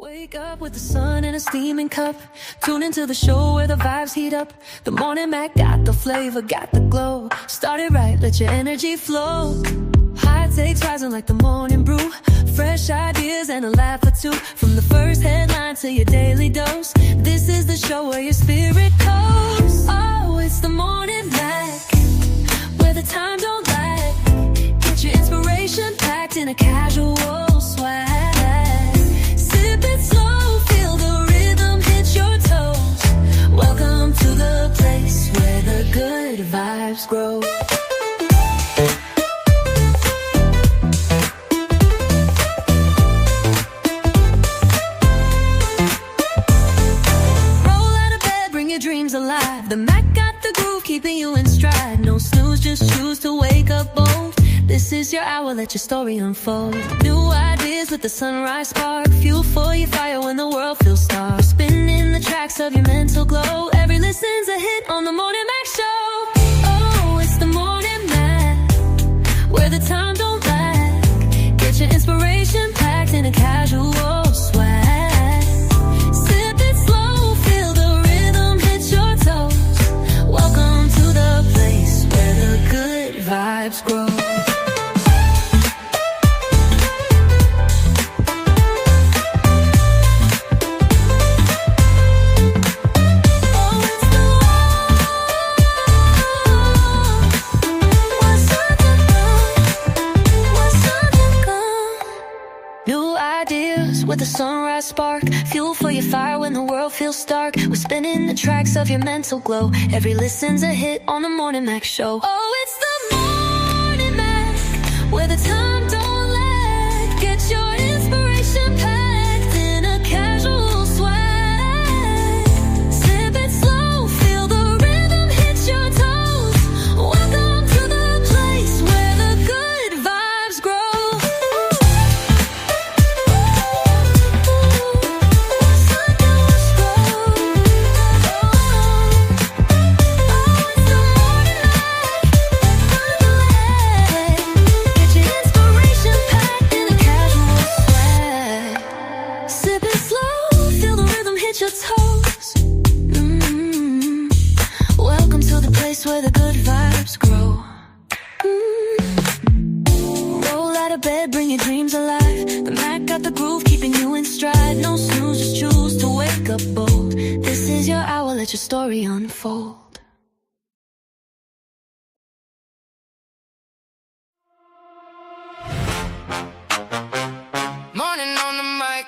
Wake up with the sun in a steaming cup. Tune into the show where the vibes heat up. The Morning Mac got the flavor, got the glow. Start it right, let your energy flow. High takes rising like the morning brew. Fresh ideas and a laugh or two. From the first headline to your daily dose. This is the show where your spirit goes. Oh, it's the Morning Mac, where the time don't lag. Get your inspiration packed in a casual swag. Sip it slow, feel the rhythm hit your toes. Welcome to the place where the good vibes grow. Alive. The Mac got the groove, keeping you in stride. No snooze, just choose to wake up bold. This is your hour, let your story unfold. New ideas with the sunrise spark. Fuel for your fire when the world feels stark. Spinning the tracks of your mental glow. Every listen's a hit on the Morning Mac Show. Oh, it's the Morning Mac, where the time don't lag. Get your inspiration packed in a casual swag. Welcome to the place where the good vibes grow. With a sunrise spark, fuel for your fire when the world feels stark. We're spinning the tracks of your mental glow. Every listen's a hit on the Morning Mac Show. Oh, it's the Morning Mac, where the time don't lag. Get your inspiration packed in a casual swag. Sip it slow, feel the rhythm hit your toes. Welcome to the place where the good vibes grow. Where the good vibes grow. Roll out of bed, bring your dreams alive. The Mac got the groove, keeping you in stride. No snooze, just choose to wake up bold. This is your hour, let your story unfold. Morning on the mic.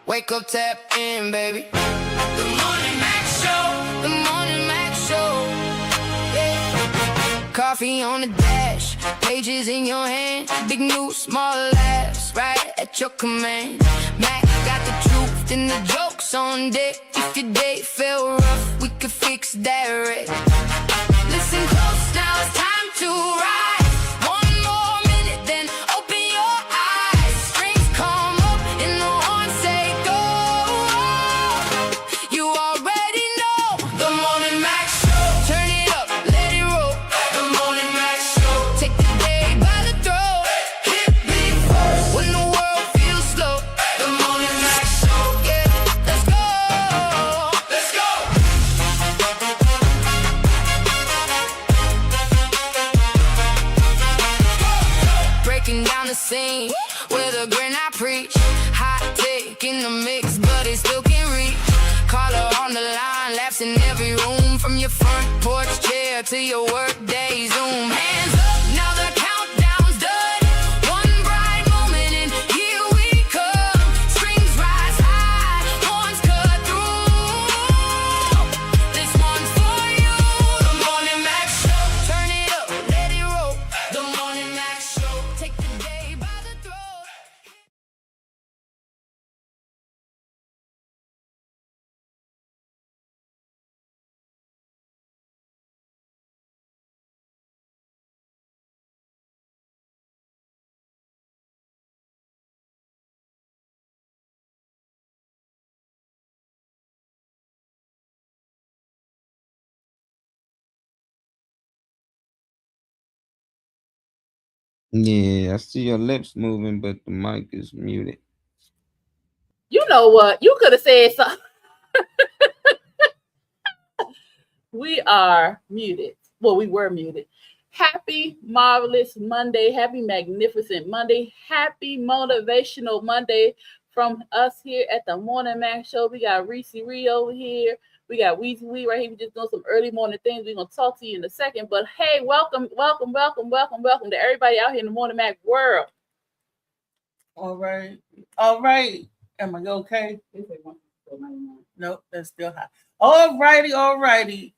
Wake up, tap in, baby. The Morning Mac Show. The Morning Mac Show. Yeah. Coffee on the dash, pages in your hand. Big news, small laughs, right at your command. Mac got the truth and the jokes on deck. If your day felt rough, we could fix that right. Listen close, now it's time to rise. Scene with a grin I preach. Hot take in the mix, but it still can't reach. Caller on the line, laughs in every room. From your front porch chair to your work day Zoom. Hands up, now the countdown's done. One bright moment and here we come. Strings rise high, horns cut through. This one's for you. The Morning Mac Show. Turn it up, let it roll. The Morning Mac Show. Take the day. Yeah, I see your lips moving, but the mic is muted. You know what? You could have said something. We are muted. Well, we were muted. Happy marvelous Monday. Happy magnificent Monday. Happy motivational Monday from us here at the Morning Max Show. We got Reese Ree over here. We got Weezy Wee right here. We just doing some early morning things. We're gonna talk to you in a second. But hey, welcome to everybody out here in the Morning Max world. All right. Am I okay? Nope, that's still high. All righty.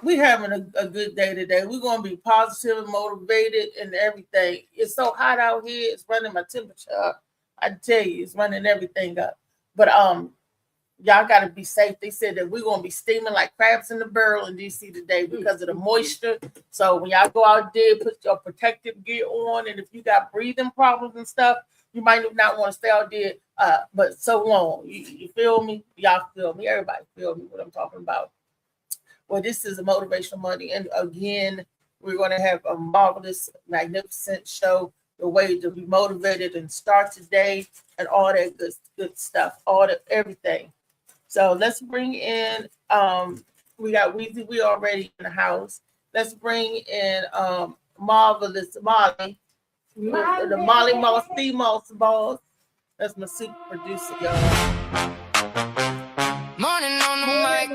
We having a good day today. We're gonna be positive and motivated and everything. It's so hot out here, it's running my temperature up. I tell you, it's running everything up. But y'all gotta be safe. They said that we're gonna be steaming like crabs in the barrel in DC today because of the moisture. So when y'all go out there, put your protective gear on, and if you got breathing problems and stuff, you might not want to stay out there but so long. You feel me? Y'all feel me? Everybody feel me what I'm talking about. Well, this is a motivational Monday, and again, we're going to have a marvelous, magnificent show, the way to be motivated and start today, and all that good stuff, everything. So let's bring in. We got Weezy. We already in the house. Let's bring in marvelous Molly, the Molly Moss, the Moss Balls. That's my super producer, y'all. Morning on the mic.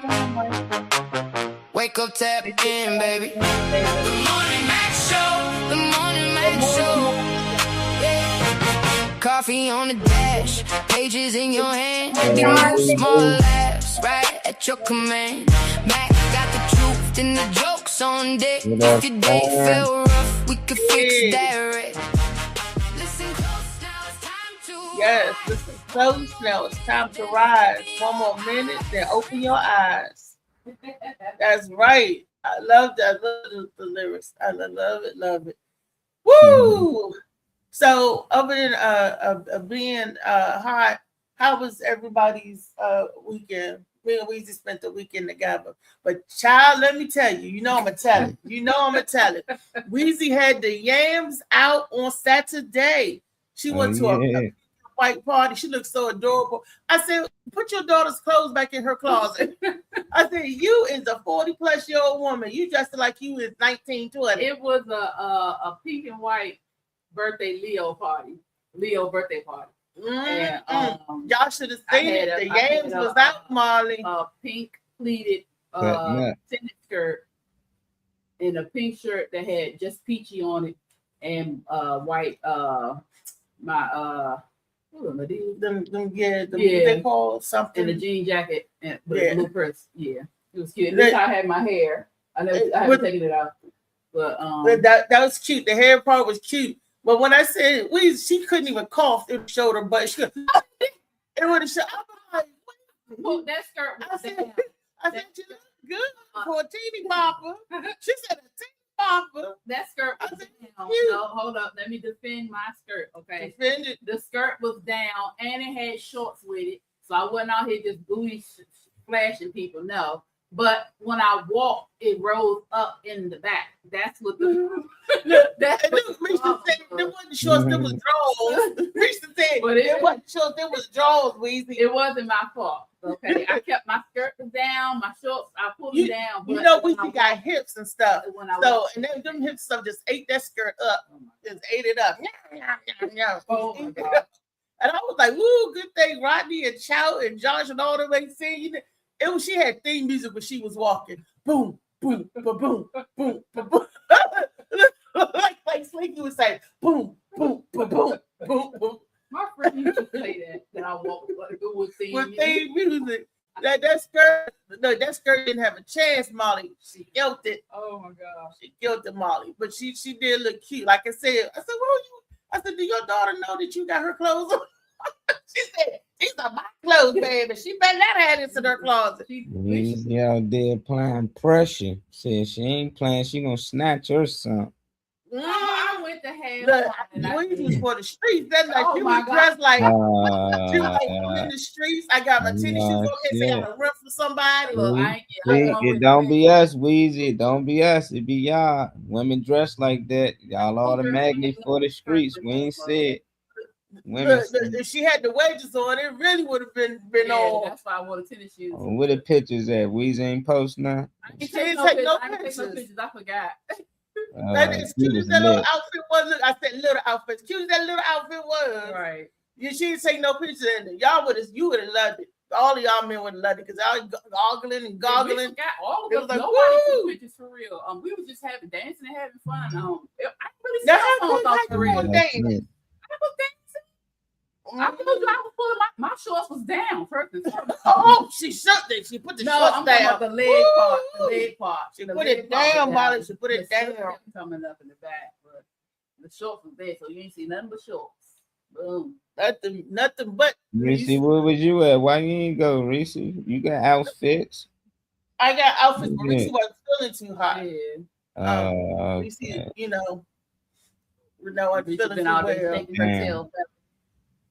Wake up, tap in, baby. The Morning Max Show. The Morning Max Show. Yeah. Coffee on the dash, pages in your hand. You know, small laughs right at your command. Mac got the truth and the jokes on deck. If your day felt rough, we could fix that right. Listen close now, it's time to. Yes, listen close now. It's time to rise. One more minute, then open your eyes. That's right. I love that. I love the lyrics. I love it. Woo! So other than being hot, how was everybody's weekend? Me and Weezy spent the weekend together. But child, let me tell you, I'm gonna tell it. Weezy had the yams out on Saturday. She went to a white party. She looked so adorable. I said, put your daughter's clothes back in her closet. I said, you is a 40-plus-year-old woman. You dressed like you was 19, 20. It was a pink and white Leo birthday party. And, y'all should have seen it. The yams was out, Molly. Pink pleated tennis skirt and a pink shirt that had just peachy on it, and white they call something. And the jean jacket and with a blue purse. Yeah, it was cute. This I had my hair. I haven't taken it out. But that was cute. The hair part was cute. But when I said she couldn't even cough, it showed her butt. It would have showed. I was like, that skirt was down. I said, you look good for a teeny bopper. She said a teeny bopper. That skirt was down. No, hold up. Let me defend my skirt, okay? Defend it. The skirt was down and it had shorts with it. So I wasn't out here just booty flashing people. No. But when I walked, it rose up in the back. That's what the that's what said there wasn't shorts, there was drawers. Risa said but it wasn't shorts, there was drawers, Weezy. It wasn't my fault. Okay. I kept my skirt down, my shorts, I pulled them down. But Weezy got hips and stuff. And them hips stuff just ate that skirt up. Just ate it up. Oh my God. And I was like, woo, good thing Rodney and Chow and Josh and all them ain't singing it. She had theme music when she was walking. Boom, boom, boom, boom, boom, boom. like Slinky would say, boom, boom, boom, boom, boom, boom. My friend used to say that I walked like it was theme music. That skirt didn't have a chance, Molly. She killed it. Oh my gosh. She killed it, Molly. But she did look cute. Like I said, I said, do your daughter know that you got her clothes on? She said, these are my clothes, baby. She better not have this in her closet. Weezy out there applying pressure. Said she ain't playing, she gonna snatch her son. I went to hell. Weezy was for the streets. That's like you was dressed like you like in the streets. I got my tennis shoes on. Say I gotta run for somebody. It don't be us, Weezy. It don't be us. It be y'all. Women dressed like that. Y'all automatically for the streets. We ain't said. Women, if she had the wedges on, it really would have been on. That's why I wanted tennis shoes. where the pictures at? Weezy ain't post now. I She didn't ain't take take no no pictures. pictures. I forgot. That as He cute was as that little lit. outfit was. I said little outfit. As cute as that little outfit was. Right. Yeah, she didn't take no pictures in it. You would have loved it. All of y'all men would have loved it because I was goggling and We goggling. forgot all It of was us. like, Nobody woo! took pictures for real. We were just having dancing and having fun. I really Now, saw how songs off come for real. on That's dancing? it. I was dancing. I told you I was pulling my shorts was down. First and foremost. Oh, she shut it. She put the No, shorts I'm talking down. about the leg Woo! part. The leg part. She The put leg it part was down, Molly. She put The it shirt down. kept coming up in the back, but the shorts was there, so you ain't see nothing but shorts. Boom. Nothing but. Reese, where was you at? Why you ain't go, Reese? You got outfits? I got outfits, but Yeah. Reese wasn't feeling too hot. Yeah. Reese, Okay. you know, I'm Bitch, feeling been too out there well. shaking her Damn. tail.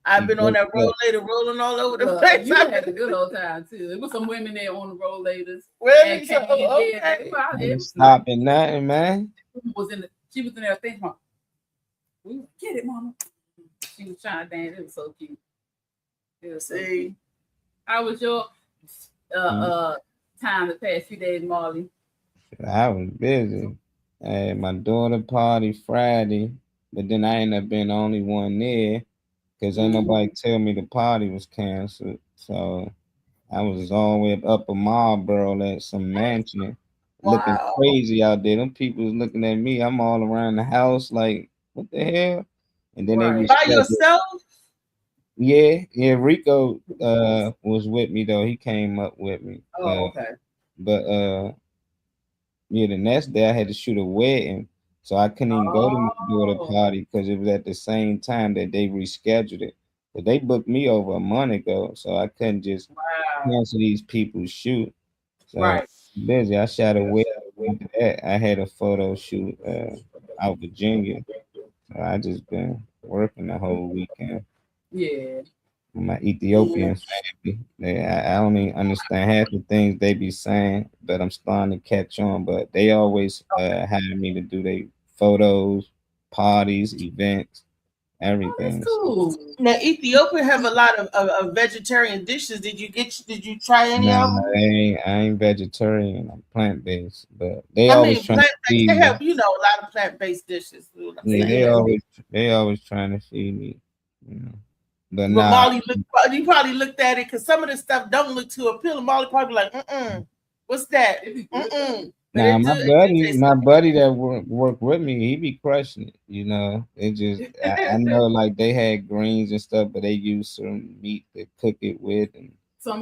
I've been on that Yeah. rollator rolling all over the Look, place. you had a good old time too. There was some women there on the rollators. Really? And So, Kane, okay. they were out there. Ain't stopping nothing, man. She was in there thinking, "Mom, get it, mama." She was trying to dance. It was so cute. It was so cute. See, How was your time the past few days, Marley? I was busy. I had my daughter party Friday, but then I ended up being the only one there because ain't nobody tell me the party was canceled. So I was all the way up Upper Marlboro at some mansion, looking wow. crazy out there. Them people was looking at me. I'm all around the house like, what the hell? And then Right. By they yourself? yeah. Rico was with me though. He came up with me. Oh, okay. But yeah, the next day I had to shoot a wedding, so I couldn't even go to my daughter party because it was at the same time that they rescheduled it. But they booked me over a month ago, so I couldn't just cancel these people's shoot. So Right. busy. I shot a wedding. After that, I had a photo shoot out Virginia. So I just been working the whole weekend. Yeah. My Ethiopian family. I don't even understand half the things they be saying, but I'm starting to catch on. But they always hire me to do their photos, parties, events, everything. That's cool. Now, Ethiopia have a lot of vegetarian dishes. Did you try any of No, them? I ain't vegetarian. I'm plant based, but they I always mean, trying to feed they me. have, a lot of plant-based dishes. Yeah, they always trying to feed me. But But nah, Molly, you probably looked at it because some of the stuff don't look too appealing. Molly probably like, what's that? Nah, my buddy that work with me, he be crushing it. It just I know like they had greens and stuff, but they use some meat to cook it with, and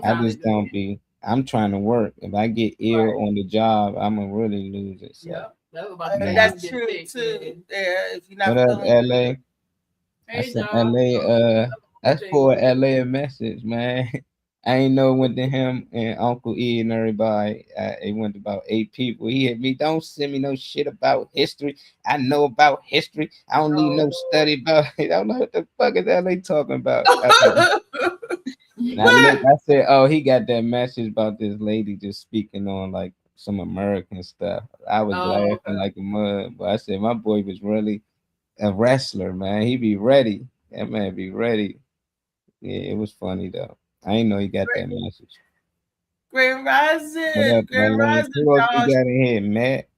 I just don't be. I'm trying to work. If I get ill on the job, I'ma really lose it. So. That's true too. Yeah, if you're not what up, feeling LA? good. I sent LA. That's for LA a message, man. I ain't know it went to him and Uncle E and everybody. It went to about 8 people. He hit me. Don't send me no shit about history. I know about history. I don't need no study about it. I don't know what the fuck is LA talking about. I said, oh, he got that message about this lady just speaking on like some American stuff. I was laughing like a mud, but I said my boy was really a wrestler, man. He be ready. That man be ready. Yeah, it was funny though. I didn't know he got that message. Grand Rising, Grand Rising. Who else we got in here, Matt?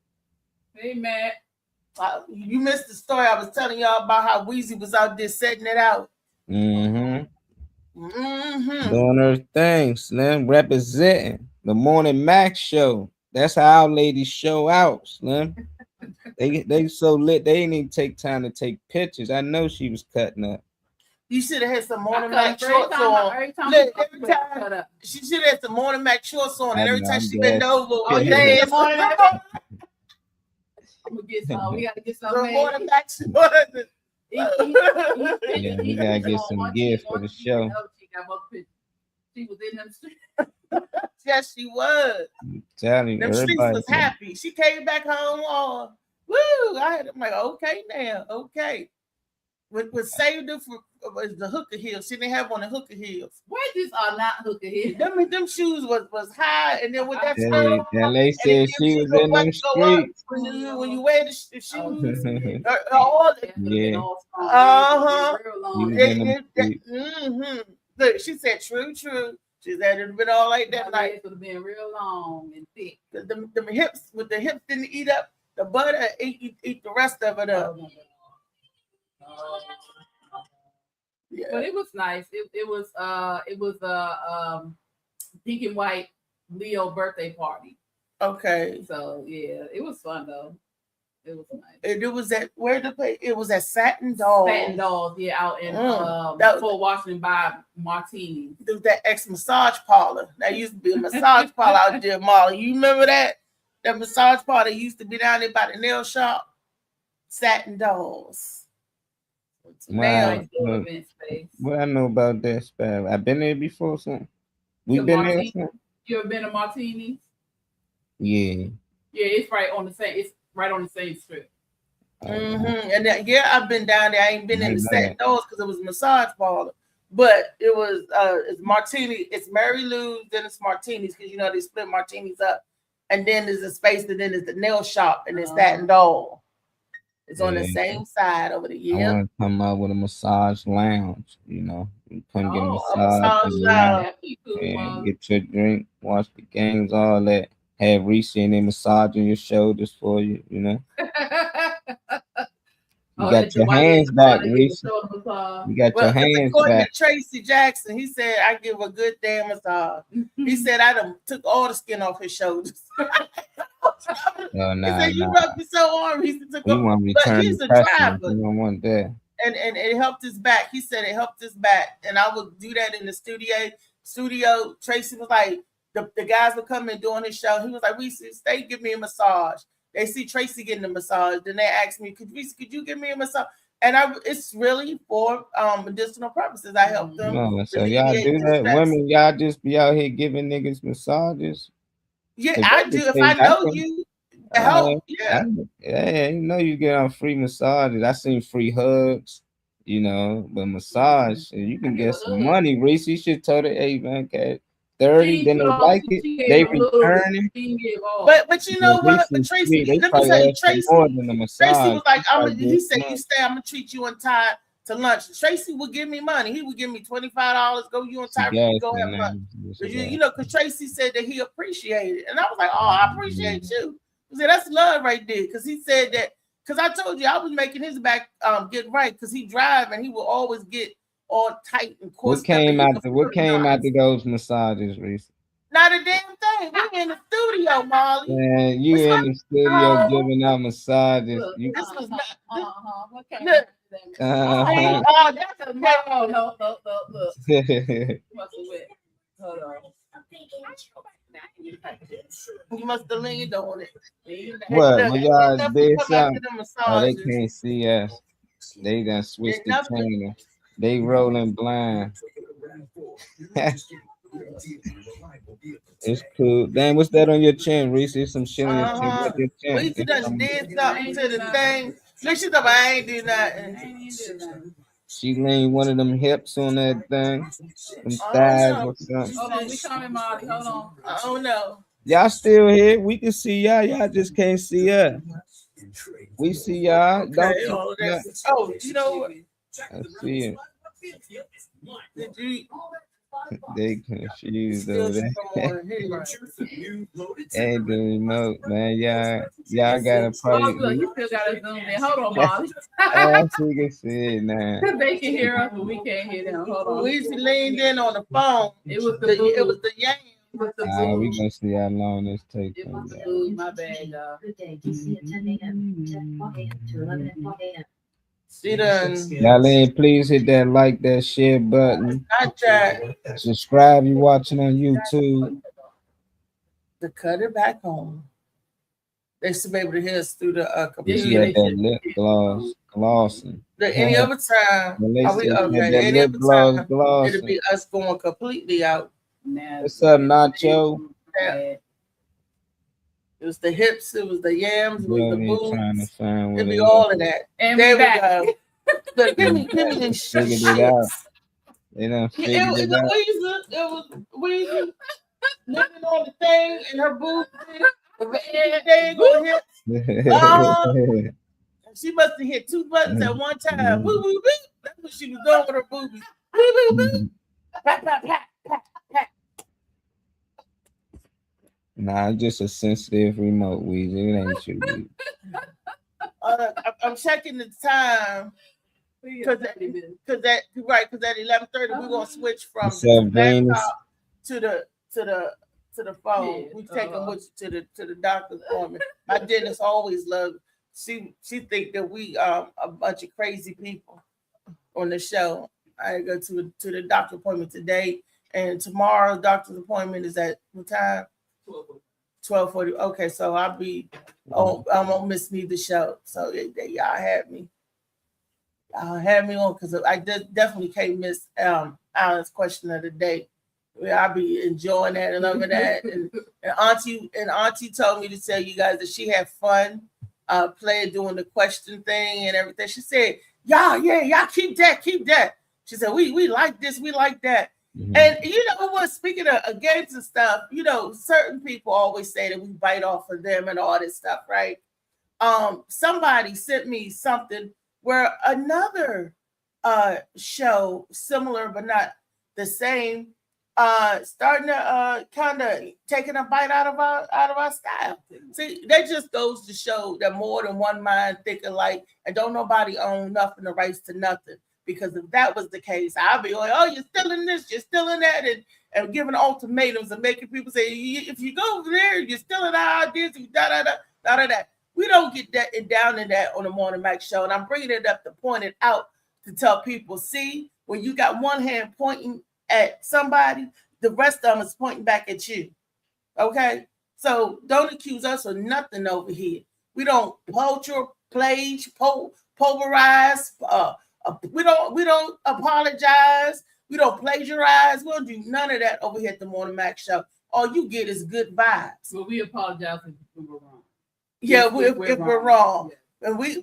Hey, Matt. You missed the story. I was telling y'all about how Weezy was out there setting it out. Doing her thing, Slim. Representing the Morning Max show. That's how our ladies show out, Slim. They so lit. They didn't even take time to take pictures. I know she was cutting up. You should have had some Morning Mac shorts on. Every time she should have had some Morning Mac shorts on, and every time she bent over, I'm gonna get some. We gotta get some Morning Mac shorts. Yeah, we gotta get some gifts for the show. She was in them streets. Yes, she was. I'm telling you, them streets was happy. She came back home. Woo! I'm like, okay now, okay. what saved her was the hooker heels. She didn't have on the hooker heels. Wedges are not hooker heels. Them shoes was high, and then with that Hey, skirt, LA and said then she was in them streets. when you wear the shoes, all the, Yeah. uh-huh. You was in them streets. Look, she said, true. She said it'd been all like that. Like It would have been real long and thick. the hips, with the hips didn't eat up the butter, eat the rest of it up. Yeah. But it was nice. It was pink and white Leo birthday party. Okay. So yeah, it was fun though. It was nice. And it was at where the place? It was at Satin Dolls. Satin Dolls, yeah, out in Fort Washington by Martini. There was that ex-massage parlor. That used to be a massage parlor out there, Molly. You remember that? That massage parlor used to be down there by the nail shop. Satin Dolls. Wow. Now, What I know about that spell? I've been there before, son. We The been there, Martini? son? You ever been to Martini's? Yeah. Yeah, it's right on the same. It's right on the same strip. And I've been down there. I ain't been in the know Satin Dolls because it was a massage parlor. But it was it's Martini, it's Mary Lou's, then it's Martini's, because you know they split Martini's up. And then there's a space, and then there's the nail shop, and it's Satin Doll. It's on the same side over the I year. want to come out with a massage lounge, you know. You come get a A massage, massage lounge. That'd be cool, and get your drink, watch the games, all that. Have Reese in there massaging your shoulders for you, you know. You got your hands back, Reese. You got your hands According back. to Tracy Jackson, he said, I give a good damn massage. He said, I done took all the skin off his shoulders. Oh, He nah, said, you nah. rubbed me so hard. He said, We want to but return he's the a pressure. driver. We don't want that. And it helped his back. He said it helped his back. And I would do that in the studio. Tracy was like, the guys would come in doing his show. He was like, Reese, stay, give me a massage. They see Tracy getting a massage. Then they ask me, could you give me a massage? And it's really for medicinal purposes. I help them. No, so y'all do that. Women, y'all just be out here giving niggas massages. Yeah, I do. If I know you, help. Yeah. Yeah, you know you get on free massages. I seen free hugs, you know, but massage, you can get some money. Reese, you should tell the hey man, cat 30, then they like it, they return it. But you know what? But Tracy, let me tell you, Tracy was like, he said, you stay, I'm gonna treat you on time to lunch. Tracy would give me money. He would give me $25. Go you on time, go have lunch. You know, because Tracy said that he appreciated it. And I was like, oh, I appreciate you. He said, that's love right there. Because he said that, because I told you I was making his back get right, because he drive and he will always get all tight and coarse. What came after those massages, Reese? Not a damn thing. We're in the studio, Molly. Man, you in the studio giving out massages. Look, You, This was not. What kind Look. uh-huh. That's a No. Look. Must have wet. Hold on. You must have leaned on it. What? Look, When y'all enough did to come after something? the Oh, they massages. can't see us. They done switched the Enough to- channel. They rolling blind. It's cool. Damn, what's that on your chin, Reese? There's some shit on your chin. What's your chin? We used to done did something to the thing. Look, she's like, I ain't do nothing. She leaned one of them hips on that thing. Them Oh, thighs no. or something. Hold on, we coming, Molly. Hold on. I don't know. Y'all still here? We can see y'all. Y'all just can't see us. We see y'all. Okay, Don't you know what? I see it. Did you They confused still over there. come on here? Hey, the remote, man. Y'all gotta Oh, probably. look, you still got to zoom in. Hold on, Molly. We can see it now. They can hear us, but we can't hear them. Hold on. We used to leaned in on the phone. It was the It was boo. the yang. It was the We boo. gonna see how long this takes. It was the boo. My bad, y'all. Good day, DC at 10 a.m., 10 o'clock a.m. to 11 o'clock a.m. She done. Y'all in, please hit that like, that share button. I tried Subscribe. You watching on YouTube. to cut it back home. They used to be able to hear us through the Just computer. got that lip glossing. Any other time, When they are we say okay? that Any lip other gloss time, glossing. it'll be us going completely out. Now, What's up, Nacho? bad. It was the hips, it was the yams, it was Girl, the we boobs. trying to find It'd what be it all is. of that. And There we we back. go. But give me the Figured it out. shits. They done It figured was it out. Weezy living on the thing in her booth. The thing on here. She must have hit 2 buttons at one time. Woo, woo, woo. That's what she was doing with her boobies. Woo, woo, woo. Pat, pat, pat, pat, pat. Nah, it's just a sensitive remote, Weezy. It ain't you. I'm checking the time because at 11:30 we're gonna switch from What's up, Venus? laptop to the phone. Yeah, We take them with you to the doctor's appointment. My dentist always loved. She think that we a bunch of crazy people on the show. I go to the doctor appointment today, and tomorrow doctor's appointment is at what time? 12:40. Okay, so I'll be I won't miss neither show. So y'all had me. Y'all had me on because I definitely can't miss Alan's question of the day. I'll be enjoying that and loving that. And Auntie told me to tell you guys that she had fun playing doing the question thing and everything. She said, y'all keep that. She said, we like this, we like that. Mhm. And you know what? Speaking of games and stuff, you know, certain people always say that we bite off of them and all this stuff, right? Somebody sent me something where another show, similar but not the same, starting to kind of taking a bite out of our style. See, that just goes to show that more than one mind think alike, and don't nobody own nothing the rights to nothing. Because if that was the case, I'd be like, oh, you're still in this, you're still in that, and giving ultimatums and making people say, if you go over there, you're still in our ideas, da. We don't get that down in that on the Morning Mac show. And I'm bringing it up to point it out to tell people, see, when you got one hand pointing at somebody, the rest of them is pointing back at you. Okay? So don't accuse us of nothing over here. We don't poacher, plage, pulverize, we don't apologize. We don't plagiarize. We don't do none of that over here at the Morning Mac show. All you get is good vibes. Well, we apologize if we're wrong. Yeah, if we're wrong. Yeah. And we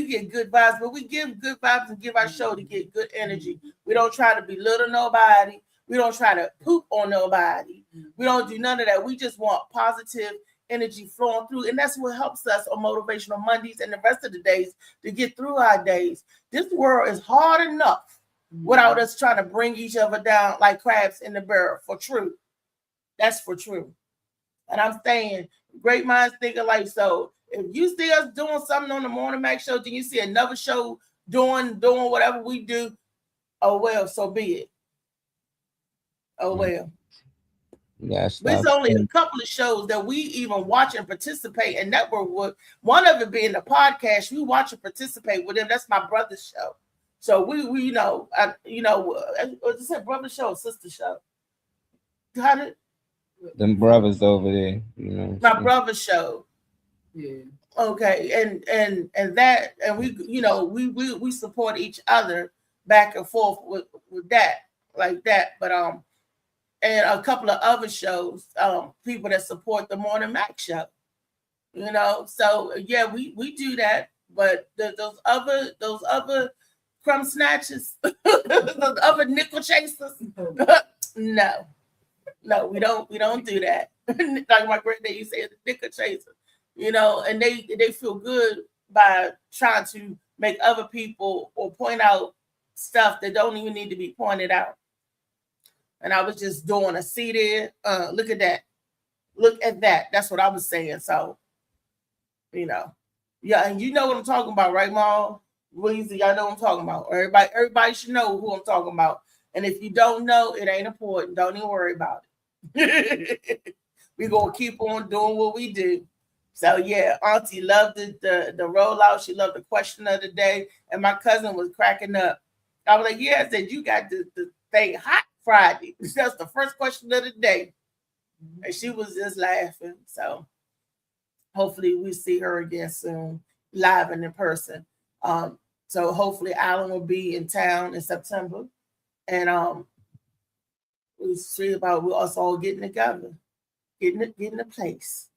get good vibes, but we give good vibes and give our show to get good energy. We don't try to belittle nobody. We don't try to poop on nobody. We don't do none of that. We just want positive energy flowing through, and that's what helps us on Motivational Mondays and the rest of the days to get through our days. This world is hard enough without us trying to bring each other down like crabs in the barrel. For true. That's for true. And I'm saying great minds think alike. So if you see us doing something on the Morning Mac show, then you see another show doing whatever we do, oh well, so be it. Oh well. Yes, But it's only a couple of shows that we even watch and participate and network with. One of it being the podcast, we watch and participate with them. That's my brother's show. So we is it brother show or sister show? Them brothers over there, you know. My brother's show. Yeah. Okay, and that, and we support each other back and forth with that, like that. But and a couple of other shows, people that support the Morning Mac show, you know. So yeah, we do that, but those other crumb snatchers, those other nickel chasers, no, we don't do that. Like my granddad used to say, the nickel chaser, you know, and they feel good by trying to make other people or point out stuff that don't even need to be pointed out. And I was just doing a see there. Look at that. Look at that. That's what I was saying. So, you know. Yeah, and you know what I'm talking about, right, Maul? Weezy, y'all know what I'm talking about. Everybody should know who I'm talking about. And if you don't know, it ain't important. Don't even worry about it. We're gonna keep on doing what we do. So yeah, Auntie loved the rollout. She loved the question of the day. And my cousin was cracking up. I was like, yeah, I said, you got the thing hot Friday. That's the first question of the day. And she was just laughing. So hopefully we see her again soon, live and in person. So hopefully Alan will be in town in September. And we'll see about us all getting together, getting a place.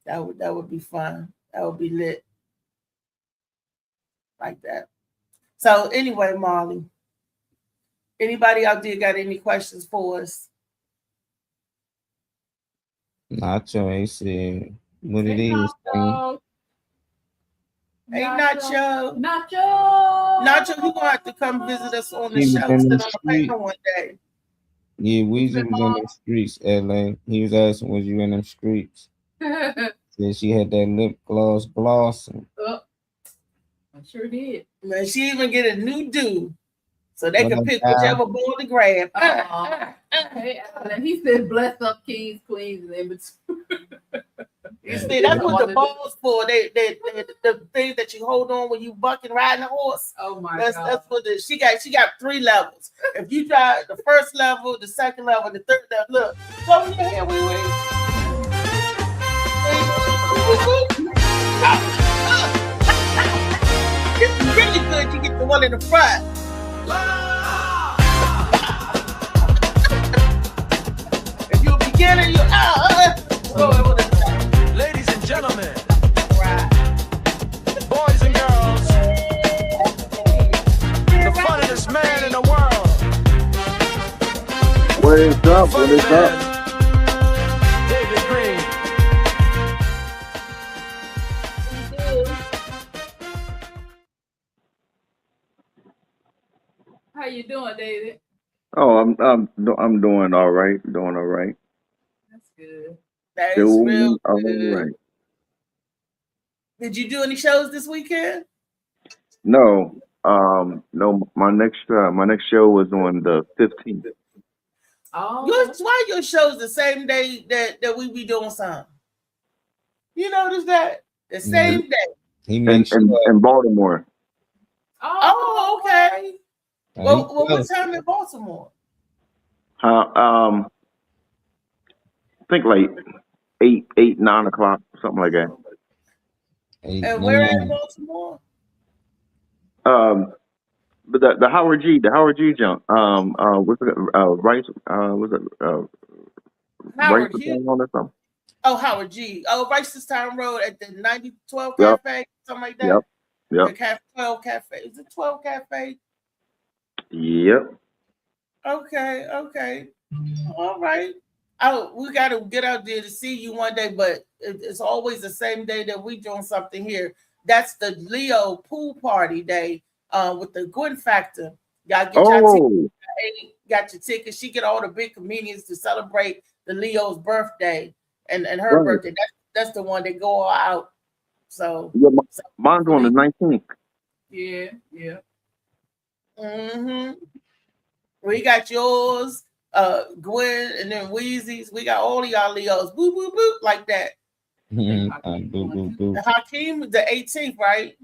That would be fun. That would be lit. Like that. So anyway, Molly, anybody out there got any questions for us? Nacho, he said what it Hey, is. Nacho. Hey, Nacho. Nacho. Nacho, you gonna have to come visit us on the He was show, in sit the on the street. panel one day. Yeah, Weezy was in the streets, LA. He was asking, was you in them streets? Said she had that lip gloss glossing. I sure did. Man, she even get a new do, so they What can up, pick Al? whichever ball to grab. Hey, Alan, he said, "Bless up, kings, queens, and in between." You see, that's what the ball's for. The thing that you hold on when you bucking riding a horse. Oh my That's god! that's what she got 3 levels. If you try the first level, the second level, the third level, look, show me your hair, wee It's really good. You get the one in the front. If you're a beginner, you go over the top. Ladies and gentlemen, Right. boys and girls, the funniest man in the world. What is up? What Funny is up? man, David Green. How you doing, David? Oh, I'm doing all right. Doing all right. That's good. That is real Doing all good. right. Did you do any shows this weekend? No, no. My next show was on the 15th. Oh, Why your show's the same day that we be doing something? You notice that? The same day. He in, makes in, sure. in Baltimore. Oh, okay. He Well, what does. time in Baltimore? I think like 9 o'clock, something like that. And where in Baltimore? But the Howard G jump. What's it? Rice. Was it? Rice Howard Hughes. or something. Oh, Howard G. Oh, Ricestown Road at the 9012 Yep. Cafe, something like Yep. that. The 12 Cafe. Is it 12 Cafe? Yep. Okay. All right. We got to get out there to see you one day, but it's always the same day that we doing something here. That's the Leo pool party day with the Gwen Factor. Y'all get your tickets. Got your tickets. She get all the big comedians to celebrate the Leo's birthday and her Right. birthday. That's the one that go all out. So Yeah, mine's on the 19th. yeah. mm-hmm. We got yours, Gwen, and then Wheezy's. We got all of y'all Leos. Boop, boop, boop, like that. Boo, boo, boo. And Hakeem is the 18th, right?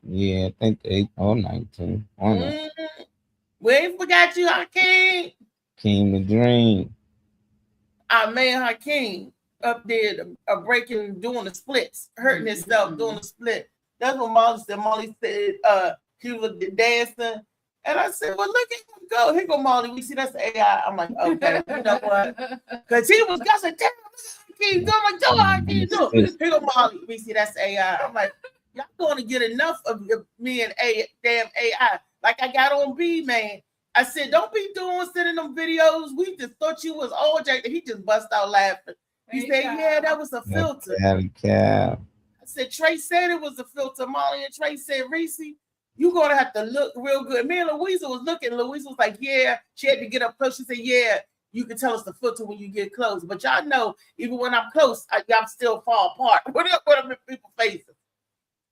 Yeah, I think 8 or 19. I don't know. Mm-hmm. We ain't forgot you, Hakeem. King the Dream. Our man Hakeem up there breaking, doing the splits, hurting himself, doing the split. That's what Molly said. Molly said he was dancing. And I said, well, look at him go. Here go Molly. We see that's the AI. I'm like, okay, you know what? Because he was guessing, damn, Hakeem, do it, do it, Hakeem, do it. Here go Molly. We see that's the AI. I'm like, y'all going to get enough of me and damn AI. Like I got on B, man. I said, don't be sending them videos. We just thought you was OJ. He just bust out laughing. He said, yeah, that was a filter. Cow. I said, Trey said it was a filter. Molly and Trey said, Reese, you going to have to look real good. Me and Louisa was looking. Louisa was like, yeah. She had to get up close. She said, yeah, you can tell us the filter when you get close. But y'all know, even when I'm close, y'all still fall apart. What I'm in people's faces.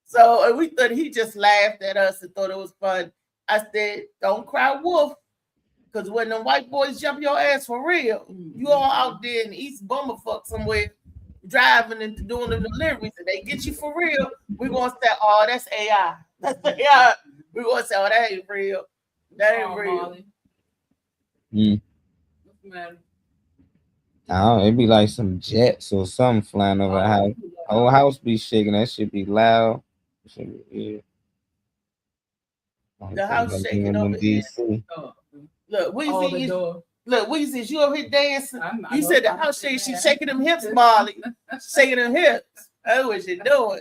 So we thought he just laughed at us and thought it was fun. I said, don't cry wolf. Because when the white boys jump your ass for real, you all out there in East Bummerfuck somewhere driving and doing the deliveries and they get you for real, we're going to say, oh, that's AI. That's AI. We're going to say, oh, that ain't real. That ain't real. What's the matter? Oh, it'd be like some jets or something flying over the house. Whole house be shaking. That should be loud. Yeah. The house shaking over here. Look, Weezy, Weezy, you over here dancing. You said the house shaking. She's shaking them hips, Molly. Shaking them hips. That's what she doing.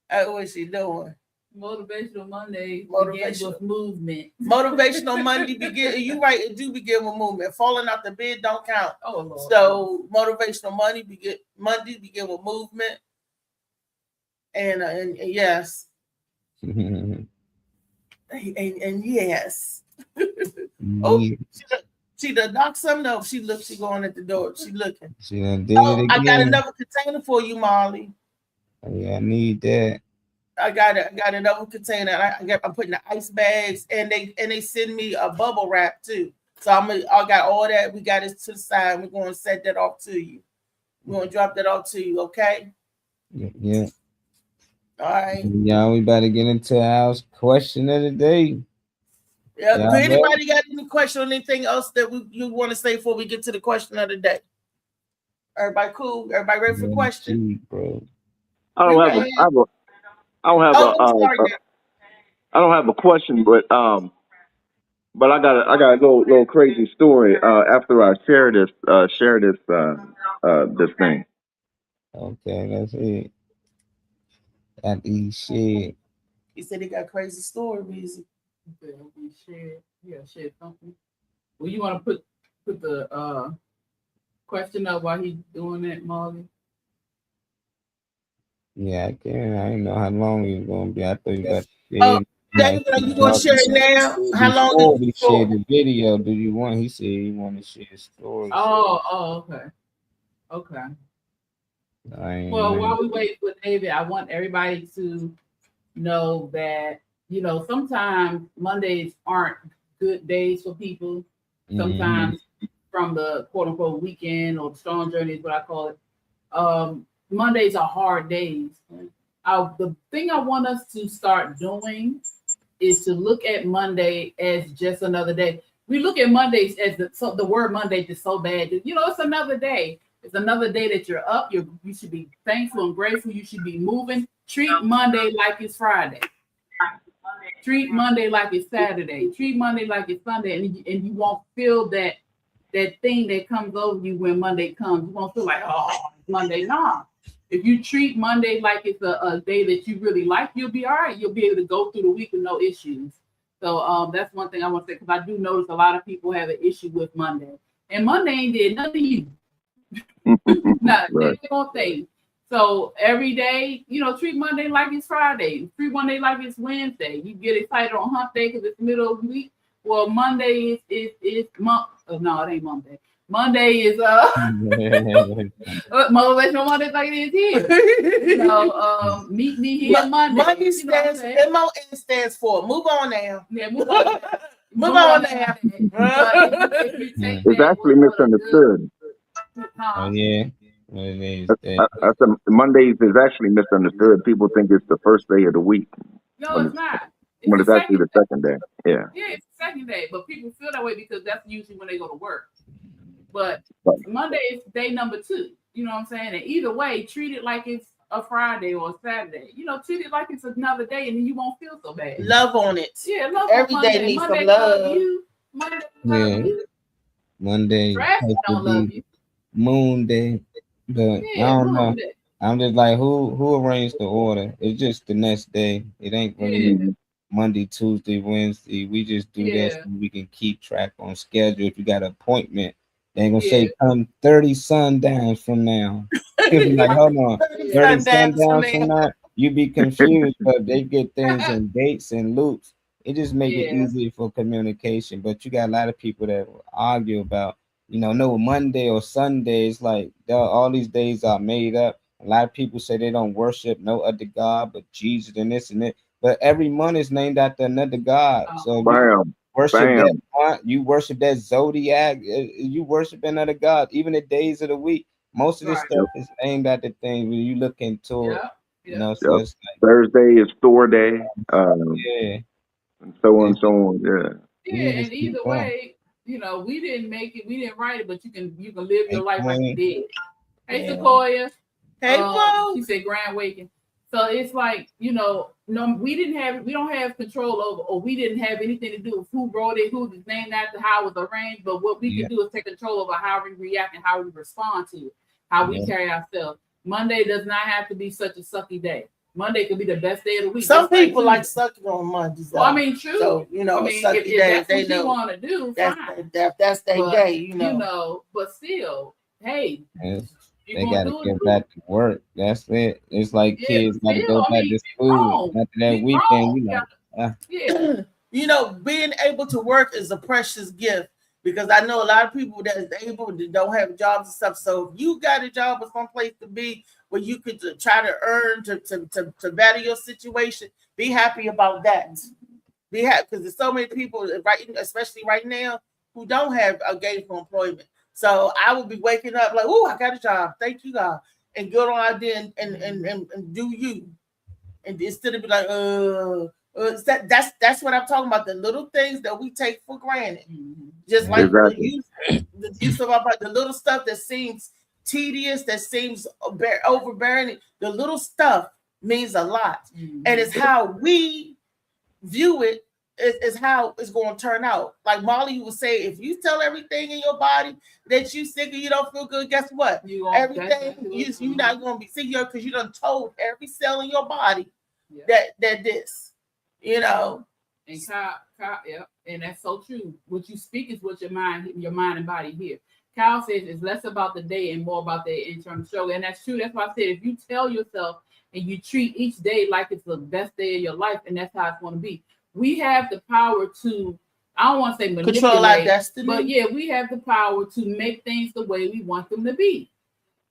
That's what she doing. Motivational Monday begins Motivational. with movement. Motivational Monday begin. You right, it do begin with movement. Falling out the bed don't count. Oh Lord. So motivational Monday begin with movement. And yes. And yes. Oh, she done knocked something up. She going at the door. She looking. She done did it again. I got another container for you, Molly. Yeah, I need that. I got another container. I'm putting the ice bags, and they send me a bubble wrap too. So I got all that. We got it to the side. We're going to set that off to you. We're going to drop that off to you. Okay. Yeah. All right. Y'all, we about to get into our question of the day. Yeah. Yeah, Do anybody got any question on anything else that you want to say before we get to the question of the day? Everybody cool? Everybody ready for the question? Gee, bro. I don't have a question, but I got a little crazy story after I share this thing. Okay, that's it. Got these shit. He said he got a crazy story, Weezy. Share something. Well, you want to put the question up while he's doing that, Molly? Yeah, I can. I didn't know how long he was gonna be. I thought you got. Oh, David, are you gonna share it now? How long Before is we it share for? the video, do you want? He said he wanted to share a story. Okay. I Well, while we wait for David, I want everybody to know that, sometimes Mondays aren't good days for people. Sometimes from the quote unquote weekend or the strong journey is what I call it. Mondays are hard days. The thing I want us to start doing is to look at Monday as just another day. We look at Mondays as the word Monday is so bad. It's another day. It's another day that you're up. You should be thankful and grateful. You should be moving. Treat Monday like it's Friday. Treat Monday like it's Saturday. Treat Monday like it's Sunday, and you won't feel that thing that comes over you when Monday comes. You won't feel like, oh, it's Monday. Nah. If you treat Monday like it's a day that you really like, you'll be all right. You'll be able to go through the week with no issues. So that's one thing I want to say, because I do notice a lot of people have an issue with Monday. And Monday ain't did nothing to you. Not a single thing. So every day, treat Monday like it's Friday. Treat Monday like it's Wednesday. You get excited on hump day because it's middle of the week. Well, Monday is month. Oh, no, it ain't Monday. Monday is motivational Monday like it is here. Meet me here Monday. Monday stands MON stands for move on now. Yeah, move on. Move on now. It's actually misunderstood. Oh yeah. What it is? I said Mondays is actually misunderstood. People think it's the first day of the week. No, it's not. When it's actually the second day. Yeah. Yeah, it's the second day, but people feel that way because that's usually when they go to work. But Monday is day number 2. You know what I'm saying? And either way, treat it like it's a Friday or a Saturday. Treat it like it's another day, and then you won't feel so bad. Love on it. Yeah, love every on day Monday. needs Monday some love. Love you. Monday love you. Monday. Traffic don't love you. Moon day, but I don't know. Day. I'm just like, who arranged the order? It's just the next day. It ain't really Monday, Tuesday, Wednesday. We just do that so we can keep track on schedule. If you got an appointment, they ain't gonna say come 30 sundowns from now. You'll be like, hold on, 30 sundowns from now. You be confused, but they get things in dates and loops. It just make it easy for communication. But you got a lot of people that will argue about, no Monday or Sunday. It's like all these days are made up. A lot of people say they don't worship no other God but Jesus and this and that. But every month is named after another God. So you worship that zodiac. You worship another God. Even the days of the week. Most of this stuff is aimed at the thing when you look into it. So it's like, Thursday is Thor Day. And so on and so on. Yeah, and either way, we didn't make it, we didn't write it, but you can live your life like you did. Hey, Sequoia. Hey, Flo. She said Grand Waking. So it's like, we don't have control over, or we didn't have anything to do with who wrote it, who was named after, how it was arranged. But what we can do is take control over how we react and how we respond to it, how we carry ourselves. Monday does not have to be such a sucky day. Monday could be the best day of the week. Some just people like Tuesday. sucking on Mondays. Well, I though. mean, true. So, you know, I mean, sucky if days, that's they what you know. want to do, That's fine. that's their But, day, you know. but still, hey, Yes. you They gonna gotta do it? get do back it. to work. That's it. It's like Yeah, kids but gotta still, go I back mean, to you school. grown. After that You weekend, grown. you You like, gotta, yeah. You know, being able to work is a precious gift because I know a lot of people that's able to don't have jobs and stuff. So if you got a job or someplace to be where you could try to earn to better your situation, be happy about that. Be happy because there's so many people right, especially right now, who don't have a gainful employment. So I would be waking up like, oh, I got a job. Thank you, God. And go on out there and do you. And instead of be like, that's what I'm talking about. The little things that we take for granted, just like Exactly. the use of the little stuff that seems tedious, that seems overbearing. The little stuff means a lot, and it's how we view it is how it's going to turn out. Like Molly would say, if you tell everything in your body that you sick or you don't feel good, guess what? Everything you're not going to be sick because you done told every cell in your body that this, you know. And Kyle, yeah, and that's so true. What you speak is what your mind and body hear. Kyle says it's less about the day and more about the internal struggle, and that's true. That's why I said if you tell yourself and you treat each day like it's the best day of your life, and that's how it's going to be. We have the power to, I don't want to say manipulate, control our destiny, but yeah, we have the power to make things the way we want them to be,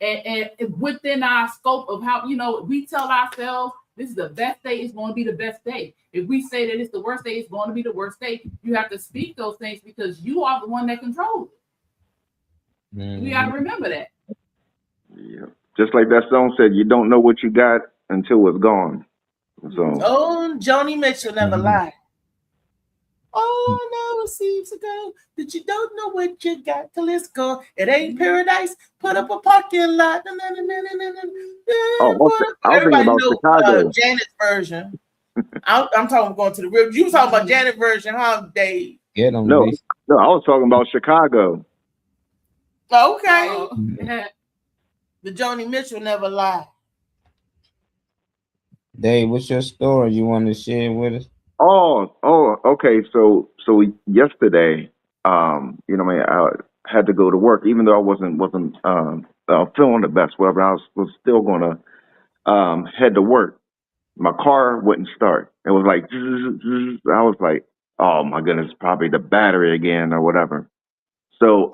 and within our scope of how, we tell ourselves this is the best day, it's going to be the best day. If we say that it's the worst day, it's going to be the worst day. You have to speak those things because you are the one that controls it. We got to remember that. Yeah. Just like that song said, you don't know what you got until it's gone. So Joni Mitchell never lied. Oh no, it seems to go that you don't know what you got till it's gone. It ain't paradise. Put up a parking lot. I was thinking about Chicago. Janet's version. I'm talking going to the real. You talking about Janet version, huh, Dave? Get them. No, I was talking about Chicago. Okay. The Joni Mitchell never lied. Dave, what's your story you want to share with us? Oh, okay. So yesterday, I had to go to work, even though I wasn't feeling the best. Whatever, I was still gonna head to work. My car wouldn't start. It was like I was like, oh my goodness, probably the battery again or whatever. So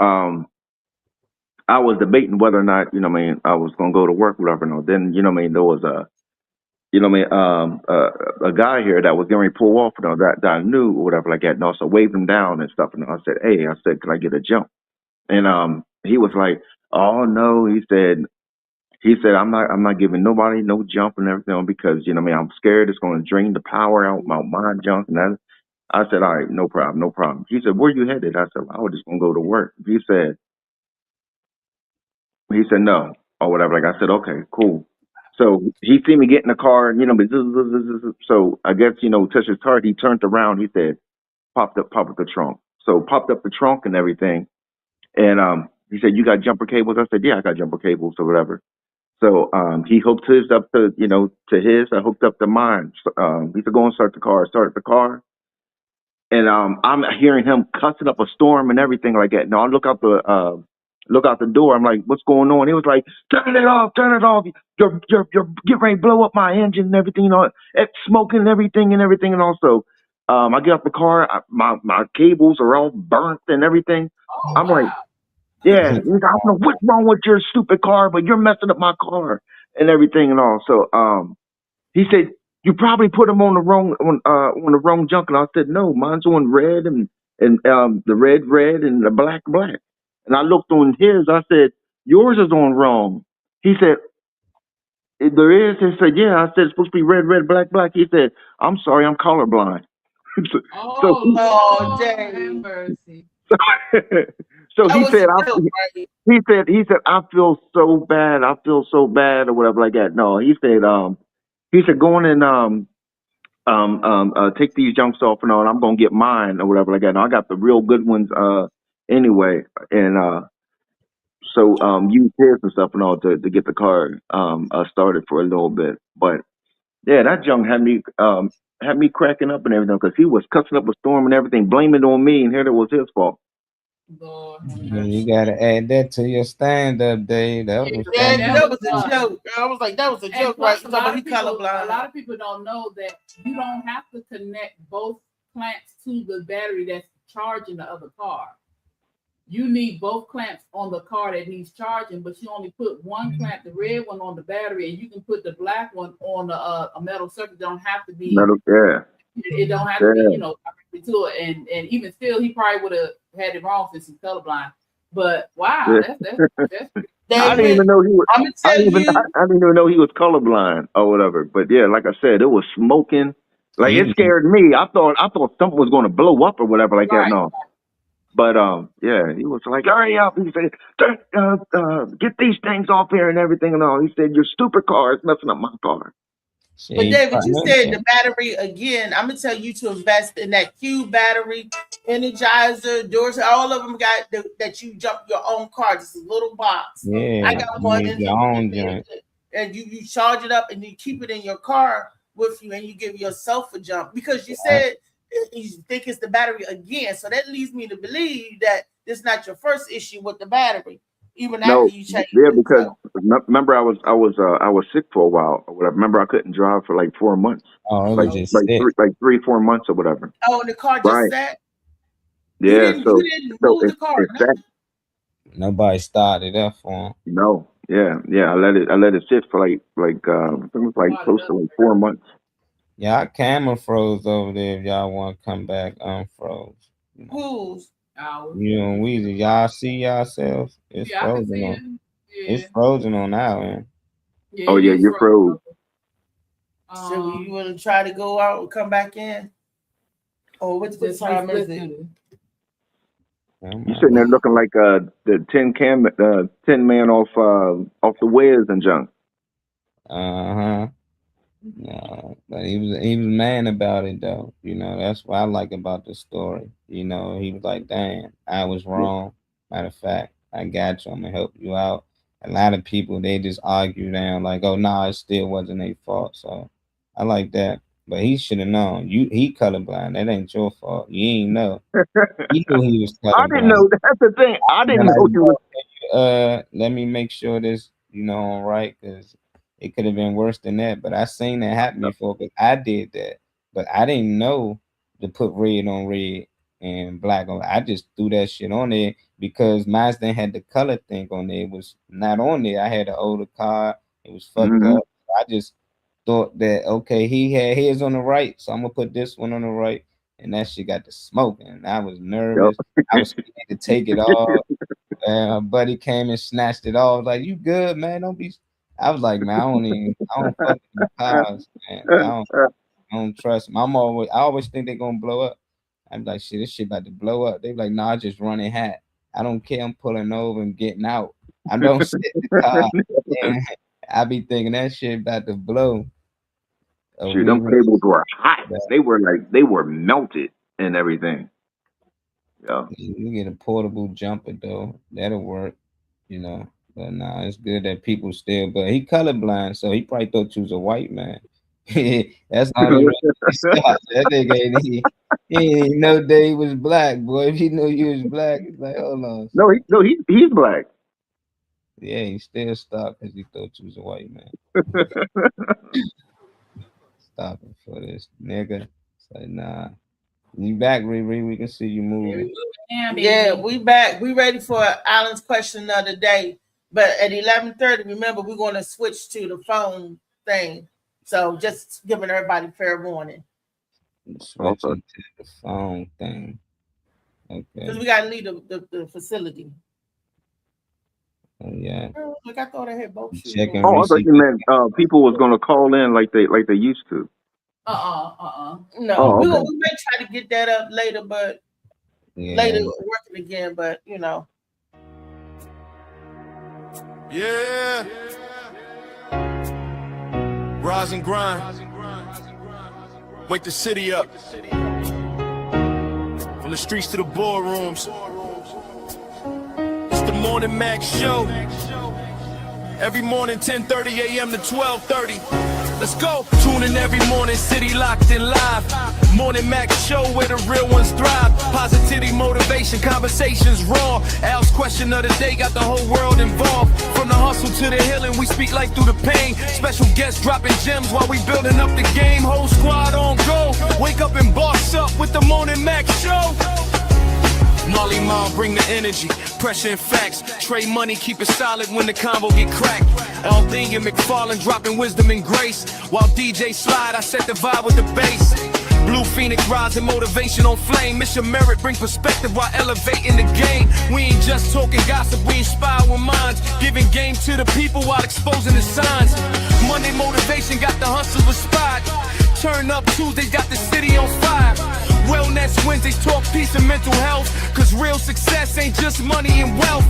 I was debating whether or not I was gonna go to work, whatever. No, then there was a guy here that was going to pull off, that I knew or whatever like that, and also waved him down and stuff. And I said, hey, can I get a jump? And he was like, oh no, he said, I'm not giving nobody no jump and everything because I'm scared it's going to drain the power out my junk. And I said, all right, no problem. He said, where you headed? I said, I was just gonna go to work. He said no or whatever. Like I said, okay, cool. So he seen me get in the car, so I guess, touched his heart. He turned around. He said, pop up the trunk. So popped up the trunk and everything. And he said, you got jumper cables? I said, yeah, I got jumper cables or whatever. So he hooked his up to his. I hooked up to mine. He said, go and start the car. Started the car. And I'm hearing him cussing up a storm and everything like that. Now I look out the door. I'm like, what's going on? He was like, turn it off. You're getting ready to blow up my engine and everything, it's smoking and everything. And also, I get off the car, my cables are all burnt and everything. I'm like, yeah, I don't know what's wrong with your stupid car, but you're messing up my car and everything and all. So he said, you probably put them on the wrong junk. And I said, no, mine's on red and the red and the black. And I looked on his. I said, yours is on wrong. He said, there is. He said, yeah. I said, it's supposed to be red, black. He said, I'm sorry, I'm colorblind. Dang. Mercy. So he said, I feel so bad. Or whatever like that. No, he said, go on and take these junks off and all. I'm gonna get mine or whatever like that. Now I got the real good ones anyway, and so use his and stuff and all to get the car started for a little bit. But Yeah, that junk had me cracking up and everything because he was cussing up a storm and everything, blaming it on me, and here it was his fault. Lord, You gotta add that to your stand-up, Dave. That was Yeah, funny. that was a joke. I was like, that was a And joke, plus, right? a lot Somebody of colorblind. people don't know that you don't have to connect both clamps to the battery that's charging the other car. You need both clamps on the car that needs charging, but you only put one clamp, the red one, on the battery, and you can put the black one on a metal circuit. Don't have to be. Yeah. It don't have to be, directly to it. And even still, he probably would have had it wrong since he's colorblind. But wow, Yeah. that's I didn't even know he was. I'm gonna tell I didn't even know he was colorblind or whatever. But yeah, like I said, it was smoking. Like it scared me. I thought something was going to blow up or whatever like that. No. But yeah, he was like, hurry up. He said, get these things off here and everything and all. He said, your stupid car is messing up my car. But David, you said the battery again. I'm gonna tell you to invest in that Q battery, Energizer, doors. All of them got that you jump your own car. This is a little box. Yeah, I got one. And you charge it up and you keep it in your car with you, and you give yourself a jump because you said you think it's the battery again. So that leads me to believe that this is not your first issue with the battery. Even after you change because remember I was sick for a while. I remember I couldn't drive for like 4 months. Oh, it was just like 3-4 months or whatever. Oh, and the car just sat? Yeah, you didn't move the car. Nobody started up for him. No, yeah. I let it sit for like I think it was like close to like 4 months. Yeah, our camera froze over there. If y'all want to come back, unfroze. Who's? You and Weezy, y'all see yourselves? It's frozen on. It's frozen on our end. Yeah, oh yeah, you're froze. So you want to try to go out and come back in? Or what time is it? You sitting there looking like the tin man off the Wiz and junk. No, but he was man about it though. That's what I like about the story. He was like, "Damn, I was wrong. Matter of fact, I got you. I'm gonna help you out." A lot of people they just argue down like, "Oh, nah, it still wasn't their fault." So I like that. But he should have known. He colorblind. That ain't your fault. You ain't know. He knew he was colorblind. I didn't know. That's the thing. I didn't know you was. Let me make sure this, right, because it could have been worse than that. But I seen that happen before because I did that. But I didn't know to put red on red and black on. I just threw that shit on there because Mazda had the color thing on there. It was not on there. I had an older car. It was fucked up. I just thought that, okay, he had his on the right, so I'm going to put this one on the right. And that shit got to smoking. And I was nervous. I was scared to take it off. My buddy came and snatched it off. Like, you good, man? Don't be. I was like, man, I don't fuck with the cars, man. I don't trust them. I always think they're gonna blow up. I'm like, shit, this shit about to blow up. They like, nah, just running hat. I don't care. I'm pulling over and getting out. I don't sit in the car. I be thinking that shit about to blow. Shoot, them cables were hot. They were melted and everything. Yeah. You get a portable jumper though. That'll work, But nah, it's good that people still. But he colorblind, so he probably thought you was a white man. That's the only reason he stopped. That nigga he ain't know that he was black, boy. If he knew you was black, he's like, hold on. No, he's black. Yeah, he still stopped because he thought you was a white man. Stopping for this nigga. Say, nah. You back, Riri? We can see you moving. Yeah, we back. We ready for Alan's question of the day. But at 11:30, remember, we're going to switch to the phone thing. So just giving everybody fair warning. Switching to the phone thing. Okay. Because we got to leave the facility. Oh, yeah. Look, I thought I had both. I thought you meant people was going to call in like they used to. No, we may try to get that up later, but later working again, but Yeah. Rise and grind. Wake the city up. From the streets to the boardrooms. It's the Morning Max Show. Every morning, 10:30 a.m. to 12:30. Let's go. Tune in every morning, city locked in live. Morning Mac show where the real ones thrive. Positivity, motivation, conversations raw. Al's question of the day got the whole world involved. From the hustle to the healing, we speak life through the pain. Special guests dropping gems while we building up the game. Whole squad on go. Wake up and boss up with the Morning Mac show. Molly Mom bring the energy, pressure and facts. Trade money, keep it solid when the combo get cracked. Alding and McFarlane dropping wisdom and grace. While DJ slide, I set the vibe with the bass. Blue Phoenix rising, motivation on flame. Mission Merit bring perspective while elevating the game. We ain't just talking gossip, we inspire with minds. Giving game to the people while exposing the signs. Monday motivation got the hustle spot. Turn up Tuesdays got the city on fire. Wellness Wednesdays talk peace and mental health. Cause real success ain't just money and wealth.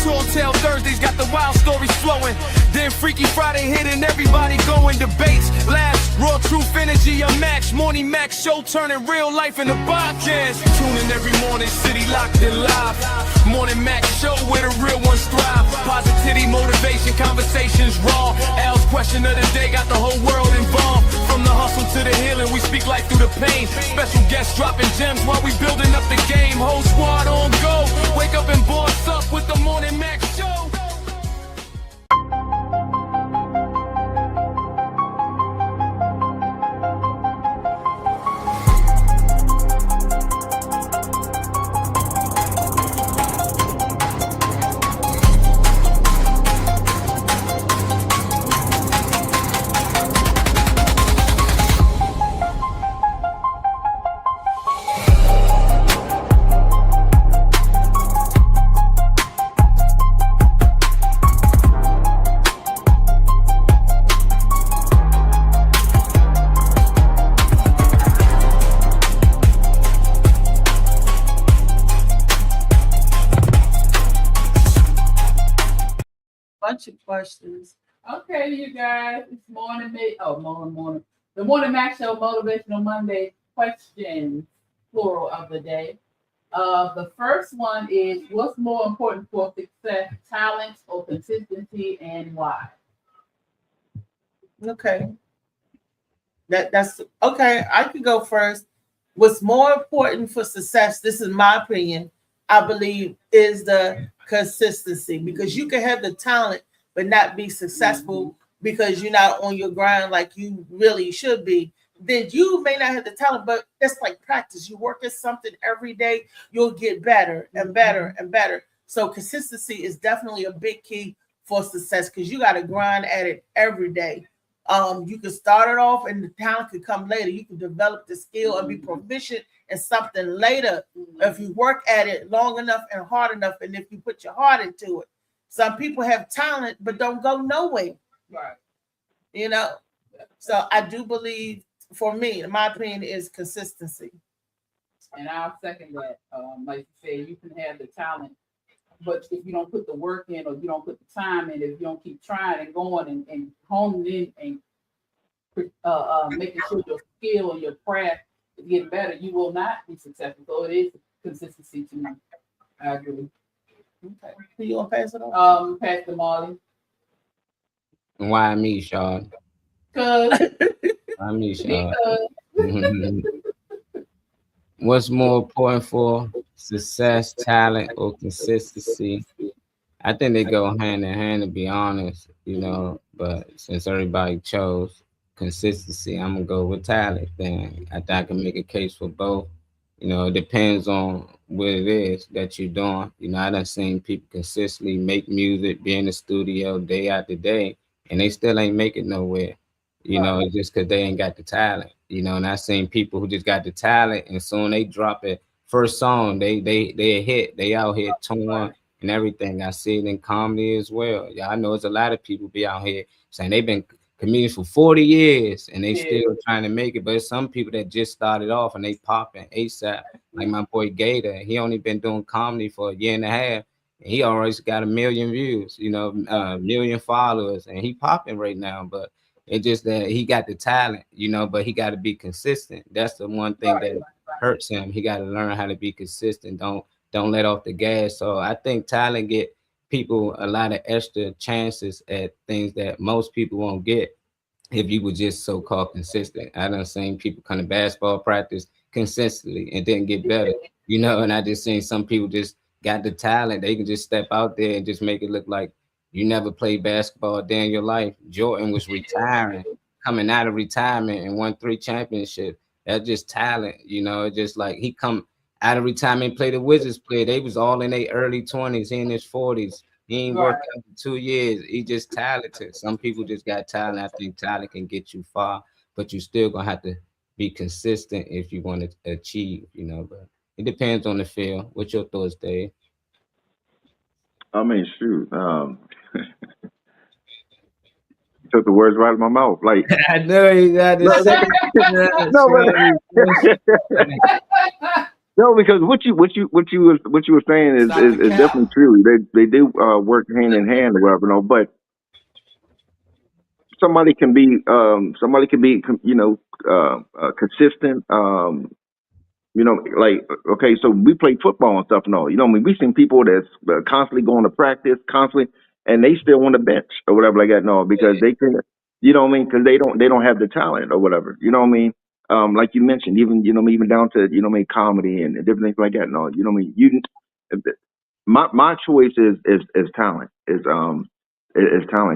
Tall Tale Thursdays got the wild stories flowing. Then Freaky Friday hitting everybody going. Debates, laughs, raw truth energy unmatched. Morning Mac show turning real life into podcast. Tune in every morning, city locked in live. Morning Mac show where the real ones thrive. Positivity, motivation, conversations raw. Al's question of the day got the whole world involved. From the hustle to the healing, we speak life through the pain. Special guests dropping gems while we building up the game. Whole squad on go. Wake up and boss up with the Morning Mac show. Bunch of questions. Okay, you guys, it's morning. The Morning Mac Show Motivational Monday questions, plural of the day. The first one is, what's more important for success, talent or consistency, and why? Okay. That's okay. I could go first. What's more important for success, this is my opinion, I believe, is the consistency, because you can have the talent but not be successful because you're not on your grind like you really should be. Then you may not have the talent, but it's like practice. You work at something every day, you'll get better and better and better. So consistency is definitely a big key for success, because you got to grind at it every day. You can start it off and the talent could come later. You can develop the skill and be proficient in something later if you work at it long enough and hard enough, and if you put your heart into it. Some people have talent but don't go nowhere. Right. You know? So I do believe, for me, in my opinion, is consistency. And I'll second that. Like you said, you can have the talent, but if you don't put the work in, or you don't put the time in, if you don't keep trying and going and honing in and making sure your skill and your craft is getting better, you will not be successful. So it is consistency to me. I agree. Okay. So you want to pass it on? Pass to Marley. Why me, Sean? Because Why me, Sean? What's more important for success, talent, or consistency? I think they go hand in hand, to be honest, you know, but since everybody chose consistency, I'm gonna go with talent. Then I think I can make a case for both. You know, it depends on what it is that you're doing. You know, I done seen people consistently make music, be in the studio day after day, and they still ain't making nowhere. You know, it's just because they ain't got the talent. You know, and I seen people who just got the talent, and soon they drop it. First song, they a hit. They out here touring and everything. I see it in comedy as well. Yeah, I know there's a lot of people be out here saying they've been comedians for 40 years and they still trying to make it. But it's some people that just started off and they popping ASAP. Like my boy Gator, he only been doing comedy for a year and a half. And he already got 1 million views, you know, 1 million followers, and he popping right now. But it's just that he got the talent, you know, but he got to be consistent. That's the one thing that hurts him. He got to learn how to be consistent. Don't let off the gas. So I think talent get people a lot of extra chances at things that most people won't get. if you were just so-called consistent. I done seen people come to basketball practice consistently and didn't get better, you know, and I just seen some people just got the talent. They can just step out there and just make it look like you never played basketball a day in your life. Jordan was retiring, coming out of retirement and won 3 championships. That's just talent, you know. It's just like he come out of retirement, play the Wizards play. They was all in their early 20s, he in his 40s. He ain't worked out for 2 years. He just talented. Some people just got talent. I think talent can get you far, but you still gonna have to be consistent if you want to achieve, you know. But it depends on the field. What's your thoughts, Dave? I mean, shoot. Took the words right out of my mouth. Like I know you got to say no, because what you were saying is definitely true. They do work hand in hand or whatever, you know. But somebody can be you know consistent. You know, like okay, so we play football and stuff and all. You know, I mean, we've seen people that's constantly going to practice, constantly, and they still on the bench or whatever like that. And all because they can, you know what I mean? Because they don't have the talent or whatever. You know what I mean? Like you mentioned, even you know, even down to you know, what I mean, comedy and different things like that. And all. You know what I mean? My choice is talent. Is talent.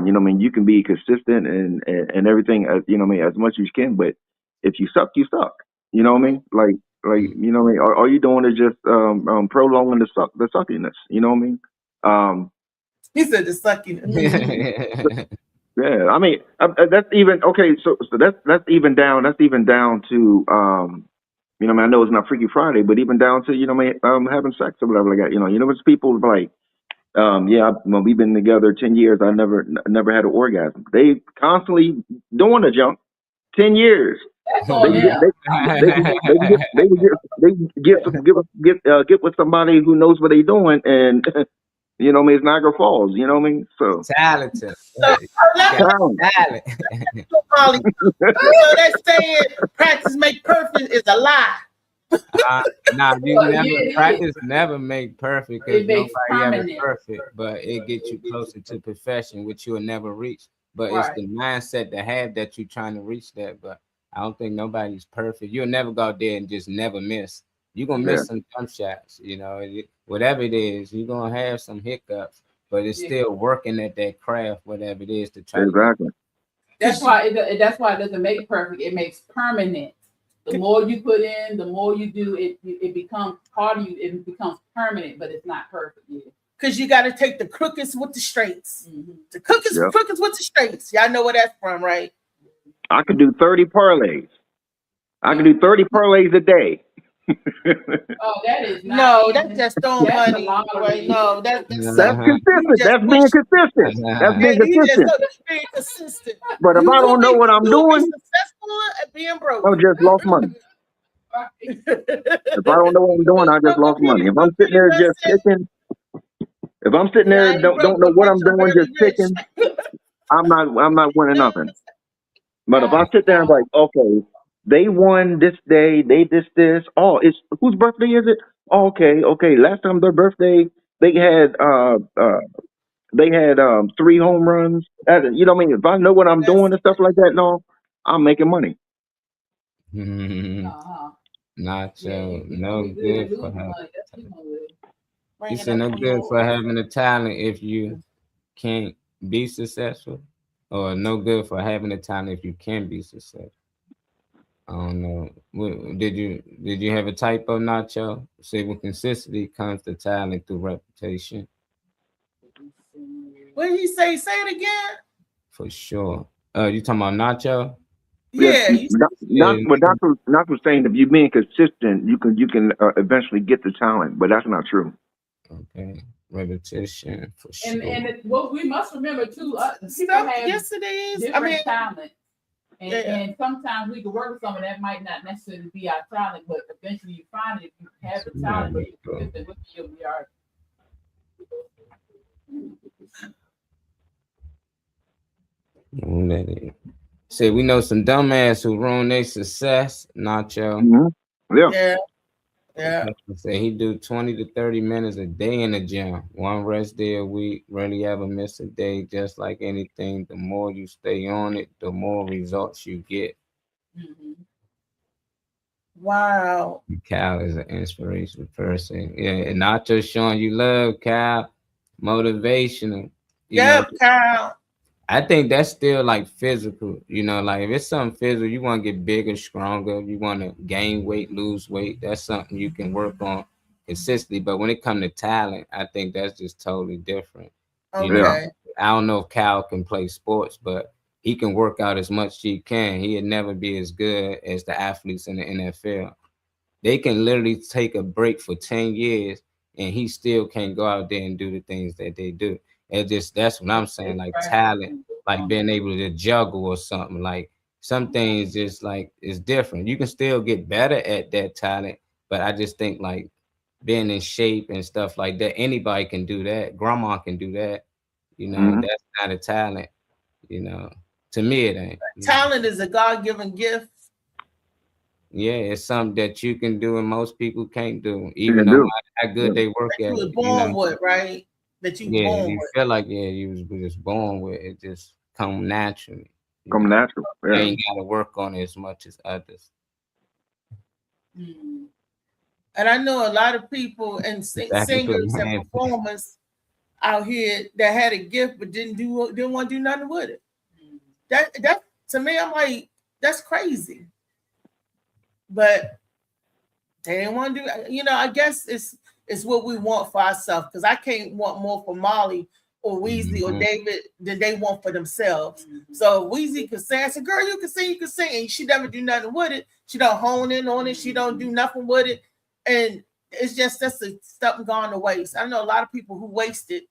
You know what I mean? You can be consistent and everything. You know what I mean? As much as you can, but if you suck, you suck. You know what I mean? Like you know what I mean? All you doing is just prolonging the suckiness. You know what I mean? He said the suckiness. Yeah, I mean that's even okay. So that's even down. That's even down to you know what I mean? I know it's not Freaky Friday, but even down to you know what I mean? Having sex or whatever like that. You know, it's people like yeah, when we've been together 10 years, I never had an orgasm. They constantly doing the junk. 10 years. Get with somebody who knows what they're doing, and you know, what I mean, it's Niagara Falls. You know what I mean? So talented. Talent. That saying "practice make perfect" is a lie. Nah, practice never make perfect because nobody ever perfect, but it gets you closer to perfection, which you'll never reach. But it's the mindset to have that you're trying to reach that. But I don't think nobody's perfect. You'll never go out there and just never miss. You're gonna miss some jump shots, you know, whatever it is, you're gonna have some hiccups, but it's still working at that craft, whatever it is, to try exactly. That's why it doesn't make perfect, it makes permanent. The more you put in, the more you do, it becomes part of you, it becomes permanent, but it's not perfect yet. Because you got to take the crookeds with the straights. Mm-hmm. The crookeds with the straights. Y'all know where that's from, right? I could do 30 parlays. I could do 30 parlays a day. Oh, that is not that's just throwing money. Right? No, that's consistent. That's being consistent. That's being consistent. Being consistent. But if I don't know what I'm doing, successful at being broke. I just lost money. If I don't know what I'm doing, I just lost money. If I'm sitting there just picking, if I'm sitting there don't know what I'm doing, just picking, I'm not winning nothing. But if I sit there and like, okay, they won this day, they this. Oh, it's whose birthday is it? Oh, okay. Last time their birthday, they had 3 home runs. You know what I mean? If I know what I'm doing and stuff like that, no, I'm making money. Not so no good for having. You said no good for having the talent if you can't be successful, or no good for having the talent if you can be successful. I don't know. Did you have a typo, Nacho? Say when consistency comes to talent through reputation. What did he say? Say it again. For sure. You talking about Nacho? Yeah. But Nacho's saying if you're being consistent, you can eventually get the talent, but that's not true. Okay. Repetition for sure. And what we must remember too, people have different talent. And sometimes we can work with someone that might not necessarily be our talent, but eventually you find it if you have the talent, but you'll be our. Say we know some dumbass who ruin their success, Nacho. Mm-hmm. Yeah. Yeah. Say he do 20 to 30 minutes a day in the gym, one rest day a week, rarely ever miss a day. Just like anything, the more you stay on it, the more results you get. Wow. Cal is an inspirational person. Yeah, and not just showing you love, Cal, motivational. You know, Yep, Kyle. I think that's still like physical. You know, like if it's something physical, you want to get bigger, stronger, you want to gain weight, lose weight. That's something you can work on consistently. But when it comes to talent, I think that's just totally different. You know, Okay. I don't know if Cal can play sports, but he can work out as much as he can. He'd never be as good as the athletes in the NFL. They can literally take a break for 10 years and he still can't go out there and do the things that they do. It just that's what I'm saying, like talent, like being able to juggle or something. Like some things just like it's different. You can still get better at that talent, but I just think like being in shape and stuff like that, anybody can do that. Grandma can do that. You know, Mhm. that's not a talent, you know. To me it ain't. Talent is a God-given gift. Yeah, it's something that you can do and most people can't do, You even can no do. matter how good they work That you at was it, you born know. with, right? That you Yeah, born you with. feel like you was just born with it, just come naturally. You Come know, natural. you Yeah. ain't gotta work on it as much as others. And I know a lot of people and That can put singers and hand. performers out here that had a gift but didn't want to do nothing with it. That to me, I'm like, that's crazy. But they didn't want to do. You know, I guess it's what we want for ourselves. Because I can't want more for Molly or Weezy or David than they want for themselves. So Weezy could say, I said, girl, you can sing, and she never do nothing with it. She don't hone in on it. She don't do nothing with it, and it's just that's something gone to waste. I know a lot of people who wasted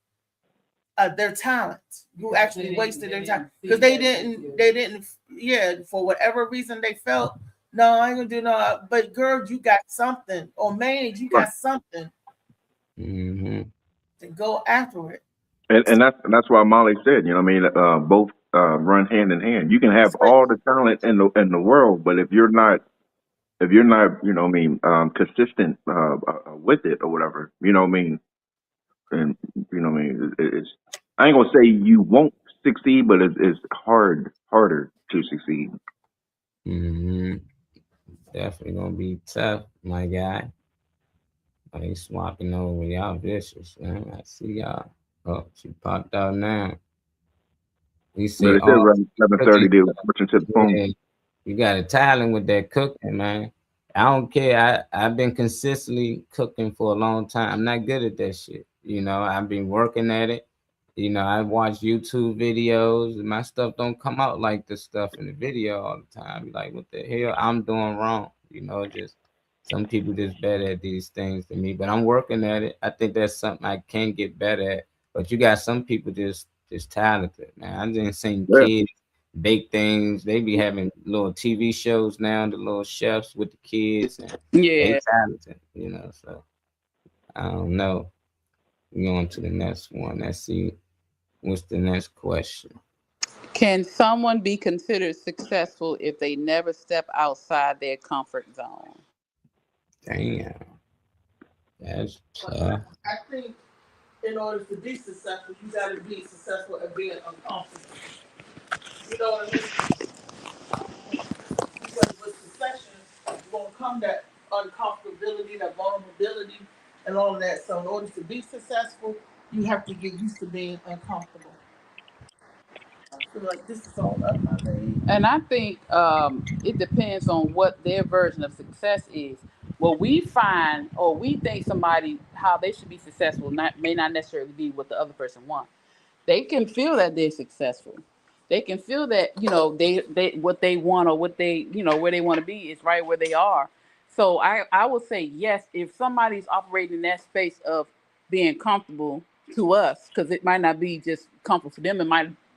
their talent, who actually wasted their time because they didn't, yeah, for whatever reason they felt, no, I ain't gonna do no. But girl, you got something, or man, you got something to go after it. And that's why Molly said, you know, what I mean, both run hand in hand. You can have all the talent in the world, but if you're not, you know, what I mean, consistent with it or whatever, you know, what I mean, and you know, what I mean, it's I ain't gonna say you won't succeed, but it's harder to succeed. Definitely gonna be tough, my guy. They swapping over y'all vicious, man. I see y'all. Oh, she popped out now. We But say it said all around 11:30 they were switching to the phone. yeah, you got a talent with that cooking, man. I don't care. I've been consistently cooking for a long time. I'm not good at that shit. You know, I've been working at it. You know, I watch YouTube videos. And my stuff don't come out like the stuff in the video all the time. Be like, what the hell I'm doing wrong? You know, just some people just better at these things than me. But I'm working at it. I think that's something I can get better at. But you got some people just talented, man. I didn't seen Yeah. kids bake things. They be having little TV shows now, the little chefs with the kids, and they talented, you know. So I don't know. We on to the next one. Let's see what's the next question. Can someone be considered successful if they never step outside their comfort zone? Damn, that's tough. I think in order to be successful, you got to be successful at being uncomfortable. You know what I mean? Because with succession, you're going to come that uncomfortability, that vulnerability, and all of that. So in order to be successful, you have to get used to being uncomfortable. I feel like this is all up my leg. And I think it depends on what their version of success is. What we find or we think somebody how they should be successful may not necessarily be what the other person wants. They can feel that they're successful. They can feel that, you know, they what they want or what they, you know, where they want to be is right where they are. So I would say yes, if somebody's operating in that space of being comfortable to us, because it might not be just comfortable for them,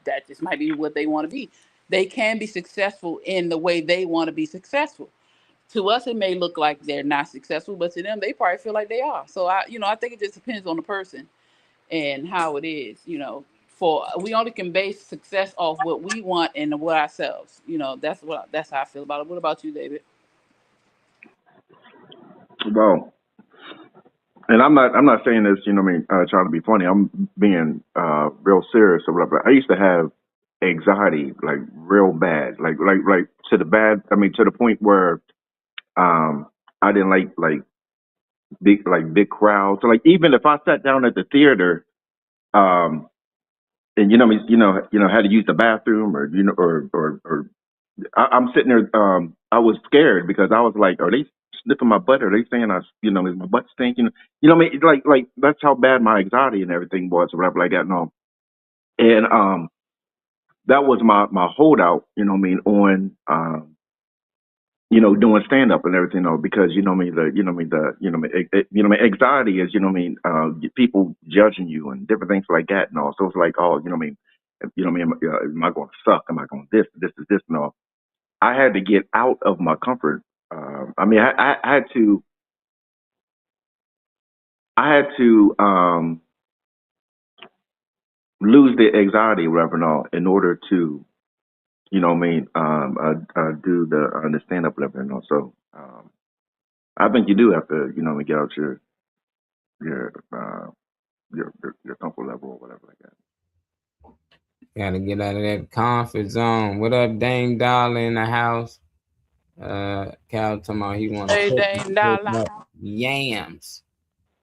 that just might be what they want to be. They can be successful in the way they want to be successful. To us, it may look like they're not successful, but to them, they probably feel like they are. So I think it just depends on the person and how it is, you know. For we only can base success off what we want and what ourselves, you know. That's how I feel about it. What about you, David? Well, And I'm not saying this, trying to be funny. I'm being real serious or whatever. I used to have anxiety, like real bad, like to the bad. I mean, to the point where I didn't like big crowds. So like even if I sat down at the theater, um, and had to use the bathroom or I'm sitting there. I was scared because I was like, are they sniffing my butt? Are they saying is my butt stinking? What I mean, like that's how bad my anxiety and everything was, or whatever like that. No, and that was my holdout. On doing stand up and everything, because anxiety is, people judging you and different things like that and all. So it's like, oh, am I going to suck? Am I going this is this and all? I had to get out of my comfort. I mean, I had to, lose the anxiety, whatever, and all, in order to, do the stand up level and all. So, I think you do have to, get out your, uh, your comfort level or whatever like that. Gotta get out of that comfort zone. What up, Dame Dollar in the house? Cal talking about he want Hey, to Dame Dollar. yams.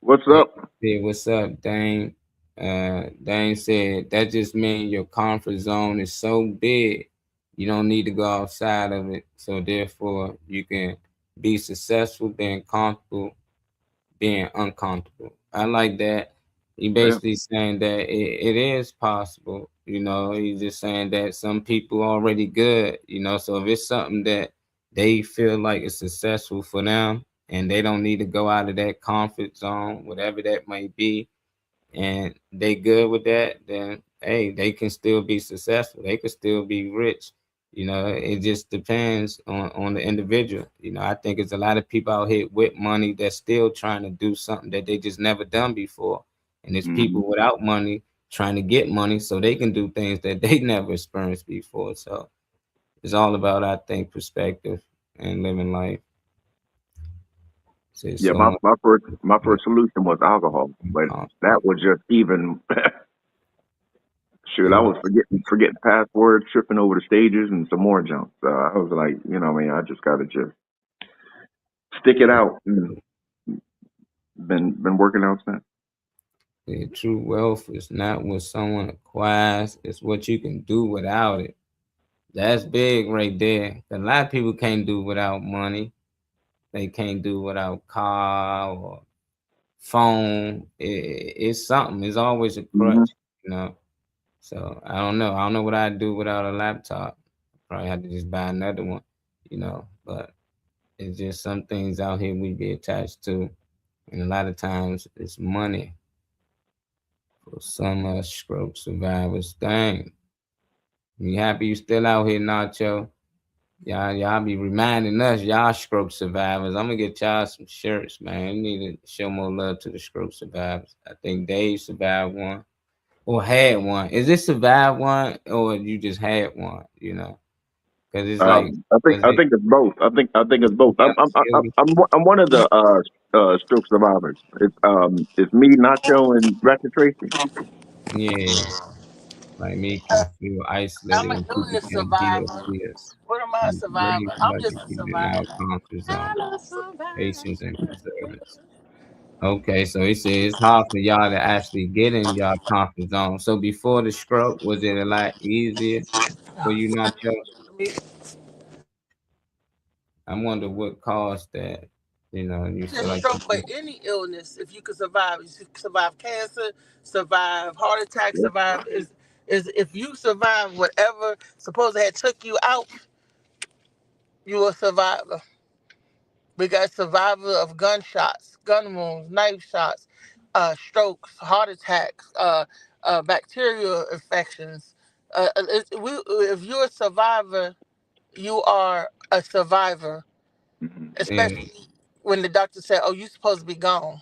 What's up? Hey, what's up, Dame? Dame said that just means your comfort zone is so big, you don't need to go outside of it. So therefore, you can be successful, being comfortable, being uncomfortable. I like that. He basically saying that it is possible. He's just saying that some people already good. So if it's something that they feel like is successful for them, and they don't need to go out of that comfort zone, whatever that might be, and they good with that, then hey, they can still be successful. They can still be rich. It just depends on the individual. I think it's a lot of people out here with money that's still trying to do something that they just never done before. And there's people without money trying to get money so they can do things that they never experienced before. So it's all about, I think, perspective and living life. So, yeah, my first solution was alcohol, but that was just even. Shoot, I was forgetting passwords, tripping over the stages, and some more jump. So I was like, I just gotta just stick it out. And been working out since. The true wealth is not what someone acquires; it's what you can do without it. That's big right there. A lot of people can't do without money. They can't do without car or phone. It's something. It's always a crutch, So I don't know. I don't know what I'd do without a laptop. Probably have to just buy another one, But it's just some things out here we be attached to, and a lot of times it's money. For some stroke survivors, dang. You happy you still out here, Nacho? Y'all be reminding us, y'all stroke survivors. I'm gonna get y'all some shirts, man. You need to show more love to the stroke survivors. I think Dave survived one or had one. Is it survived one or you just had one? Because it's like I think it's both. I think it's both. I'm one of the stroke survivors. It's me, Nacho, and Ratchet Tracy. Yeah, like me can feel isolated I'm an when people illness can't hear or survivor. see us. What am I a survivor? I'm just a In our survivor. comfort zone, patience and perseverance. Okay, so he said it's hard for y'all to actually get in y'all comfort zone. So before the stroke, was it a lot easier for you, Nacho? I wonder what caused that. You feel Just like stroke, but any illness, if you could survive, you could survive cancer, survive heart attack, survive is if you survive whatever supposed had took you out, you a survivor. We got survivor of gunshots, gun wounds, knife shots, strokes, heart attacks, bacterial infections. If you're a survivor, you are a survivor. Especially when the doctor said, "Oh, you supposed to be gone."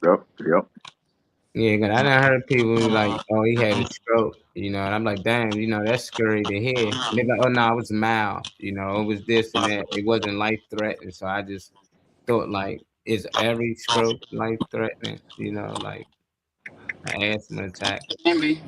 Yep. Yeah, cause I done heard people like, oh, he had a stroke, and I'm like, damn, that's scary to hear. And they're like, oh no, it was mild, it was this and that. It wasn't life threatening. So I just thought like is every stroke life threatening? Like an asthma attack. Maybe.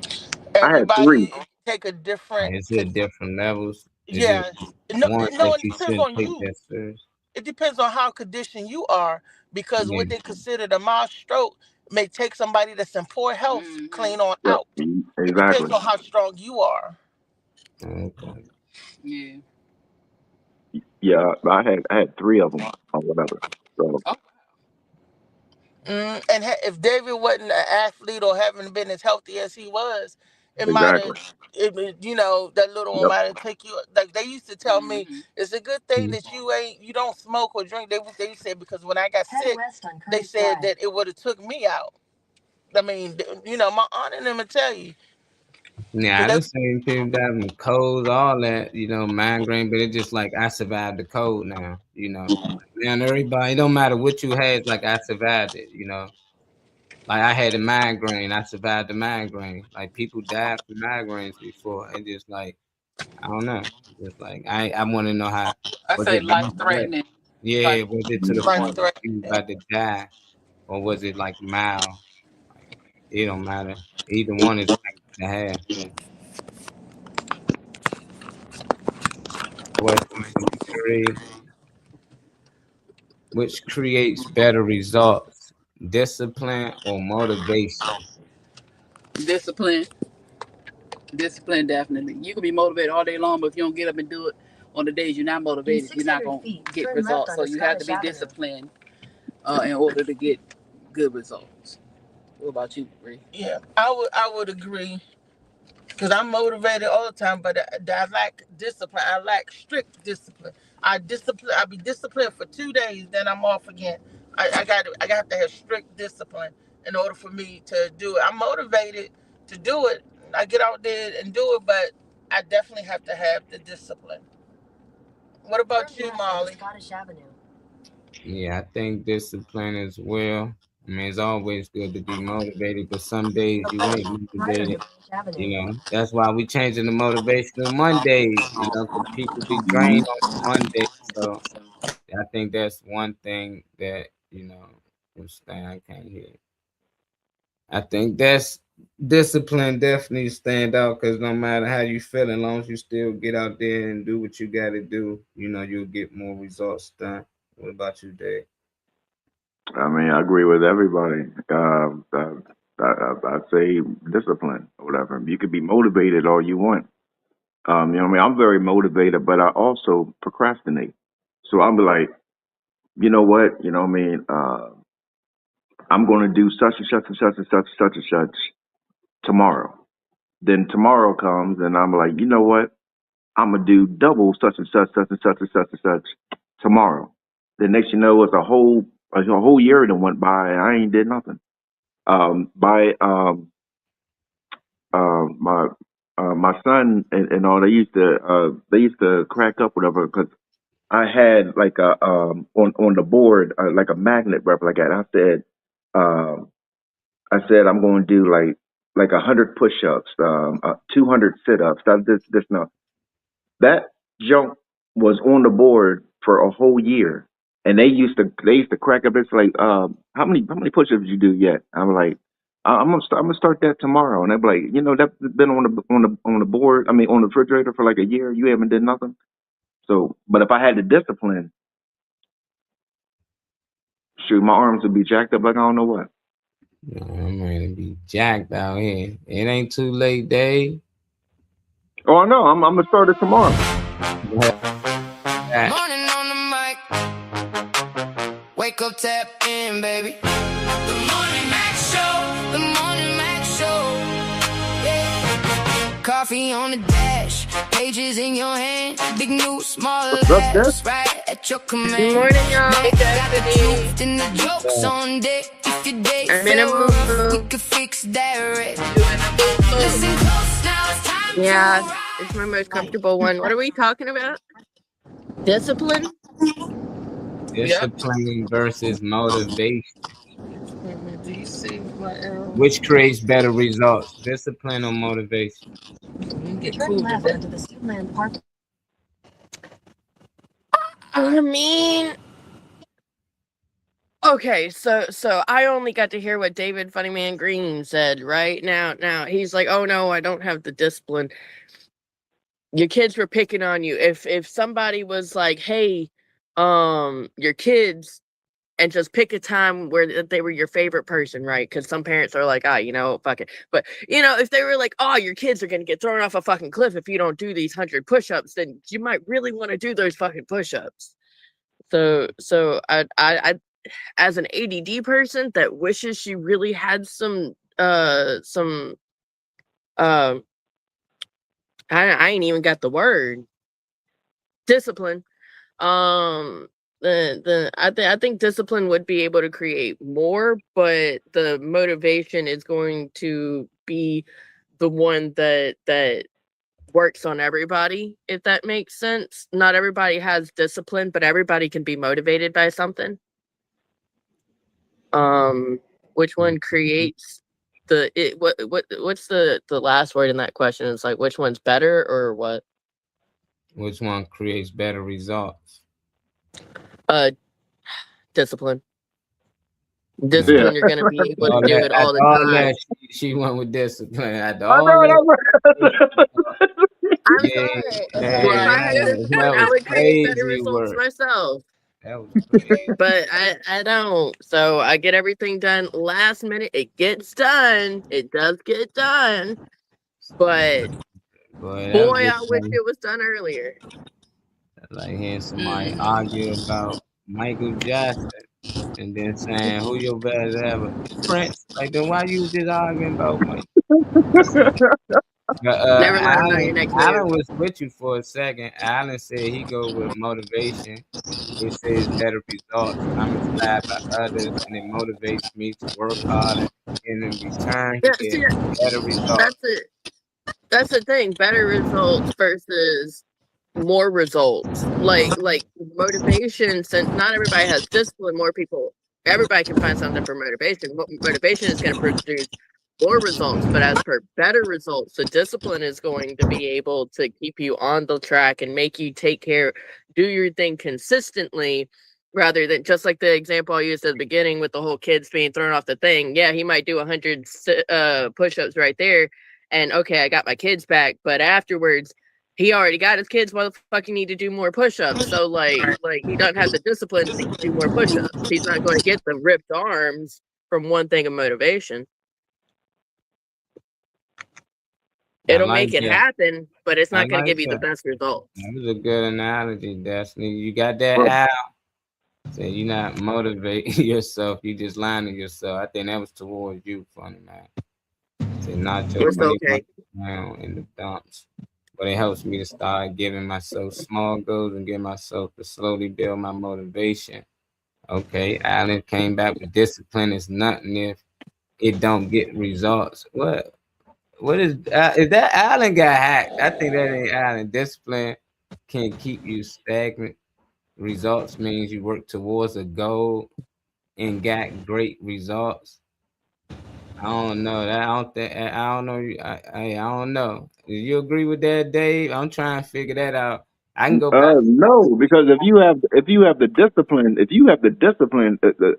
I had 3. Everybody take a different. Is it different levels? Is it Yeah. No, one no, that it you depends shouldn't on take you. that serious? It depends on how conditioned you are, because Yeah. what they consider a mild stroke may take somebody that's in poor health clean on Yep. out. It depends Exactly. on how strong you are. Okay. Yeah. Yeah. I had 3 of them or whatever. So Oh, And if David wasn't an athlete or haven't been as healthy as he was, it might exactly. have, that little one Yep. might have take you. Like they used to tell me, it's a good thing Mhm. that you don't smoke or drink. They said because when I got Head sick, west on they Curtis said Drive. that it would have took me out. I mean, my aunt and them would tell you. Yeah, I 'Cause done seen people that them colds, all that, migraine, but it's just like I survived the cold now. And everybody, it don't matter what you had, it's like I survived it. Like I had a migraine, I survived the migraine. Like people died from migraines before. And just like, I don't know. Just like I want to know how I was say it life what? threatening. Yeah, Life. was it to the life point you was threatening. about to die, or was it like mild? Like it don't matter. Either one is to have. Question number 3. Which creates better results, discipline or motivation? Discipline. Discipline, definitely. You can be motivated all day long, but if you don't get up and do it on the days you're not In motivated, you're not 600 going feet, to get turn left results. So onto you have to Scottish be Avenue. disciplined in order to get good results. What about you, Bree? Yeah, I would agree. Because I'm motivated all the time, but I lack discipline. I lack strict discipline. I be disciplined for 2 days, then I'm off again. I got to have strict discipline in order for me to do it. I'm motivated to do it. I get out there and do it, but I definitely have to have the discipline. What about Turn you, left onto Molly? Scottish Avenue. Yeah, I think discipline as well. I mean, it's always good to be motivated, but some days you ain't Right motivated. onto Branch Avenue. That's why we changing the motivational Mondays. Because people be Mhm. drained on Monday. So I think that's one thing that what's that? I can't hear. I think that's discipline definitely stand out because no matter how you feel, as long as you still get out there and do what you got to do, you'll get more results done. What about you, Dave? I mean, I agree with everybody. I'd say discipline or whatever. You could be motivated all you want. You know what I mean? I'm very motivated, but I also procrastinate. So I'm like, you know what? You know what I mean? I'm going to do such and such and such and such and such and such tomorrow. Then tomorrow comes and I'm like, you know what? I'm going to do double such and such, such and such and such and such tomorrow. The next you know, it's a whole year that went by and I ain't did nothing. By my my son and all they used to crack up whatever because I had like a on the board like a magnet replica. And I said I'm going to do like 100 push-ups, 200 sit-ups. This no that junk was on the board for a whole year, and they used to crack up. It's like how many push-ups did you do yet? I'm like. I'm gonna start that tomorrow, and they're like, that's been on the board. I mean, on the refrigerator for like a year. You haven't did nothing. So, but if I had the discipline, shoot, my arms would be jacked up like I don't know what. I'm ready to be jacked out here. It ain't too late, Dave. Oh, I know. I'm gonna start it tomorrow. Morning on the mic. Wake up, tap in, baby. The Morning Mac Show. The Morning Mac Show. Yeah. Coffee on the dash. Pages in your hand. Big news, small What's up, Dad? laughs. Right at your command. Good morning, y'all. Got the Destiny. truth and the jokes on deck. If your day I'm in a felt rough, we mood. could fix that wreck. Listen close, now it's time Yeah, to ride. it's my most comfortable one. What are we talking about? Discipline? Yep. Discipline versus motivation. DC, what else? Which creates better results, discipline or motivation? Get Turn cool left today. onto the Suitland Park. I mean, Okay, so I only got to hear what David Funnyman Green said right now. He's like, "Oh no, I don't have the discipline." Your kids were picking on you. If somebody was like, "Hey, your kids," and just pick a time where they were your favorite person, right? Because some parents are like, fuck it. But if they were like, "Oh, your kids are gonna get thrown off a fucking cliff if you don't do these 100 push-ups," then you might really want to do those fucking push-ups. So I as an ADD person that wishes she really had some I ain't even got the word discipline. I think discipline would be able to create more, but the motivation is going to be the one that works on everybody, if that makes sense. Not everybody has discipline, but everybody can be motivated by something. Which one creates what's the last word in that question? It's like, which one's better or what? Which one creates better results? Discipline. Discipline, you're gonna be able to do it all the time. She went with discipline. I'm sorry. If I had discipline, I would create better results myself. But I don't. So I get everything done last minute. It gets done. It does get done. But boy, I wish it was done earlier. Like hearing somebody argue about Michael Jackson and then saying, "Who your best ever?" Prince. Like, then why you just arguing about Michael? Never let him know your next Alan was with you for a second. Alan said he go with motivation. He says better results. I'm inspired by others, and it motivates me to work harder. And in return, he gets better results. That's it. That's the thing. Better results versus more results. Like motivation. Since not everybody has discipline, everybody can find something for motivation. Motivation is going to produce more results, but as per better results, the discipline is going to be able to keep you on the track and make you do your thing consistently, rather than just like the example I used at the beginning with the whole kids being thrown off the thing. Yeah, he might do 100 push-ups right there, and okay, I got my kids back, but afterwards he already got his kids. Why the fuck you need to do more push-ups? So like he doesn't have the discipline to do more push-ups. He's not going to get the ripped arms from one thing of motivation. It'll make it happen, but it's not going to give you the best results. That was a good analogy, Destiny. You got that out. So you're not motivating yourself. You just lying to yourself. I think that was towards you, Funny Man. So not just down in the dumps. But it helps me to start giving myself small goals and get myself to slowly build my motivation. Okay, Alan came back with discipline is nothing if it don't get results. What is that? Alan got hacked. I think that ain't Alan. Discipline can keep you stagnant. Results means you work towards a goal and got great results. I don't know that. I don't know. I don't know. Do you agree with that, Dave? I'm trying to figure that out. I can go back. No, because if you have the discipline,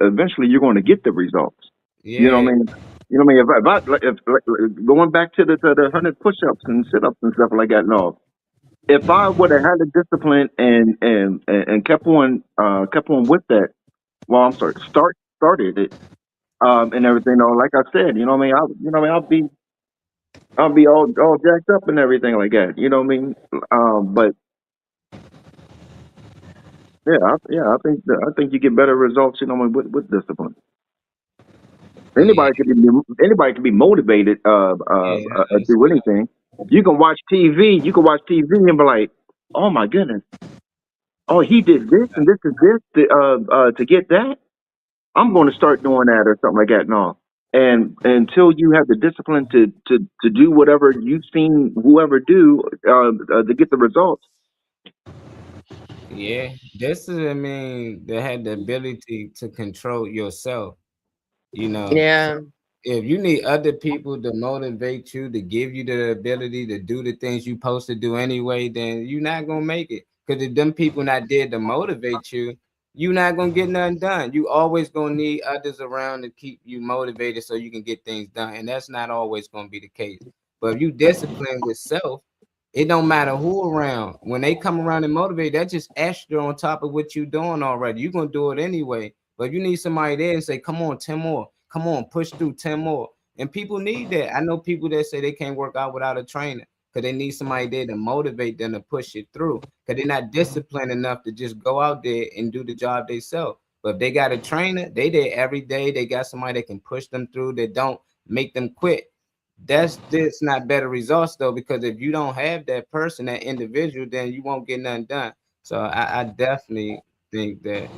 eventually you're going to get the results. Yeah. You know what I mean? You know what I mean? If going back to the 100 push-ups and sit-ups and stuff like that. No, if I would have had the discipline and kept on with that, started it, and everything. Like I said, you know what I mean? I'll be all jacked up and everything like that. You know what I mean? But I think you get better results. You know, with discipline. Anybody can be motivated to do anything. You can watch TV. And be like, oh my goodness, oh he did this and this is this to get that. I'm going to start doing that or something like that. No, and until you have the discipline to do whatever you've seen whoever do to get the results. Yeah, this is. I mean, they had the ability to control yourself. You know, yeah. If you need other people to motivate you, to give you the ability to do the things you're supposed to do anyway, then you're not gonna make it. Because if them people not there to motivate you, you're not gonna get nothing done. You always gonna need others around to keep you motivated so you can get things done, and that's not always gonna be the case. But if you discipline with self, it don't matter who around. When they come around and motivate, that's just extra on top of what you're doing already. You're gonna do it anyway. But you need somebody there and say, "Come on, 10 more. Come on, push through 10 more." And people need that. I know people that say they can't work out without a trainer because they need somebody there to motivate them to push it through because they're not disciplined enough to just go out there and do the job themselves. But if they got a trainer, they there every day. They got somebody that can push them through, that don't make them quit. That's not better results though, because if you don't have that person, that individual, then you won't get nothing done. So I definitely think that,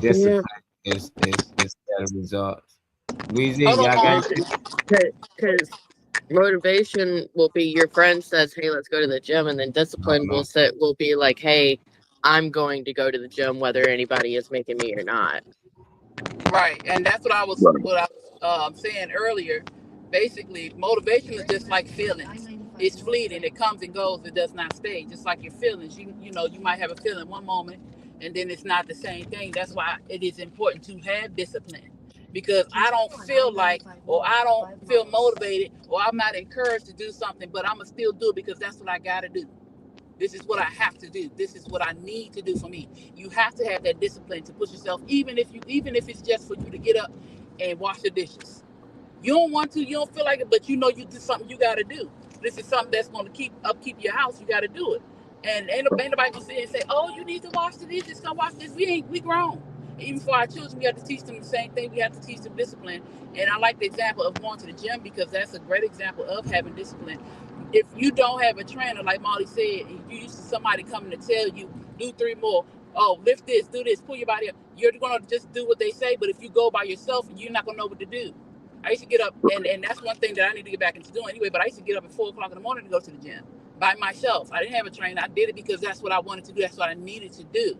discipline is better results. Weezy, Hold y'all on, got because motivation will be your friend says, "Hey, let's go to the gym," and then discipline will be like, "Hey, I'm going to go to the gym whether anybody is making me or not." Right, and that's what I was saying earlier. Basically, motivation is just like feelings. It's fleeting. It comes and goes. It does not stay. Just like your feelings. You might have a feeling one moment, and then it's not the same thing. That's why it is important to have discipline. Because I don't feel like, or I don't feel motivated, or I'm not encouraged to do something, but I'm gonna still do it because that's what I gotta do. This is what I have to do. This is what I need to do for me. You have to have that discipline to push yourself, even if it's just for you to get up and wash the dishes. You don't want to, you don't feel like it, but you know you do something you got to do. This is something that's going to keep your house. You got to do it. And ain't nobody gonna sit and say, "Oh, you need to wash the dishes. Come wash this." We grown. Even for our children, we have to teach them the same thing. We have to teach them discipline. And I like the example of going to the gym because that's a great example of having discipline. If you don't have a trainer, like Molly said, if you used to somebody coming to tell you, do 3 more, oh, lift this, do this, pull your body up, you're going to just do what they say. But if you go by yourself, you're not going to know what to do. I used to get up, and that's one thing that I need to get back into doing anyway, but I used to get up at 4 o'clock in the morning to go to the gym by myself. I didn't have a trainer. I did it because that's what I wanted to do. That's what I needed to do.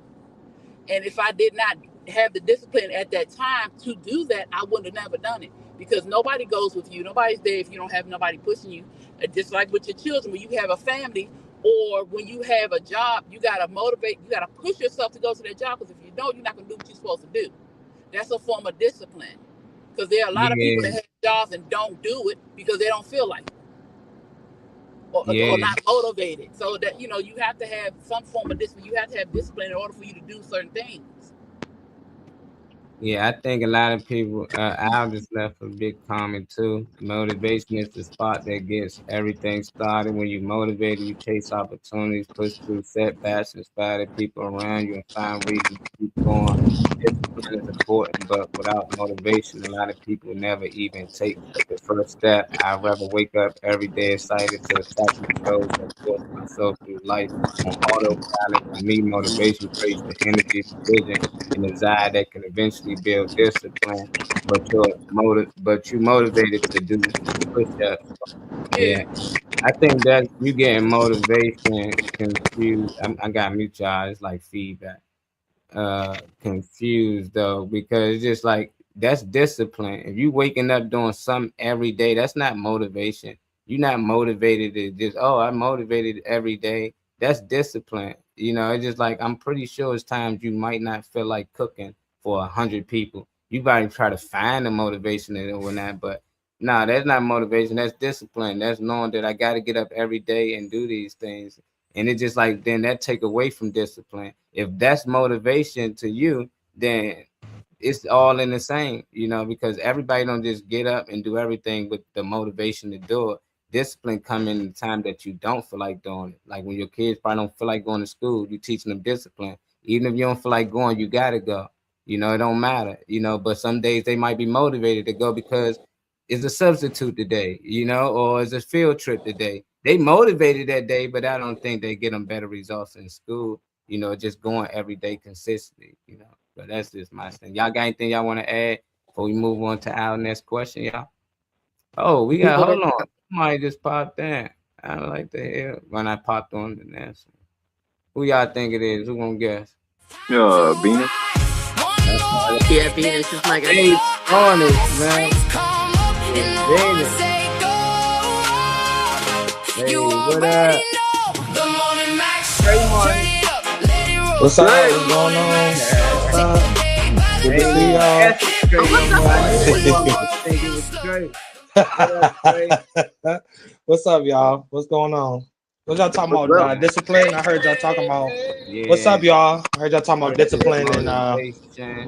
And if I did not have the discipline at that time to do that, I would have never done it because nobody goes with you. Nobody's there if you don't have nobody pushing you. Just like with your children, when you have a family or when you have a job, you got to motivate, you got to push yourself to go to that job because if you don't, you're not going to do what you're supposed to do. That's a form of discipline because there are a lot of people that have jobs and don't do it because they don't feel like it. Or not motivated. So that, you have to have some form of discipline. You have to have discipline in order for you to do certain things. Yeah, I think a lot of people, Al just left a big comment too. Motivation is the spot that gets everything started. When you're motivated, you chase opportunities, push through setbacks, inspire the people around you, and find reasons to keep going. Discipline is important, but without motivation, a lot of people never even take the first step. I'd rather wake up every day excited to attack my goals and force myself through life on autopilot. For me, motivation creates the energy, vision, and desire that can eventually build discipline, but you motivated to do push-ups. Yeah, I think that you getting motivation confused. I got mute y'all. It's like feedback. Confused though, because it's just like that's discipline. If you waking up doing something every day, that's not motivation. You're not motivated to just, oh, I'm motivated every day. That's discipline. It's just like I'm pretty sure it's times you might not feel like cooking for 100 people. You gotta try to find the motivation and doing that, but no, that's not motivation. That's discipline. That's knowing that I got to get up every day and do these things. And it's just like then that take away from discipline. If that's motivation to you, then it's all in the same, because everybody don't just get up and do everything with the motivation to do it. Discipline come in the time that you don't feel like doing it. Like when your kids probably don't feel like going to school, you teaching them discipline. Even if you don't feel like going, you gotta go. It don't matter, but some days they might be motivated to go because it's a substitute today, or it's a field trip today. They motivated that day, but I don't think they get them better results in school, just going every day consistently, but that's just my thing. Y'all got anything y'all want to add before we move on to our next question, y'all? Oh, hold on. Somebody just popped in. I don't like to hear when I popped on the answer. Who y'all think it is? Who gonna guess? Venus. Yeah, Venus is my guy. Hey, honest, man. Venus. Hey, what up? What's up? What's going on? What's up? Good to see y'all. What's up, y'all? What's going on? What y'all talking about? Discipline? I heard y'all talking about. What's up, y'all? I heard y'all talking about discipline and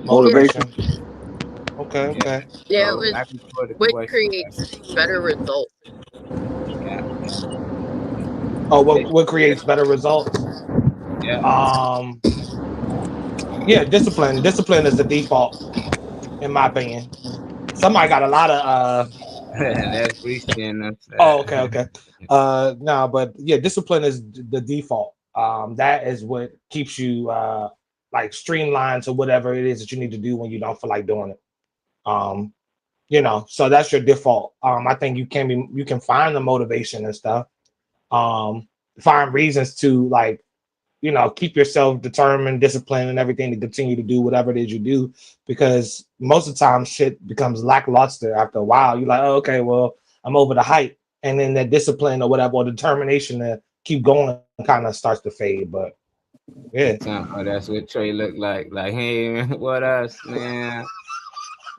motivation. Okay. Yeah, it was what creates better results. Oh, what creates better results? Yeah, discipline. Discipline is the default, in my opinion. Somebody got a lot of That's Christian. Oh, okay. No, but yeah, discipline is the default. That is what keeps you like streamlined to whatever it is that you need to do when you don't feel like doing it. So that's your default. I think you can find the motivation and stuff. Find reasons to keep yourself determined, disciplined, and everything to continue to do whatever it is you do, because most of the time shit becomes lackluster after a while. You're like, oh, okay, well, I'm over the hype. And then that discipline or whatever, or determination to keep going kind of starts to fade. But yeah. Oh, that's what Trey looked like. Like, hey, what us, man?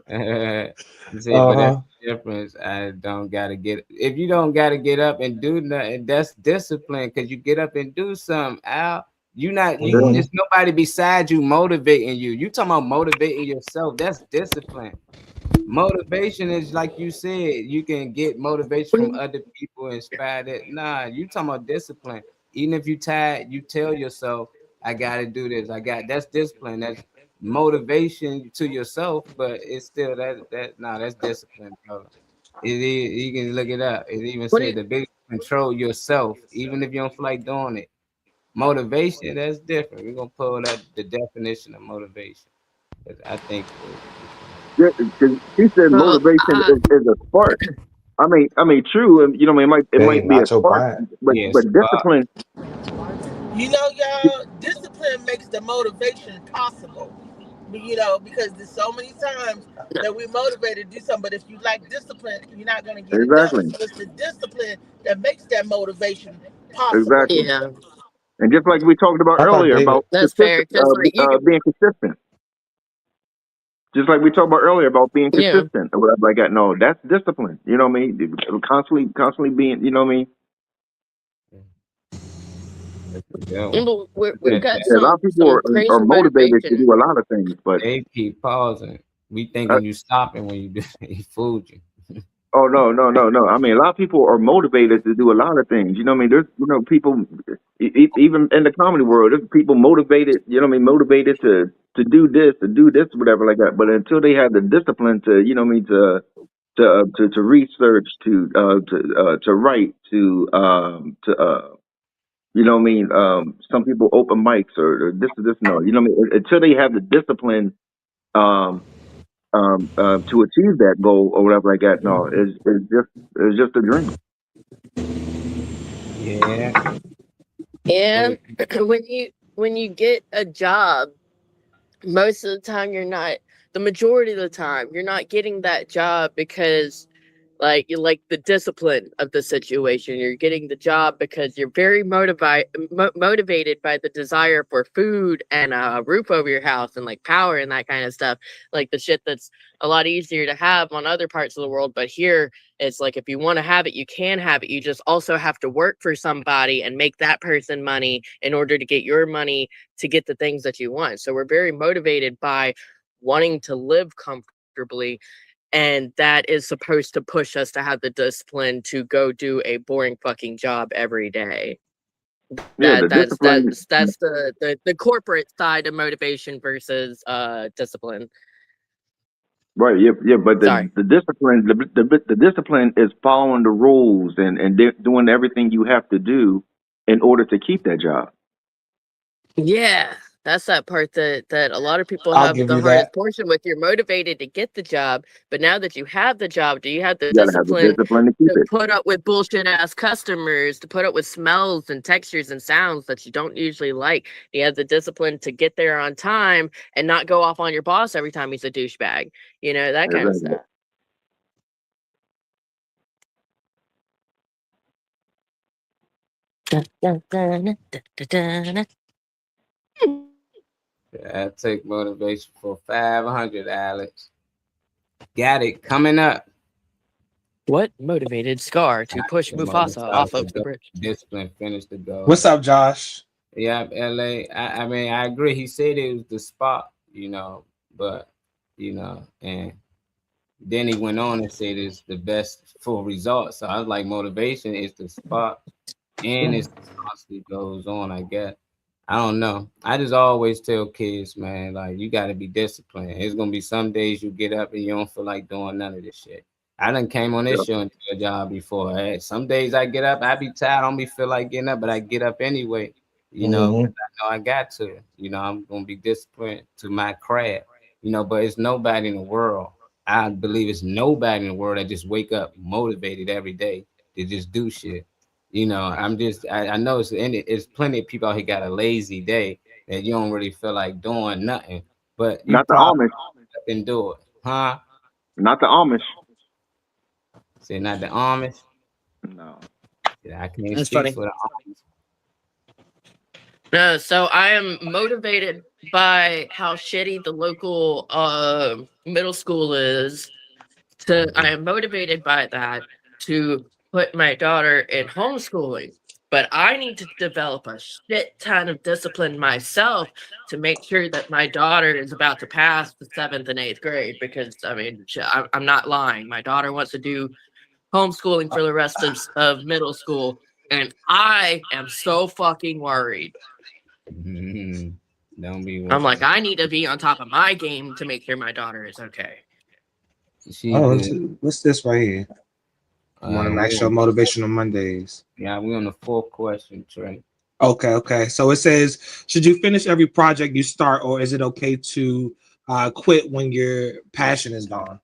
See, but that's the difference. I don't gotta get. If you don't gotta get up and do nothing, that's discipline. Cause you get up and do something. Al, there's nobody beside you motivating you. You talking about motivating yourself? That's discipline. Motivation is like you said. You can get motivation from other people, inspired it. Nah, you talking about discipline. Even if you tired, you tell yourself, "I gotta do this. That's discipline. That's motivation to yourself, but it's still that's discipline, bro. It is, you can look it up. It even said the big control yourself, even if you don't feel like doing it. Motivation, that's different. We're gonna pull that the definition of motivation. I think Yeah, because he said motivation is a spark. I mean, true. You know, it might be a spark, but discipline. Y'all, discipline makes the motivation possible. Because there's so many times that we're motivated to do something, but if you lack discipline, you're not going to get it done. So it's the discipline that makes that motivation possible. Exactly. Yeah. And just like we talked about earlier about being consistent. Just like we talked about earlier about being consistent or whatever like that. No, that's discipline. You know what I mean? Constantly being, you know what I mean? We've got a lot of people are motivated to do a lot of things, but they keep pausing. We thinking you stopping when you do he fooled you. Oh no. I mean, a lot of people are motivated to do a lot of things. You know what I mean? There's people even in the comedy world, there's people motivated, you know what I mean, motivated to do this, whatever like that. But until they have the discipline to, you know what I mean, to research, to write, you know what I mean? Some people open mics or this. No, you know what I mean? Until they have the discipline to achieve that goal or whatever like that, no, it's just a dream. Yeah. And when you get a job, most of the time the majority of the time you're not getting that job because you like the discipline of the situation. You're getting the job because you're very motivated by the desire for food and a roof over your house and like power and that kind of stuff, like the shit that's a lot easier to have on other parts of the world. But here it's like, if you want to have it, you can have it. You just also have to work for somebody and make that person money in order to get your money to get the things that you want. So we're very motivated by wanting to live comfortably. And that is supposed to push us to have the discipline to go do a boring fucking job every day. That's the corporate side of motivation versus discipline. Right. Yeah. But the discipline, the discipline is following the rules and doing everything you have to do in order to keep that job. Yeah. That's that part that a lot of people have the hardest portion with. You're motivated to get the job, but now that you have the job, do you have the discipline to put up with bullshit ass customers, to put up with smells and textures and sounds that you don't usually like? Do you have the discipline to get there on time and not go off on your boss every time he's a douchebag? You know, that kind of stuff. I take motivation for 500, Alex. Got it coming up. What motivated Scar to push Mufasa off of the bridge? Discipline, finish the goal. What's up, Josh? Yeah, LA. I mean, I agree. He said it was the spot, you know, but you know, and then he went on and said it's the best for results. So I was like, motivation is the spot, and it's constantly goes on. I guess. I don't know. I just always tell kids, man, like you got to be disciplined. It's gonna be some days you get up and you don't feel like doing none of this shit. I done came on this show and did a job before. Hey, some days I get up, I be tired, I don't be feel like getting up, but I get up anyway. You know, 'cause I know I got to. You know, I'm gonna be disciplined to my craft. You know, but it's nobody in the world. I believe it's nobody in the world that just wake up motivated every day to just do shit. You know, I know it's plenty of people out here got a lazy day that you don't really feel like doing nothing, but you Not the probably Amish. can do it, huh? Not the Amish. Say not the Amish. No. Yeah, I can't That's speak funny. for the Amish. No, so I am motivated by how shitty the local middle school is. I am motivated by that to put my daughter in homeschooling. But I need to develop a shit ton of discipline myself to make sure that my daughter is about to pass the 7th and 8th grade. Because I mean, I'm not lying. My daughter wants to do homeschooling for the rest of middle school, and I am so fucking worried. Don't be worried. I'm like, I need to be on top of my game to make sure my daughter is okay. What's this right here? Want to ask your motivational Mondays. Yeah, we're on the 4th question, Trey. Okay. So it says, should you finish every project you start, or is it okay to quit when your passion is gone?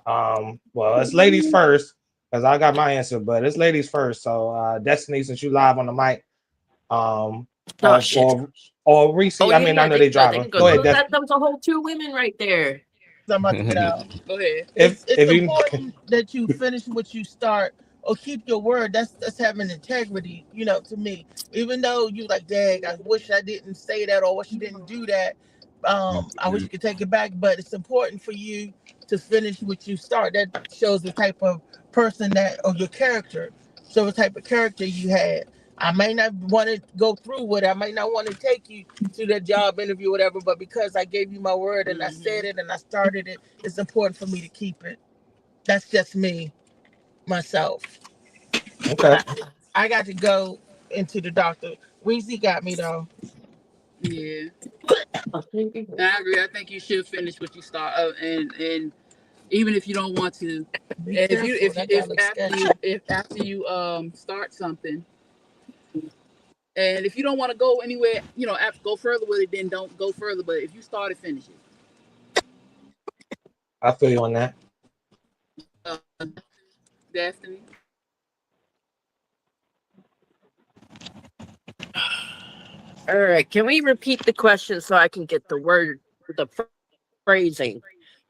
Well, it's ladies first, because I got my answer, but it's ladies first. So Destiny, since you live on the mic, or Reese, I mean, I know they driving. Go ahead, that was a whole 2 women right there. I'm about to get out. Go ahead. It's important that you finish what you start or keep your word. That's having integrity, you know, to me. Even though you like, dang, I wish I didn't say that or wish you didn't do that. I wish you could take it back, but it's important for you to finish what you start. That shows the type of person or your character. So the type of character you had. I may not want to go through with it. I might not want to take you to that job interview, whatever, but because I gave you my word and I said it and I started it, it's important for me to keep it. That's just me, myself. Okay. I got to go into the doctor. Weezy got me though. Yeah. I agree. I think you should finish what you start, and even if you don't want to, if after you start something. And if you don't want to go anywhere, you know, go further with it, then don't go further. But if you start it, finish it. I feel you on that. Destiny. All right, can we repeat the question so I can get the phrasing,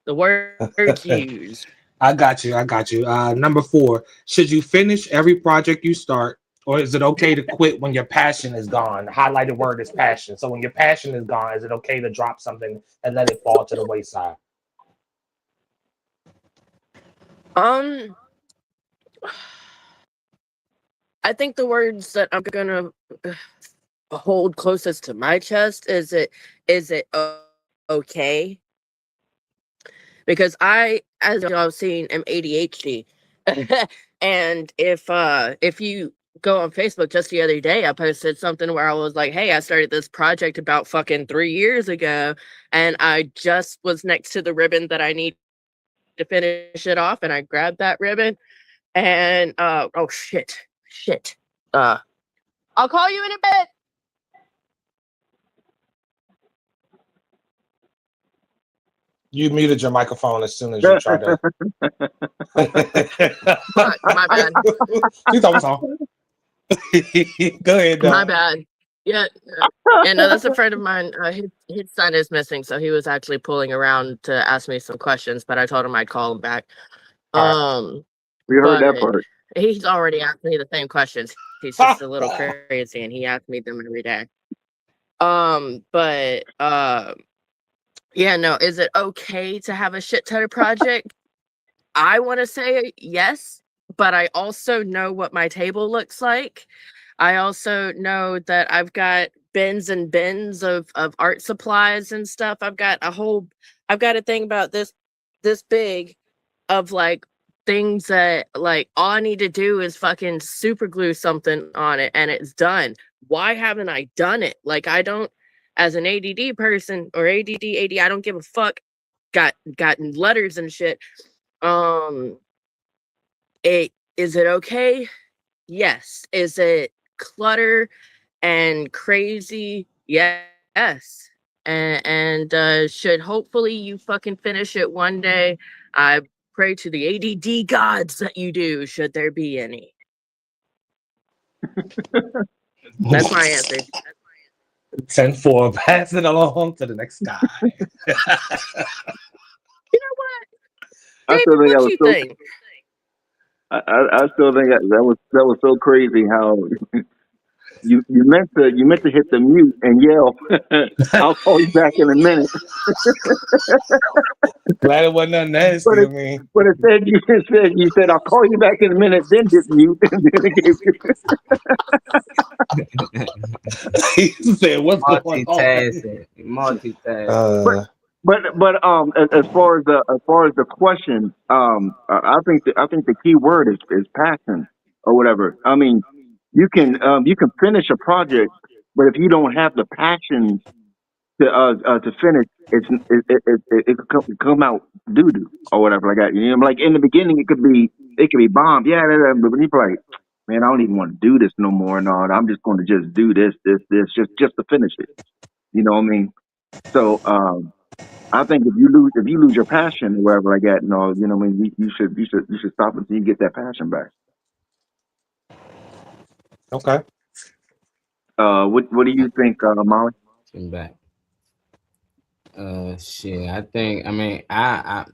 the words used? I got you. Number 4, should you finish every project you start, or is it okay to quit when your passion is gone? The highlighted word is passion. So when your passion is gone, is it okay to drop something and let it fall to the wayside? I think the words that I'm gonna hold closest to my chest is it okay? Because I, as y'all seen, am ADHD, and if you go on Facebook, just the other day I posted something where I was like, hey, I started this project about fucking 3 years ago, and I just was next to the ribbon that I need to finish it off, and I grabbed that ribbon, and oh shit, I'll call you in a bit. You muted your microphone as soon as you tried to. My bad. She's almost on. Go ahead. My bad. Yeah, and that's a friend of mine. His son is missing, so he was actually pulling around to ask me some questions. But I told him I'd call him back. We heard that part. He's already asked me the same questions. He's just a little crazy, and he asks me them every day. But yeah, no, is it okay to have a shit ton of project? I want to say yes, but I also know what my table looks like. I also know that I've got bins and bins of art supplies and stuff. I've got a thing about this big of like things that like all I need to do is fucking super glue something on it and it's done. Why haven't I done it? Like I don't, as an ADD person or AD, I don't give a fuck. Got letters and shit. Is it okay? Yes. Is it clutter and crazy? Yes. And should hopefully you fucking finish it one day. I pray to the ADD gods that you do, should there be any. That's my answer. 10-4, pass it along to the next guy. You know what? I David, still think what that was you so. think? I still think that was so crazy how you meant to hit the mute and yell. I'll call you back in a minute. Glad it wasn't nothing nasty. But I mean, but instead you said I'll call you back in a minute, then hit mute, and then it gave you. he said, "What's going on?" Multitasking. But as far as the question, I think the key word is passion or whatever. I mean, you can finish a project, but if you don't have the passion to finish, it could come out doo doo or whatever like that. You know, like in the beginning, it could be bomb, yeah, but when you're like, man, I don't even want to do this no more. No, I'm just going to just do this, just to finish it. You know what I mean? So I think if you lose your passion or whatever like that, no, you know what I mean, you should stop until you get that passion back. Okay. What do you think, Molly? Back. Shit. I mean, I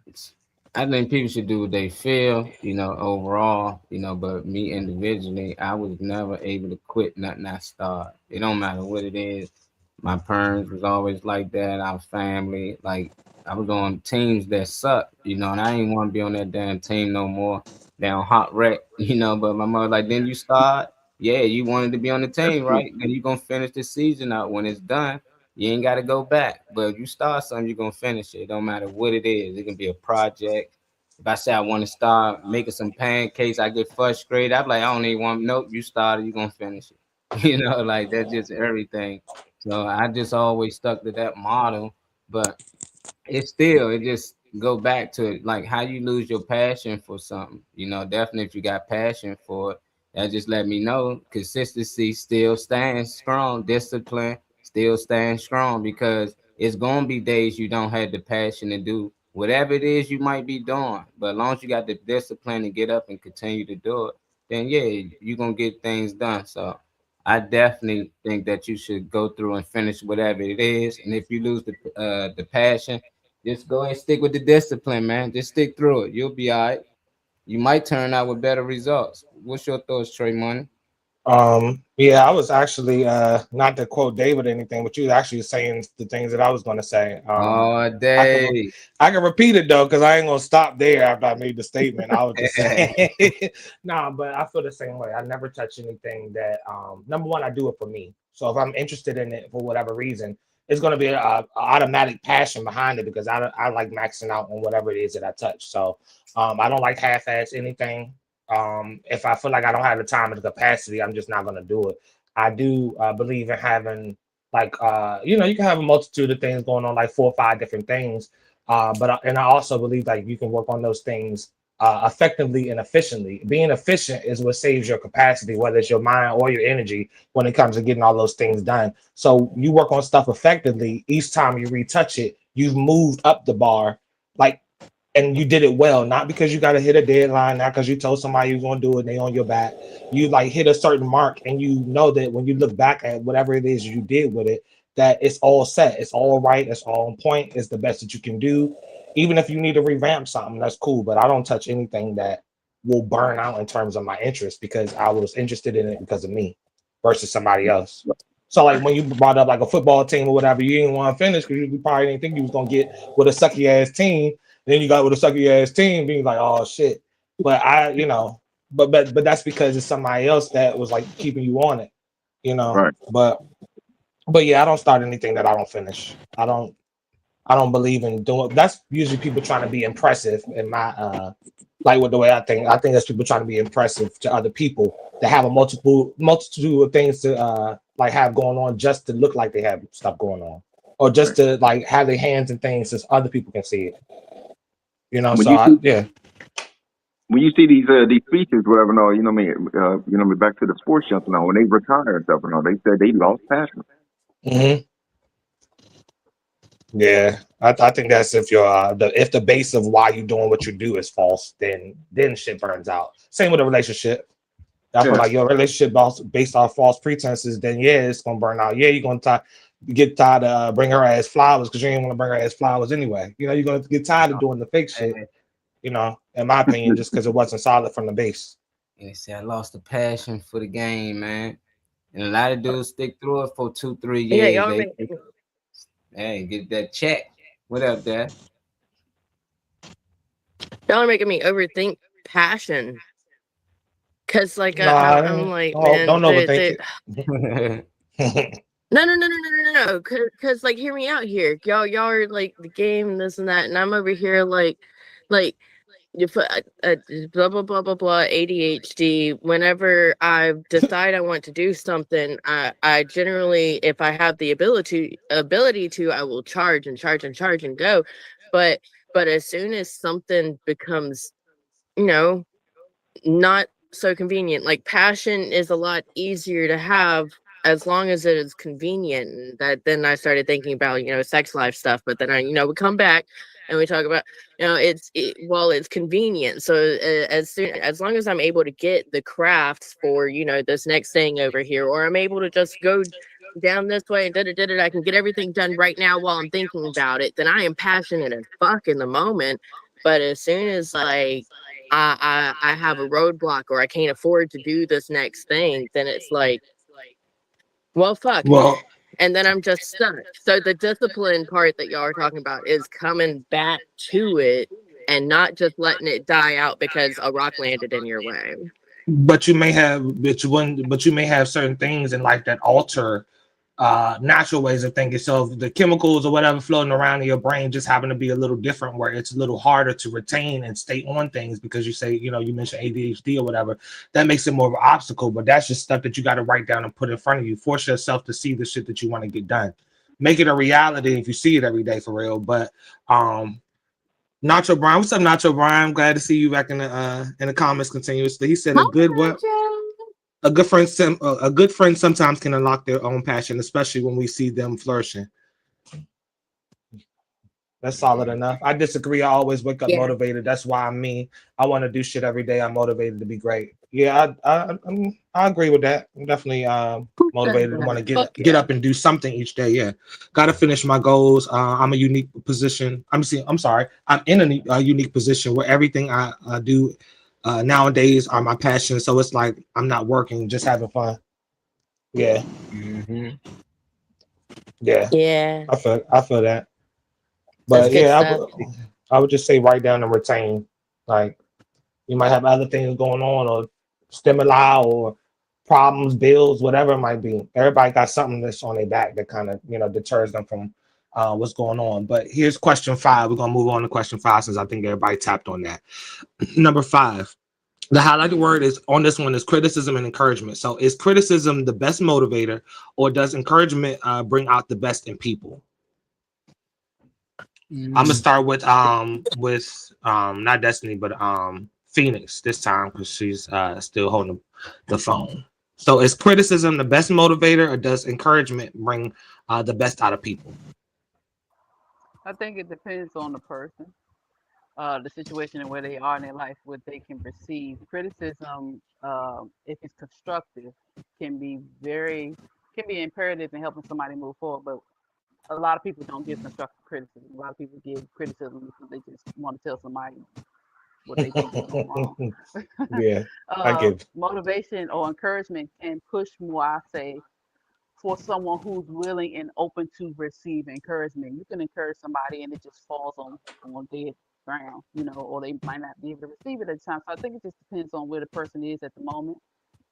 think people should do what they feel, you know, overall, you know, but me individually, I was never able to quit nothing I start. It don't matter what it is. My parents was always like that, our family, like I was on teams that sucked, you know, and I didn't want to be on that damn team no more. Down hot wreck, you know, but my mother like, then you start? Yeah, you wanted to be on the team, right? Then you're gonna finish the season out. When it's done, you ain't gotta go back. But if you start something, you're gonna finish it. It don't matter what it is. It can be a project. If I say I want to start making some pancakes, I get frustrated. I'm like, I don't even want. Nope, you started. You're gonna finish it. You know, like that's just everything. So I just always stuck to that model. But it just go back to it, like how you lose your passion for something. You know, definitely if you got passion for it, that just let me know consistency still stands strong, discipline still stands strong, because it's gonna be days you don't have the passion to do whatever it is you might be doing. But as long as you got the discipline to get up and continue to do it, then yeah, you're gonna get things done. So I definitely think that you should go through and finish whatever it is. And if you lose the passion, just go and stick with the discipline, man. Just stick through it. You'll be all right. You might turn out with better results. What's your thoughts, Trey Money? Yeah, I was actually not to quote David or anything, but you was actually saying the things that I was gonna say. Dave. I can repeat it though, because I ain't gonna stop there after I made the statement. I was just saying but I feel the same way. I never touch anything that number one, I do it for me. So if I'm interested in it for whatever reason, it's going to be a automatic passion behind it, because I like maxing out on whatever it is that I touch. So I don't like half-ass anything. If I feel like I don't have the time and the capacity, I'm just not going to do it. I do believe in having like, you know, you can have a multitude of things going on, like 4 or 5 different things. But I also believe like you can work on those things effectively and efficiently. Being efficient is what saves your capacity, whether it's your mind or your energy, when it comes to getting all those things done. So you work on stuff effectively. Each time you retouch it, you've moved up the bar, like, and you did it well, not because you got to hit a deadline, not because you told somebody you're going to do it and they on your back. You like hit a certain mark, and you know that when you look back at whatever it is you did with it, that it's all set, it's all right, it's all on point, it's the best that you can do. Even if you need to revamp something, that's cool. But I don't touch anything that will burn out in terms of my interest, because I was interested in it because of me versus somebody else. So like when you brought up like a football team or whatever, you didn't want to finish because you probably didn't think you was gonna get with a sucky ass team. Then you got with a sucky ass team, being like, oh shit. But but that's because it's somebody else that was like keeping you on it, Right. But yeah, I don't start anything that I don't finish. I don't believe in doing. That's usually people trying to be impressive in my like with the way I think. I think that's people trying to be impressive to other people that have a multitude of things to like have going on just to look like they have stuff going on, or just to like have their hands and things so other people can see it. Yeah. When you see these speeches, whatever, no, back to the sports stuff, when they retire and stuff, they said they lost passion. Mm-hmm. Yeah, I think that's if you're if the base of why you're doing what you do is false, then shit burns out. Same with a relationship. I feel like your relationship based off false pretenses, then yeah, it's gonna burn out. Yeah, you're gonna get tired of bring her ass flowers because you ain't want to bring her ass flowers anyway. You're gonna get tired of doing the fake shit. In my opinion, just because it wasn't solid from the base. Yeah, see, I lost the passion for the game, man. And a lot of dudes stick through it for 2-3 years. Yeah, hey, get that check. What up, Dad? Y'all are making me overthink passion. Cause like I'm like, man, don't overthink it. No. Cause like, hear me out here. Y'all are like the game, this and that, and I'm over here like you put blah blah blah blah blah ADHD. Whenever I decide I want to do something, I generally, if I have the ability to, I will charge and go. But as soon as something becomes, not so convenient, like passion is a lot easier to have as long as it is convenient. That then I started thinking about sex life stuff, but then we come back and we talk about it's convenient. So as long as I'm able to get the crafts for this next thing over here, or I'm able to just go down this way and I can get everything done right now while I'm thinking about it, then I am passionate as fuck in the moment. But as soon as like I have a roadblock or I can't afford to do this next thing, then it's like, well, fuck. Well, and then I'm just stuck. So the discipline part that y'all are talking about is coming back to it and not just letting it die out because a rock landed in your way. But you may have certain things in life that alter natural ways of thinking. So if the chemicals or whatever floating around in your brain just happen to be a little different, where it's a little harder to retain and stay on things because you say, you mentioned ADHD or whatever, that makes it more of an obstacle. But that's just stuff that you got to write down and put in front of you. Force yourself to see the shit that you want to get done. Make it a reality if you see it every day for real. But Nacho Brian, what's up, Nacho Brian? I'm glad to see you back in the comments continuously. He said a good friend sometimes can unlock their own passion, especially when we see them flourishing. That's solid enough. I disagree. I always wake up motivated. That's why I'm me. I want to do shit every day. I'm motivated to be great. Yeah, I agree with that. I'm definitely motivated to want to get up and do something each day. Yeah, got to finish my goals. I'm a unique position. I'm in a unique position where everything I do nowadays are my passion. So it's like I'm not working, just having fun. Yeah. Mm-hmm. Yeah. I feel that. But yeah, I would just say write down and retain. Like you might have other things going on, or stimuli, or problems, bills, whatever it might be. Everybody got something that's on their back that kind of deters them from what's going on. But here's question 5. We're gonna move on to question 5 since I think everybody tapped on that. Number 5. The highlighted word is on this one is criticism and encouragement. So is criticism the best motivator, or does encouragement bring out the best in people? I'm gonna start with not Destiny, but Phoenix this time because she's still holding the phone. So is criticism the best motivator, or does encouragement bring the best out of people? I think it depends on the person, the situation and where they are in their life, what they can receive. Criticism, if it's constructive, can be imperative in helping somebody move forward. But a lot of people don't give constructive criticism. A lot of people give criticism because they just want to tell somebody what they think is going wrong. Yeah, I give. Motivation or encouragement can push more, I say, for someone who's willing and open to receive encouragement. You can encourage somebody and it just falls on dead ground, or they might not be able to receive it at the time. So I think it just depends on where the person is at the moment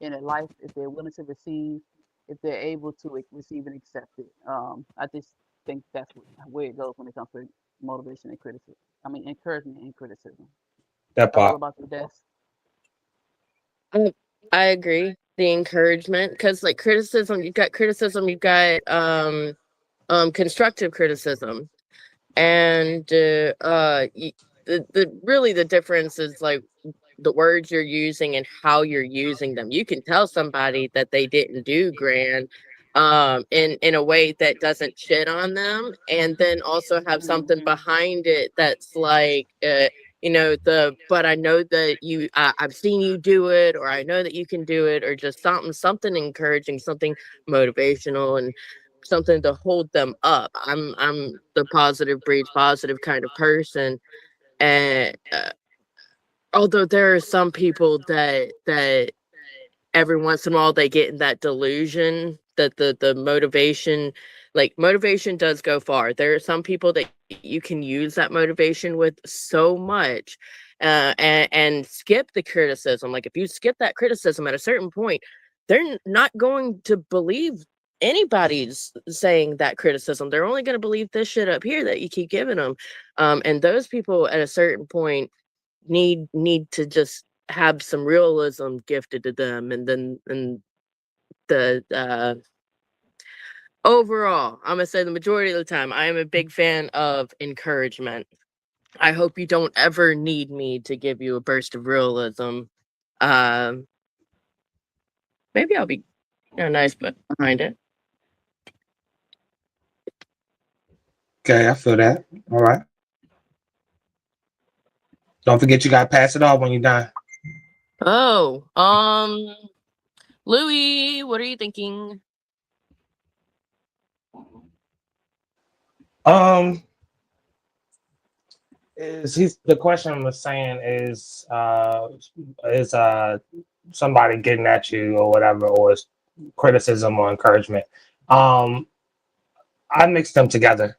in their life, if they're willing to receive, if they're able to receive and accept it. I just think that's where it goes when it comes to motivation and criticism. I mean, encouragement and criticism. That What part. about you, Des? I agree. The encouragement, because like criticism, you've got constructive criticism, and the really the difference is like the words you're using and how you're using them. You can tell somebody that they didn't do grand in a way that doesn't shit on them, and then also have something behind it that's like but I know that I've seen you do it, or I know that you can do it, or just something encouraging, something motivational, and something to hold them up. I'm the positive breeds positive kind of person, and although there are some people that every once in a while they get in that delusion that the motivation does go far. There are some people that you can use that motivation with so much, and skip the criticism. Like if you skip that criticism at a certain point, they're not going to believe anybody's saying that criticism. They're only going to believe this shit up here that you keep giving them, and those people at a certain point need to just have some realism gifted to them, and the overall, I'm gonna say the majority of the time, I am a big fan of encouragement. I hope you don't ever need me to give you a burst of realism. Maybe I'll be nice, but behind it. Okay, I feel that. All right. Don't forget you gotta pass it off when you're done. Oh, Louis, what are you thinking? The question was saying is somebody getting at you or whatever, or is criticism or encouragement. I mix them together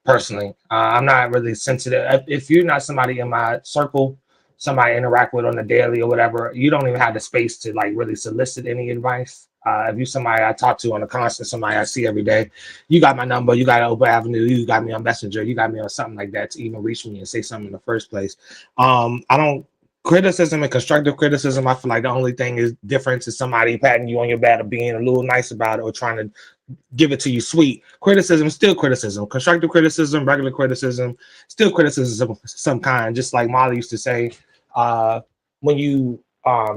personally. I'm not really sensitive. If you're not somebody in my circle, somebody I interact with on the daily or whatever, you don't even have the space to like really solicit any advice. If you're somebody I talk to on a constant, somebody I see every day, you got my number, you got an open avenue, you got me on Messenger, you got me on something like that to even reach me and say something in the first place. I don't criticism and constructive criticism. I feel like the only thing is difference is somebody patting you on your back or being a little nice about it or trying to give it to you sweet. Criticism is still criticism. Constructive criticism, regular criticism, still criticism of some kind. Just like Molly used to say, when you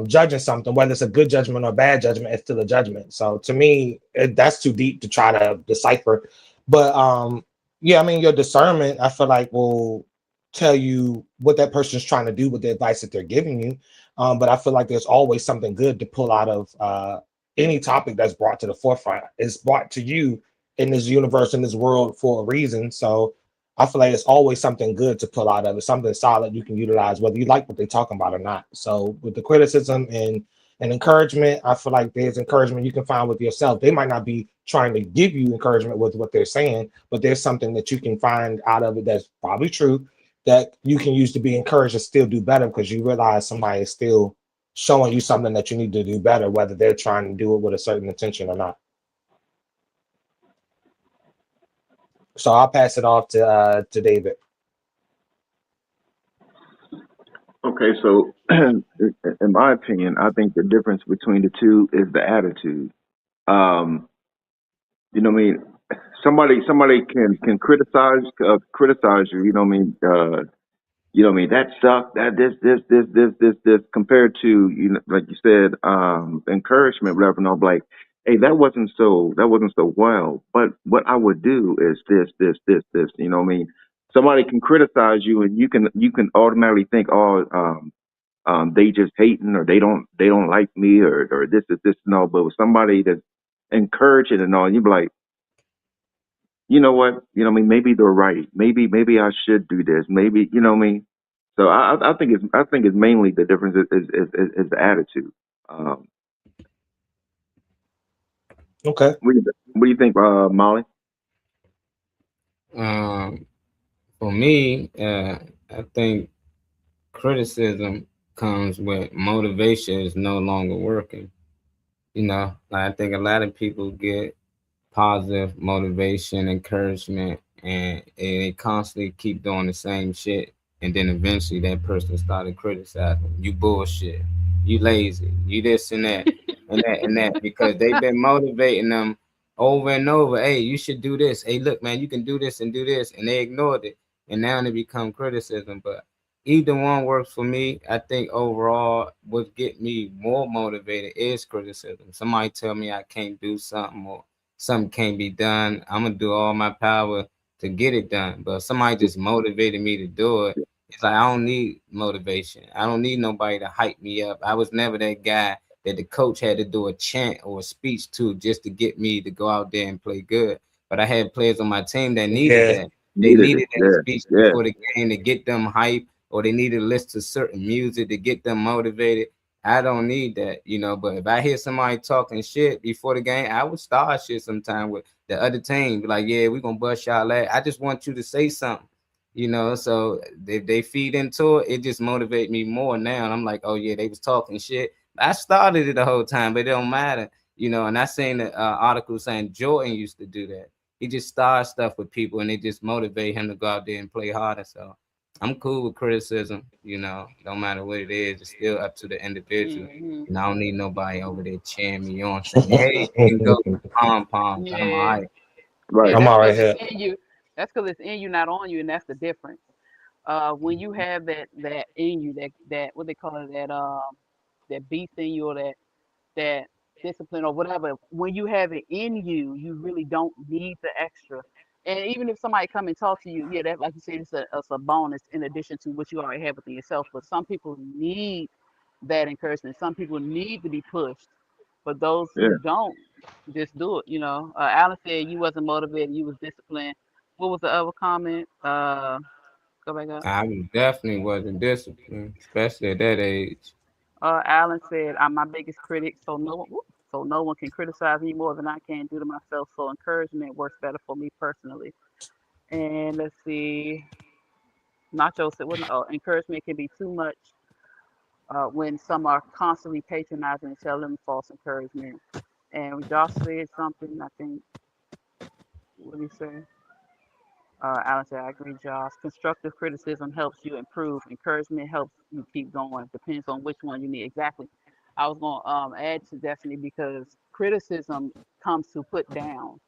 judging something, whether it's a good judgment or a bad judgment, it's still a judgment. So to me, that's too deep to try to decipher. But yeah, I mean, your discernment, I feel like, will tell you what that person's trying to do with the advice that they're giving you. But I feel like there's always something good to pull out of any topic that's brought to the forefront. It's brought to you in this universe, in this world for a reason. So I feel like it's always something good to pull out of it, something solid you can utilize, whether you like what they're talking about or not. So with the criticism and encouragement, I feel like there's encouragement you can find with yourself. They might not be trying to give you encouragement with what they're saying, but there's something that you can find out of it that's probably true that you can use to be encouraged to still do better, because you realize somebody is still showing you something that you need to do better, whether they're trying to do it with a certain intention or not. So I'll pass it off to David. Okay, so in my opinion, I think the difference between the two is the attitude. You know what I mean? Somebody can criticize you. You know what I mean? You know what I mean? That sucked. That this compared to, you know, like you said, encouragement, whatever. And I'm like, hey, that wasn't so well. But what I would do is this. You know what I mean? Somebody can criticize you, and you can automatically think, oh, they just hating, or they don't like me, or this is this and all. But with somebody that's encouraging and all, you'd be like, you know what? You know what I mean? Maybe they're right. Maybe I should do this. Maybe, you know what I mean? So I think it's mainly the difference is the attitude. Okay. What do you think, Molly? For me, I think criticism comes with motivation is no longer working. You know, like I think a lot of people get positive motivation, encouragement, and they constantly keep doing the same shit. And then eventually that person started criticizing you bullshit, you lazy, you this and that, and that, because they've been motivating them over and over. Hey, you should do this. Hey, look, man, you can do this and do this, and they ignored it, and now they become criticism. But either one works for me. I think overall, what get me more motivated is criticism. Somebody tell me I can't do something or something can't be done. I'm gonna do all my power to get it done. But if somebody just motivated me to do it, it's like I don't need motivation. I don't need nobody to hype me up. I was never that guy that the coach had to do a chant or a speech to just to get me to go out there and play good. But I had players on my team that needed that. They needed that speech before the game to get them hype, or they needed to listen to certain music to get them motivated. I don't need that, you know. But if I hear somebody talking shit before the game, I would start shit sometime with the other team. Be like, yeah, we're gonna bust y'all ass. I just want you to say something, you know. So if they feed into it, it just motivate me more now. And I'm like, oh yeah, they was talking shit. I started it the whole time, but it don't matter, you know. And I seen the article saying Jordan used to do that. He just started stuff with people, and it just motivate him to go out there and play harder. So I'm cool with criticism, you know, no matter what it is, it's still up to the individual. And I don't need nobody over there cheering me on saying, hey, you can go pom-pom. Yeah. I'm all right. Right. I'm all right here. That's because it's in you, not on you, and that's the difference. When you have that in you, that what they call it, that beast in you, or that discipline or whatever, when you have it in you, you really don't need the extra. And even if somebody come and talk to you, yeah, that, like you said, it's a bonus in addition to what you already have within yourself. But some people need that encouragement. Some people need to be pushed. But those who don't, just do it. You know, Alan said you wasn't motivated, you was disciplined. What was the other comment? Go back up. I definitely wasn't disciplined, especially at that age. Alan said, "I'm my biggest critic, so no one can criticize me more than I can do to myself. So encouragement works better for me personally." And let's see, Nacho said, "Well, encouragement can be too much when some are constantly patronizing and telling them false encouragement." And Josh said something. I think, what did he say? Alan said, "I agree, Josh. Constructive criticism helps you improve. Encouragement helps you keep going. Depends on which one you need." Exactly. I was going to add to Destiny, because criticism comes to put down.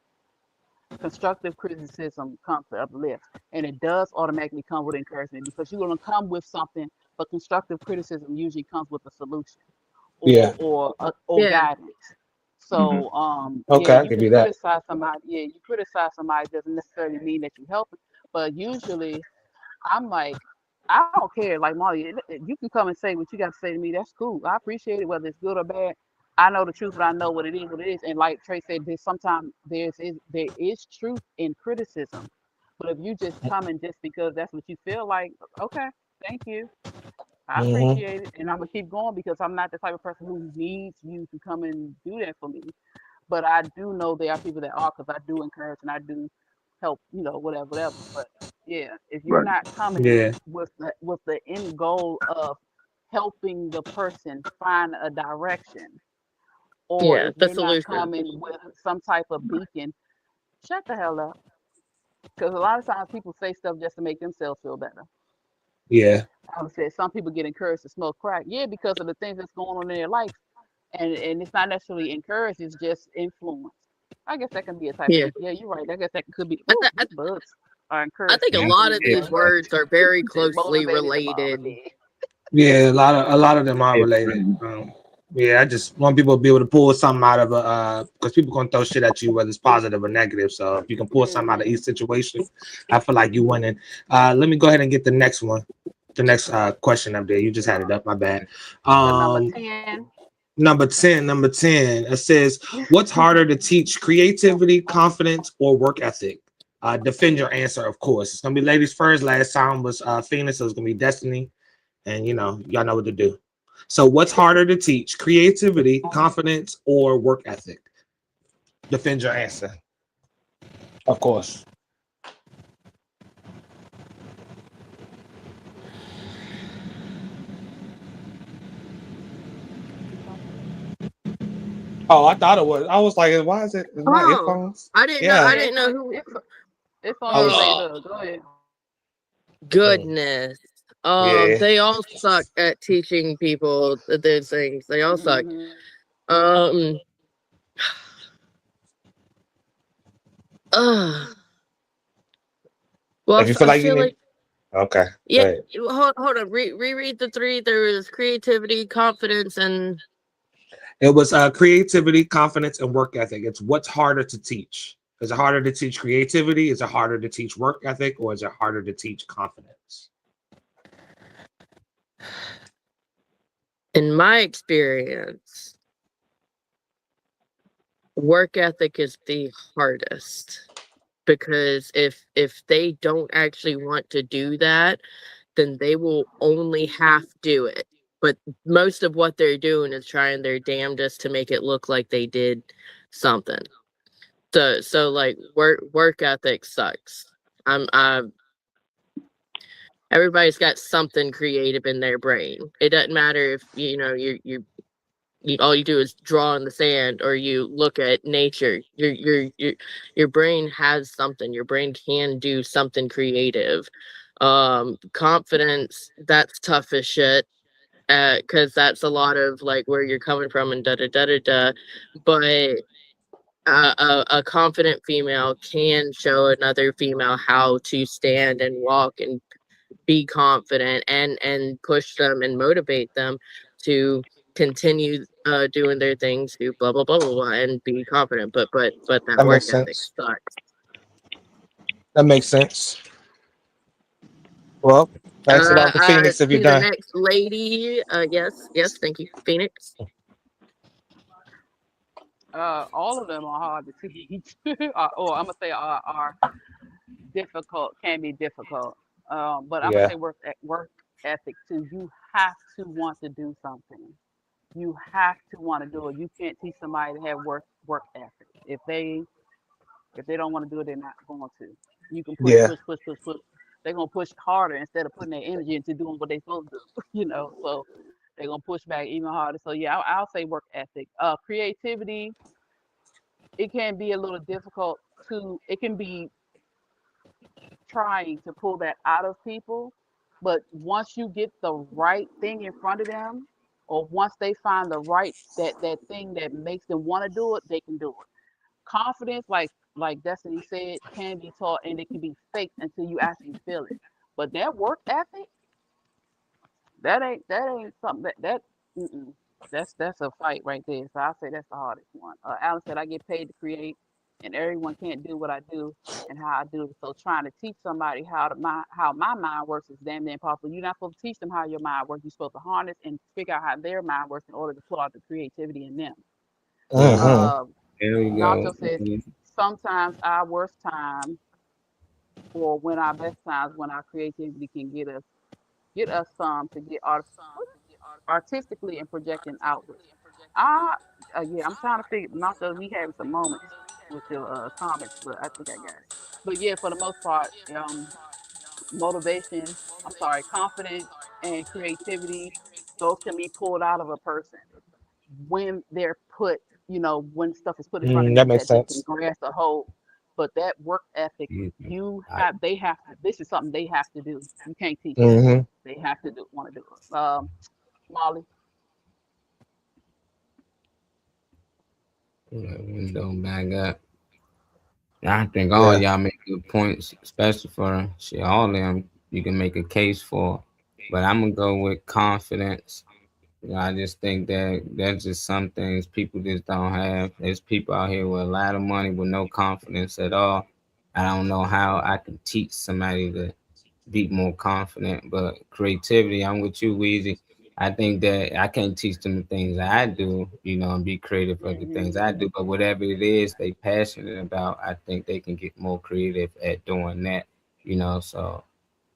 Constructive criticism comes to uplift, and it does automatically come with encouragement, because you're going to come with something, but constructive criticism usually comes with a solution or guidance. So okay, you can criticize somebody. Yeah, you criticize somebody doesn't necessarily mean that you help, but usually I'm like, I don't care. Like Molly, you can come and say what you got to say to me. That's cool. I appreciate it, whether it's good or bad. I know the truth, but I know what it is. And like Trey said, sometimes there is truth in criticism. But if you just come in just because that's what you feel like, okay, thank you, I appreciate it, and I'm gonna keep going, because I'm not the type of person who needs you to come and do that for me. But I do know there are people that are, because I do encourage and I do help, you know, whatever. But yeah, if you're not coming with the end goal of helping the person find a direction, or if you're not coming with some type of beacon, shut the hell up. Because a lot of times people say stuff just to make themselves feel better. Yeah. I would say some people get encouraged to smoke crack, because of the things that's going on in their life, and it's not necessarily encouraged; it's just influence. I guess that can be a type of. Yeah, you're right. I guess that could be. Bugs are encouraged. I think a lot of these words are very closely related. Yeah, a lot of them are related. Yeah, I just want people to be able to pull something out of because people gonna throw shit at you, whether it's positive or negative. So if you can pull something out of each situation, I feel like you winning. Let me go ahead and get the next one. The next question up there. You just had it up, my bad. Number 10. It says, what's harder to teach, creativity, confidence, or work ethic? Defend your answer, of course. It's gonna be ladies first. Last time was Phoenix, so it's gonna be Destiny. And y'all know what to do. So what's harder to teach, creativity, confidence, or work ethic? defend your answer. Of course. Oh, I thought it was. I was like, why is it my Oh, earphones? I didn't know. Yeah. I didn't know who. It's I on was- you, Layla. Go ahead. Goodness. Yeah. They all suck at teaching people those things. They all suck. Mhm. Well, If you feel I like you feel need, like okay. yeah. Go ahead. Hold on. Reread the three. There was creativity, confidence, and It was creativity, confidence, and work ethic. It's what's harder to teach. Is it harder to teach creativity? Is it harder to teach work ethic? Or is it harder to teach confidence? in my experience, work ethic is the hardest because if they don't actually want to do that, then they will only half do it. But most of what they're doing is trying their damnedest to make it look like they did something. So like work ethic sucks. Everybody's got something creative in their brain. It doesn't matter if you all you do is draw in the sand or you look at nature. Your brain has something. Your brain can do something creative. Confidence, that's tough as shit. Because that's a lot of like where you're coming from and da da da da da. But a confident female can show another female how to stand and walk and be confident and push them and motivate them to continue doing their things, to blah blah blah blah blah, and be confident. But that That work makes ethic sense. sucks. That makes sense. Well, pass it on to Phoenix if you're To the done. next lady. Yes, thank you, Phoenix. All of them are hard to teach, or I'm gonna say are difficult. Can be difficult. But I'm gonna Yeah. say work ethic too. You have to want to do something. You have to want to do it. You can't teach somebody to have work ethic. If they don't want to do it, they're not going to. You can push. Yeah. They're gonna push harder instead of putting their energy into doing what they're supposed to do. So they're gonna push back even harder. So yeah, I'll say work ethic. Creativity. It can be a little difficult to. It can be trying to pull that out of people, but once you get the right thing in front of them, or once they find the right that thing that makes them want to do it, they can do it. Confidence, like Destiny said, can be taught and it can be faked until you actually feel it. But that work ethic, that ain't something mm-mm. That's a fight right there. So I say that's the hardest one. Alan said I get paid to create, and everyone can't do what I do and how I do it. So trying to teach somebody how my mind works is damn near impossible. You're not supposed to teach them how your mind works. You're supposed to harness and figure out how their mind works in order to pull out the creativity in them. Mhm. There we go. Nacho says sometimes our worst time, or when our best times, when our creativity can get us to get artistically and projecting outward. Yeah, I'm trying to figure. Nacho, we having some moments with your comments, but I think I got it. But yeah, for the most part, motivation. I'm sorry, confidence and creativity. Those can be pulled out of a person when they're put, when stuff is put in front of That them makes that they can sense. grasp a hold. But that work ethic, they have to. This is something they have to do. You can't teach that. Mm-hmm. They have to want to do it. Molly. Window back up. I think all y'all make good points, especially for shit. All of them you can make a case for, but I'm gonna go with confidence. I just think that that's just some things people just don't have. There's people out here with a lot of money with no confidence at all. I don't know how I can teach somebody to be more confident, but creativity, I'm with you, Weezy. I think that I can't teach them the things I do, and be creative for the things I do. But whatever it is they passionate about, I think they can get more creative at doing that, So,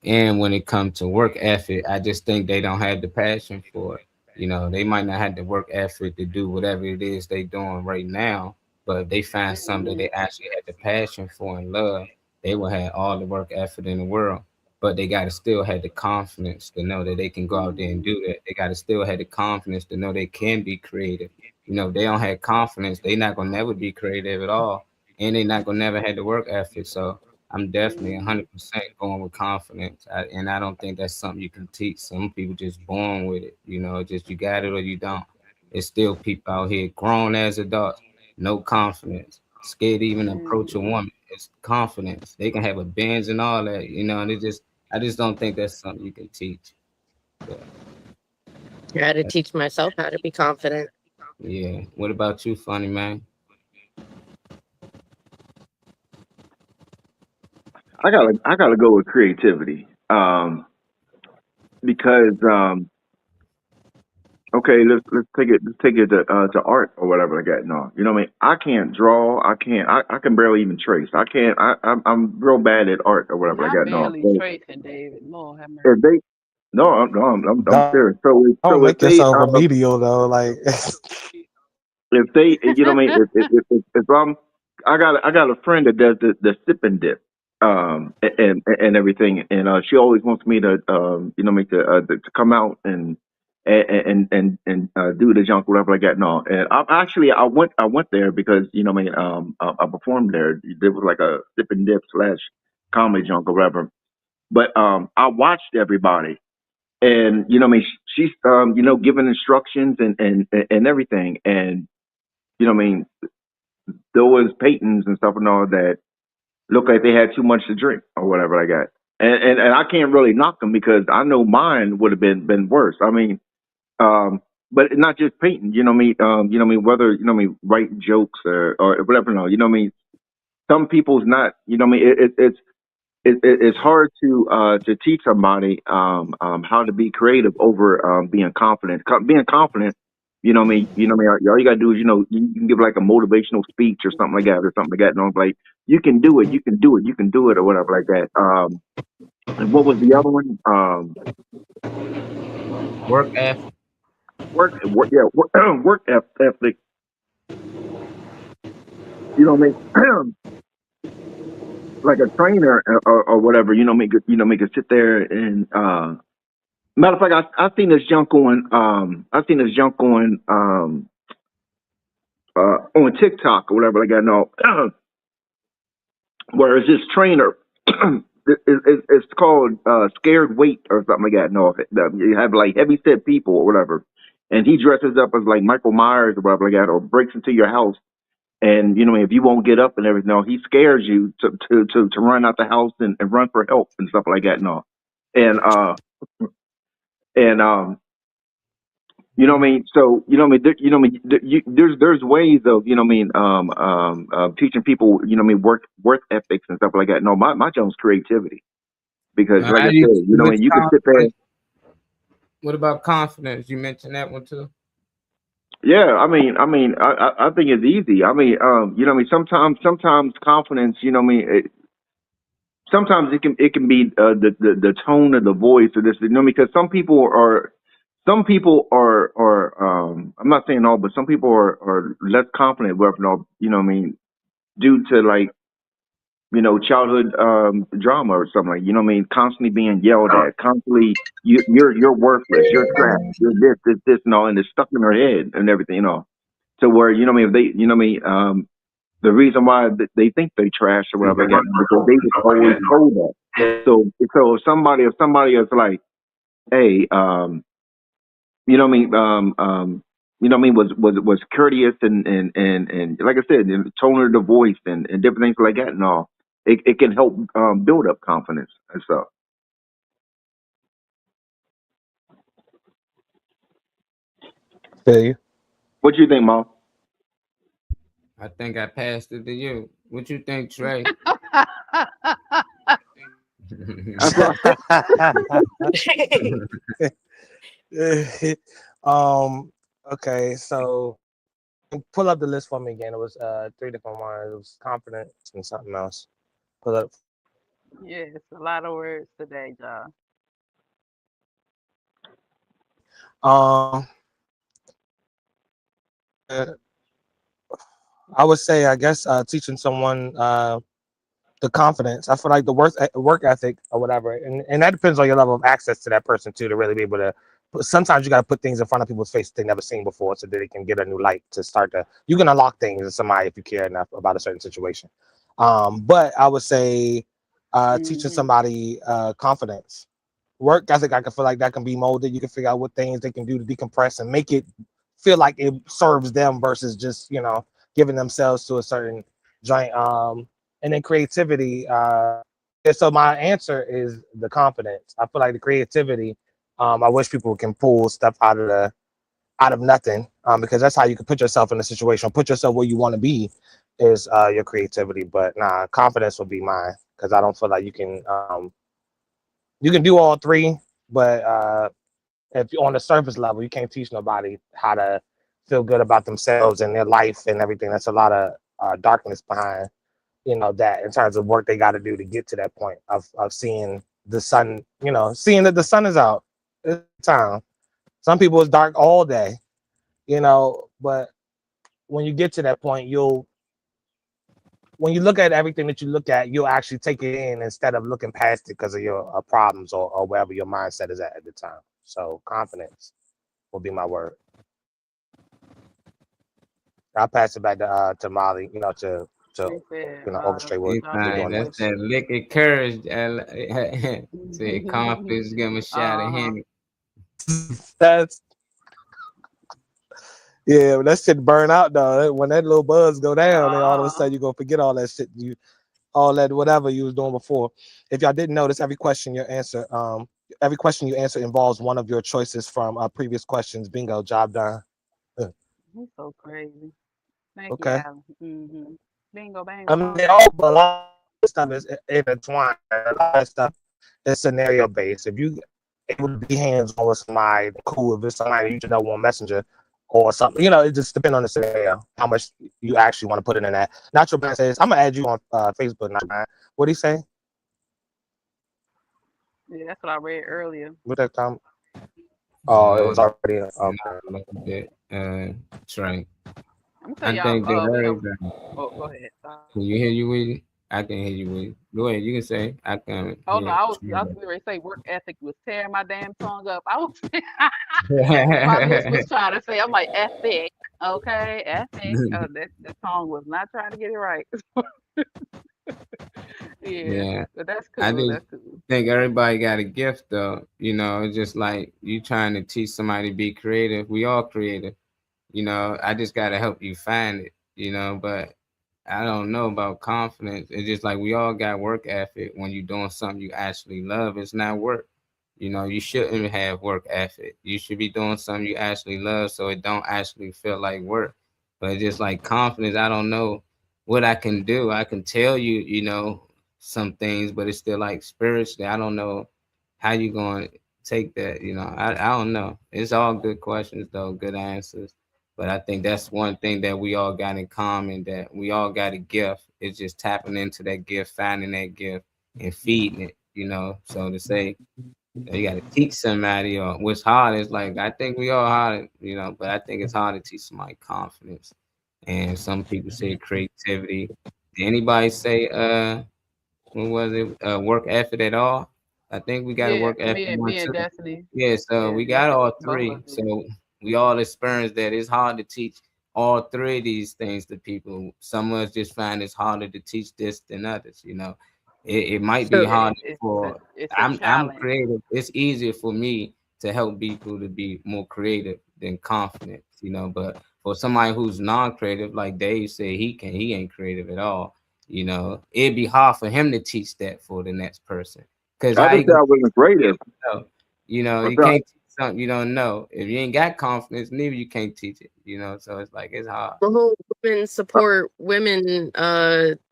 and when it comes to work effort, I just think they don't have the passion for it. They might not have the work effort to do whatever it is they doing right now, But if they find something that they actually had the passion for and love, they will have all the work effort in the world. But they gotta still have the confidence to know that they can go out there and do that. They gotta still have the confidence to know they can be creative. You know, if they don't have confidence, they not gonna never be creative at all, and they not gonna never have the work effort. So I'm definitely 100% going with confidence, and I don't think that's something you can teach. Some people just born with it. You know, just you got it or you don't. There's still people out here grown as adults, no confidence, scared to even approach a woman. It's confidence. They can have a Benz and all that, you know, and I just don't think that's something you can teach. But I had to teach myself how to be confident. yeah. What about you, funny man? I gotta go with creativity. Because okay, let's take it to art or whatever like that. No, you know what I mean. I can't draw. I can barely even trace. I can't. I'm real bad at art or whatever like Not that. No, barely so tracing, David. Lord have mercy. if they no, I'm serious. Don't So if make they yourself remedial though. Like if they you know what I mean if I'm I got a friend that does the sip and dip and everything, and she always wants me to you know make to come out and do the junk whatever like that. No, and I went there because you know what I mean I performed there. There was like a sip and dip slash comedy junk or whatever. But I watched everybody, and you know what I mean she's you know giving instructions and everything, and you know what I mean there was Peytons and stuff and all that looked like they had too much to drink or whatever like that. And I can't really knock them because I know mine would have been worse. I mean, but not just painting, you know what I mean? You know what I mean? Whether, you know what I mean, writing jokes or whatever, no, you know what I mean? Some people's not, you know what I mean? It's hard to teach somebody how to be creative over being confident. Being confident, you know what I mean. You know what I mean. All you gotta do is you can give like a motivational speech or something like that or something like that. And I'm like, you can do it, you can do it, you can do it or whatever like that. And what was the other one? Work ethic. Yeah, work ethic. You know what I mean. Like a trainer or whatever. You know, make it sit there and matter of fact, I seen this junk on TikTok or whatever. Like I know, where it's this trainer. It's called Scared Weight or something like that. No, you have like heavy set people or whatever, and he dresses up as like Michael Myers or whatever like that, or breaks into your house. And you know, if you won't get up and everything, no, he scares you to run out the house and run for help and stuff like that. No, and and you know what I mean? So, you know what I mean? You know what I mean? There's ways of, you know what I mean, teaching people, you know what I mean, work ethics and stuff like that. No, my job is creativity. Because like I said, you know, you can sit there. What about confidence? You mentioned that one too. Yeah, I mean, I think it's easy. I mean, you know what I mean? Sometimes confidence, you know what I mean? Sometimes it can be the tone of the voice or this, you know, because some people are I'm not saying all, but some people are less confident with, you know what I mean, due to like, you know, childhood drama or something, like, you know what I mean, constantly being yelled at, constantly you're worthless, you're trash, you're this and all, and it's stuck in their head and everything, you know. So where, you know what I mean, if they, you know what I mean, the reason why they think they trash or whatever, like that, because they just always told that. So if somebody is like, hey, you know what I mean, you know what I mean, was courteous and like I said, the tone of the voice and different things like that and all, it can help build up confidence and stuff. Feel you. What do you think, Mom? I think I passed it to you. What you think, Trey? Okay, so pull up the list for me again. It was 3 different ones. It was confidence and something else. Pull up. Yeah, it's a lot of words today, John. Um uh, I would say, I guess, teaching someone the confidence. I feel like the work ethic or whatever, and that depends on your level of access to that person too, to really be able to. Sometimes you got to put things in front of people's face they never seen before, so that they can get a new light to start to. You can unlock things in somebody if you care enough about a certain situation. But I would say teaching somebody confidence. Work ethic, I can feel like that can be molded. You can figure out what things they can do to decompress and make it feel like it serves them versus just, giving themselves to a certain joint. And then creativity. So my answer is the confidence. I feel like the creativity. I wish people can pull stuff out of nothing, because that's how you can put yourself in a situation, put yourself where you want to be, is your creativity. But confidence would be mine, because I don't feel like you can do all three, but if you're on the surface level, you can't teach nobody how to feel good about themselves and their life and everything. That's a lot of darkness behind, that in terms of work they got to do to get to that point of seeing the sun, seeing that the sun is out. It's time. Some people it's dark all day, but when you get to that point, when you look at everything that you look at, you'll actually take it in instead of looking past it because of your problems or wherever your mindset is at the time. So confidence will be my word. I'll pass it back to Molly, to orchestrate what we're doing That's next. that liquid courage. Say confidence, give him a shot of Henny. When that shit burn out though. When that little buzz go down, then all of a sudden you gonna forget all that shit, all that whatever you was doing before. If y'all didn't notice, every question you answer involves one of your choices from previous questions. Bingo, job done. You're so crazy. Thank Okay. you. Bingo, bango. I mean, a lot of stuff is intertwined. A lot of stuff is scenario based. If you able to be hands on with somebody, cool. If it's somebody you just know on Messenger or something, it just depends on the scenario, how much you actually want to put in that. Natural Brand says, I'm gonna add you on Facebook. What do you say? Yeah, that's what I read earlier. What that time? Oh, it was already Trey. I'm gonna tell y'all. Go ahead. Can you hear you, Willie? I can hear you, Willie. Go ahead. You can say. I can. Oh no, I was going to say work ethic was tearing my damn tongue up. I was my lips was trying to say. I'm like ethic, okay, ethic. That tongue was not trying to get it right. Yeah, but that's cool. I think everybody got a gift though. It's just like you trying to teach somebody to be creative. We all creative. I just gotta help you find it. But I don't know about confidence. It's just like we all got work ethic. When you're doing something you actually love, it's not work. You shouldn't have work ethic. You should be doing something you actually love, so it don't actually feel like work. But it's just like confidence. I don't know what I can do. I can tell you, some things, but it's still like spiritually. I don't know how you going to take that. I don't know. It's all good questions though, good answers. But I think that's one thing that we all got in common, that we all got a gift. It's just tapping into that gift, finding that gift and feeding it, So to say you got to teach somebody or what's hard is like, I think we all hard, but I think it's hard to teach somebody confidence. And some people say creativity. Did anybody say, what was it? Work effort at all? I think we got to work effort. Me and Destiny. Yeah, so we got all three. So we all experience that it's hard to teach all three of these things to people. Some of us just find it's harder to teach this than others. It might be hard for. I'm creative. It's easier for me to help people to be more creative than confident. But for somebody who's non-creative, like Dave said, he ain't creative at all. It'd be hard for him to teach that for the next person. Because I wasn't creative. You can't teach something you don't know. If you ain't got confidence, neither you can't teach it. So it's like it's hard. The whole women support women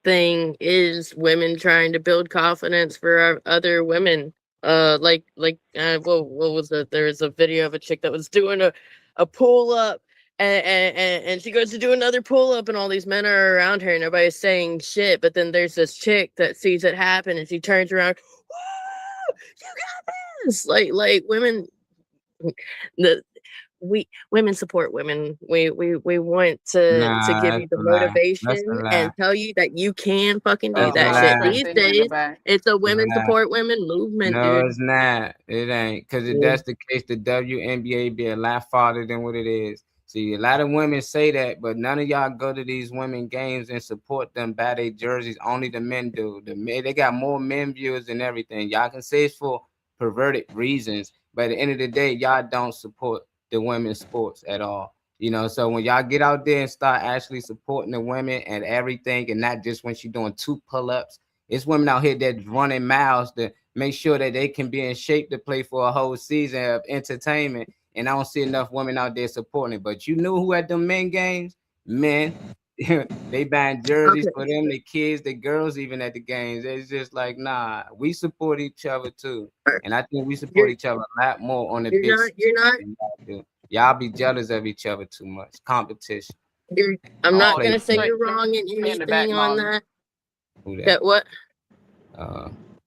thing is women trying to build confidence for other women. What was it? There was a video of a chick that was doing a pull up. And she goes to do another pull up, and all these men are around her, and everybody's saying shit. But then there's this chick that sees it happen, and she turns around, "Whoa, you got this!" Like women, women support women. We want to give Nah, you that's the a lie. That's motivation a lie. and tell you that you can fucking do That's a that lie. shit. Same These thing in the days, back. it's a women Nah. support women movement, No, dude. it's not. It ain't. Because if Yeah. that's the case, the WNBA be a lot farther than what it is. See, a lot of women say that, but none of y'all go to these women games and support them, buy their jerseys. Only the men do. The men, they got more men viewers and everything. Y'all can say it's for perverted reasons, but at the end of the day, y'all don't support the women's sports at all. You know, so when y'all get out there and start actually supporting the women and everything, and not just when she's doing 2 pull-ups, it's women out here that running miles to make sure that they can be in shape to play for a whole season of entertainment. And I don't see enough women out there supporting it. But you knew who at the men games? Men. They buying jerseys Okay. for them, the kids, the girls, even at the games. It's just like, nah, we support each other too. And I think we support You're, each other a lot more on the you're big not. You're not. than y'all do. Y'all be jealous of each other too much. Competition. I'm Oh, not Play gonna say fair. you're wrong in Stay in the back, anything on Molly. that. Who that? That what?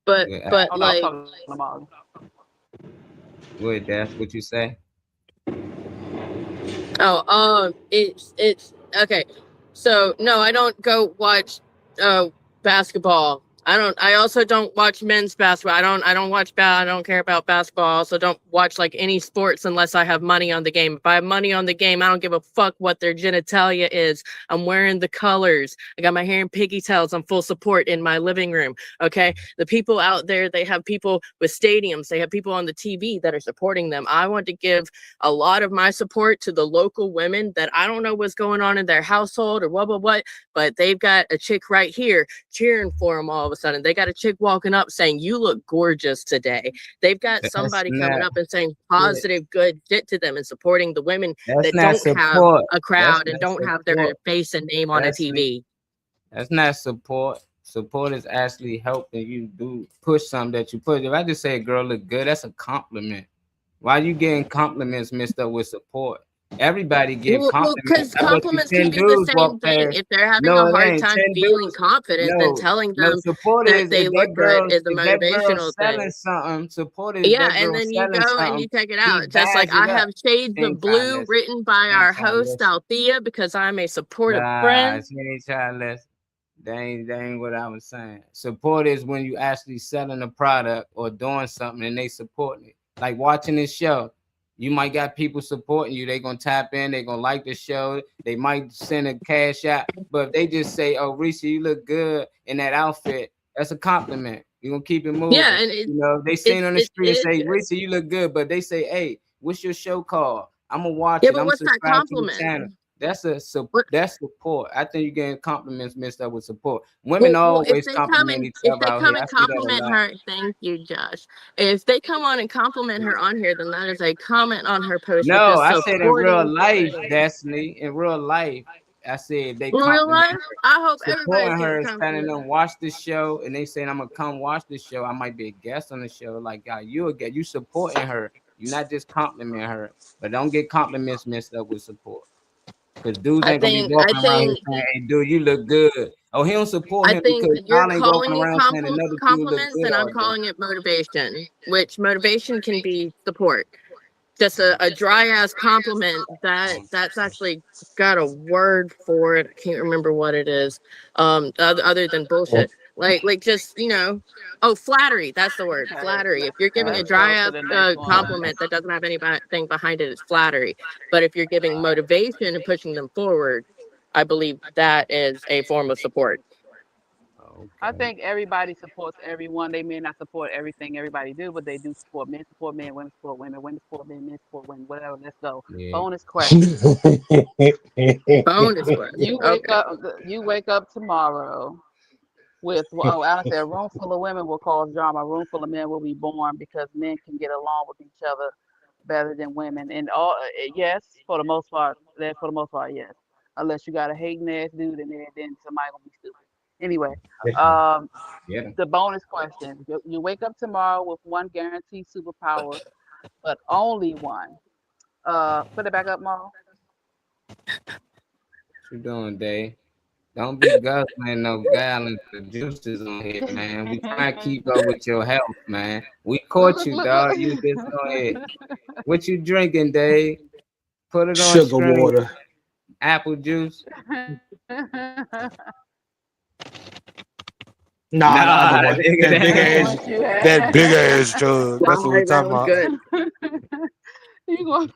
But Yeah, but Oh no, I was like talking to Molly. wait, that's what you say? it's okay. So no, I don't go watch basketball. I also don't watch men's basketball. I don't watch I don't care about basketball. I also don't watch like any sports unless I have money on the game. If I have money on the game, I don't give a fuck what their genitalia is. I'm wearing the colors. I got my hair in pigtails. I'm full support in my living room. Okay. The people out there, they have people with stadiums. They have people on the TV that are supporting them. I want to give a lot of my support to the local women that I don't know what's going on in their household or what, but they've got a chick right here cheering for them all of a sudden. They got a chick walking up saying, "You look gorgeous today." They've got That's somebody not coming up and saying positive, good shit to them and supporting the women that's that not don't have support. a That's crowd and not don't have their support. face and name on a That's TV. That's not support. Support is actually helping you do push something that you push. If I just say a girl look good, that's a compliment. Why you getting compliments mixed up with support? Everybody give Well, compliments. because That's what you compliments 10 can be the dudes same walk thing. past. If they're having No, a it hard ain't. time 10 feeling dudes. confident, then No, telling no, them support that is they if look that good girl, is a if that girl motivational selling thing. something, support is if Yeah, that and girl then you selling go and something, you take it he out. Just like buys I it up. have Shades She of ain't trying to Blue listen. written by She our ain't trying to host listen. Althea because I'm a supportive Nah, friend. she ain't trying to listen. That ain't what I was saying. Support is when you actually selling a product or doing something and they supporting it. Like watching this show. You might got people supporting you. They gonna tap in. They gonna like the show. They might send a cash out. But if they just say, "Oh, Reese, you look good in that outfit," that's a compliment. You gonna keep it moving. Yeah, and You know, they seen on the it street and is say, good. "Reese, you look good," but they say, "Hey, what's your show called? I'm gonna watch Yeah, it. but I'm what's that subscribed to the channel." compliment? That's What? that's support. I think you're getting compliments mixed up with support. Women Well, always compliment each if other they out come here. I and see that a compliment lot. her, thank you, Josh. If they come on and compliment her on here, then that is a comment on her post, which No, is I said in real supporting. life, Destiny. In real life, I said they In real compliment life, her. I hope everybody's Supporting getting her is telling complimented. them watch this show, and they saying I'm gonna come watch this show. I might be a guest on the show. Like, God, you a guest. You supporting her. You're not just complimenting her, but don't get compliments mixed up with support. Because dudes I ain't gonna be think I walking around here think saying, "Hey, dude, you look good." Oh, he don't support I him think because you're y'all ain't walking calling it around saying another dude look compliments, good and I'm all day. calling it motivation, which motivation can be support. Just a dry ass compliment that's actually got a word for it. I can't remember what it is. Other than bullshit. Like just flattery. That's the word. Okay, Flattery. If you're giving a let's dry go to ass the next one. compliment that doesn't have anything behind it, it's flattery. But if you're giving motivation and pushing them forward, I believe that is a form of support. I Okay. think everybody supports everyone. They may not support everything everybody do, but they do support men, women support men support women, whatever. Let's go. Yeah. Bonus question. Bonus question. Okay. You wake up tomorrow with I say a room full of women will cause drama. A room full of men will be born because men can get along with each other better than women. And all yes, for the most part, yes. Unless you got a hating ass dude in there, then somebody gonna be stupid. Anyway, um, Yeah. the bonus question: you wake up tomorrow with one guaranteed superpower, but only one. Put it back up, Mo. What you doing, Dave? Don't be guzzling no gallons of juices on here, man. We trying to keep up with your health, man. We caught you, dog. You just go ahead. What you drinking, Dave? Put it on Sugar screen. water. Apple juice. Nah, the other one. nigga, That big ass. Once you have- That big ass jug. That's what we're That talking was about. good. You going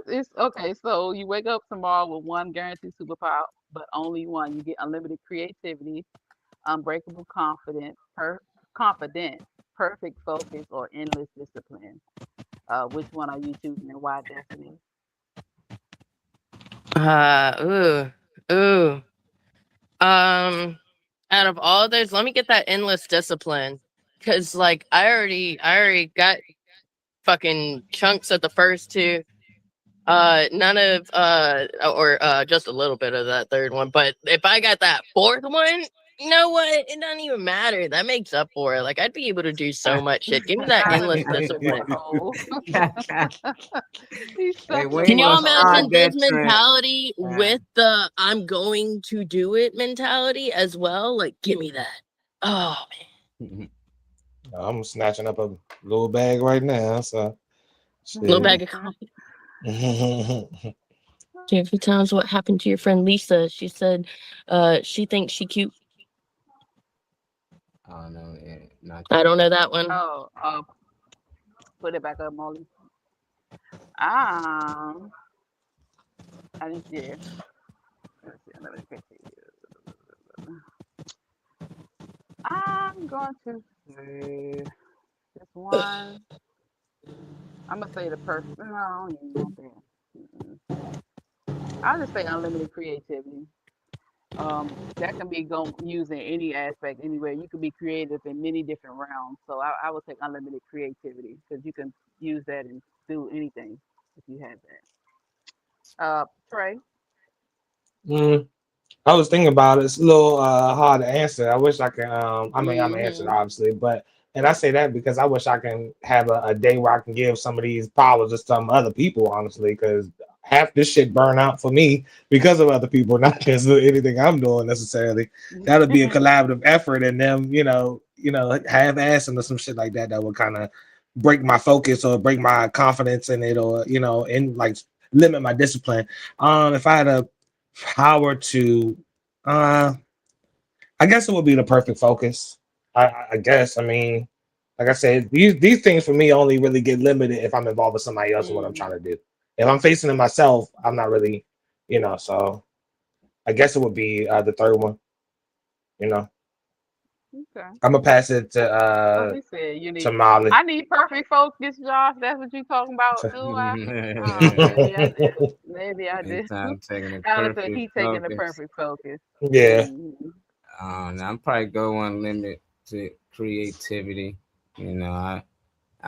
it's okay. So you wake up tomorrow with one guaranteed superpower, but only one. You get unlimited creativity, unbreakable confidence, perfect focus, or endless discipline. Which one are you choosing and why, Destiny? Ooh. Out of all those, let me get that endless discipline. Cause like I already got fucking chunks of the first two. None of or just a little bit of that third one. But if I got that fourth one, you know what? It doesn't even matter. That makes up for it. Like I'd be able to do so much shit. Give me that endless discipline. Hey, we Can ain't y'all gonna start imagine that this trend. mentality with the I'm going to do it mentality as well? Like, give me that. Oh man. I'm snatching up a little bag right now. So, Little bag of coffee. A few times what happened to your friend Lisa. She said she thinks she cute. Oh no, not I don't know that one. Oh, put it back up, Molly. I didn't see it. Let's see. Let me see. I'm going to say this one. I'm gonna say the perfect. No, I don't even want that. I'll just say unlimited creativity. That can be used in any aspect, anywhere. You can be creative in many different realms. So I would take unlimited creativity because you can use that and do anything if you have that. Trey. I was thinking about it. It's a little hard to answer. I wish I can. I'm gonna answer it obviously, but and I say that because I wish I can have a day where I can give some of these powers to some other people, honestly, because half this shit burn out for me because of other people, not because of anything I'm doing necessarily. That'll be a collaborative effort, and them, have assing or some shit like that would kind of break my focus or break my confidence in it, or and like limit my discipline. If I had a power to I guess it would be the perfect focus. I guess. I mean, like I said, these things for me only really get limited if I'm involved with somebody else in what I'm trying to do. If I'm facing it myself, I'm not really, so I guess it would be the third one. Okay. I'm gonna pass it to he said you need, to Molly. I need perfect focus, Josh. That's what you talking about, do I? Maybe I did. Maybe I did. Taking the Alan said perfect he taking the focus. perfect focus. Yeah. I'm probably go unlimited creativity. I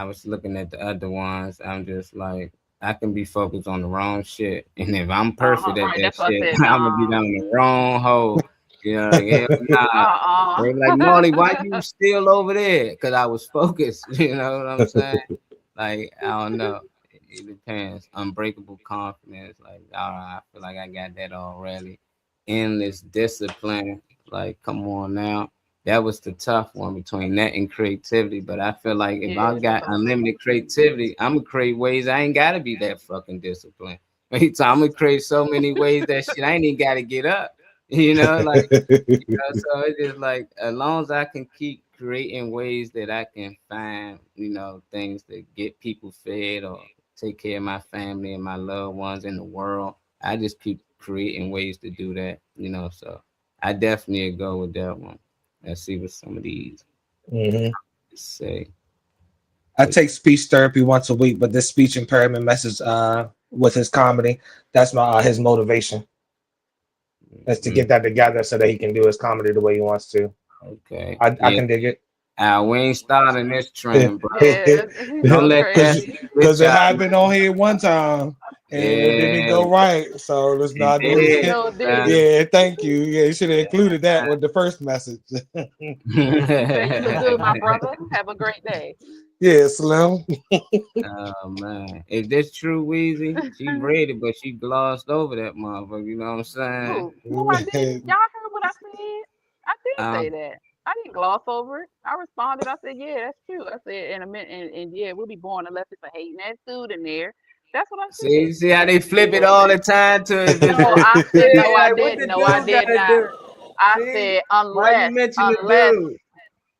was looking at the other ones. I'm just like, I can be focused on the wrong shit, and if I'm perfect at that shit, I'm gonna be down the wrong hole. Like, they're like, Molly, why you still over there? Because I was focused. You know what I'm saying? Like, I don't know. It depends. Unbreakable confidence. Like, all right, I feel like I got that already. Endless discipline. Like, come on now. That was the tough one between that and creativity. But I feel like if I got unlimited creativity, I'm gonna create ways I ain't gotta be that fucking disciplined. So I'm gonna create so many ways that shit I ain't even gotta get up. So it's just like as long as I can keep creating ways that I can find, things that get people fed or take care of my family and my loved ones in the world. I just keep creating ways to do that, so I definitely go with that one. Let's see what some of these say. I take speech therapy once a week, but this speech impairment messes with his comedy. That's his motivation. Is to get that together so that he can do his comedy the way he wants to. Okay. I can dig it. We ain't starting this trend, bro. Don't let that, because it happened on here one time and it didn't go right. So let's not do it. Yeah, thank you. Yeah, you should have included that with the first message. You look good, my brother. Have a great day. Yeah, Slim. Oh man, if that's true, Weezy, she read it, but she glossed over that motherfucker. You know what I'm saying? No, I didn't. Y'all heard what I said? I did say that. I didn't gloss over it. I responded. I said, "Yeah, that's true." I said, "In a minute, and yeah, we'll be born unless it's a hating attitude in there." That's what I said. See how they flip it all the time to it. No, I said no, I Like, what didn't. the No, I dude did gotta not. do? I See? said Why you mention the dude?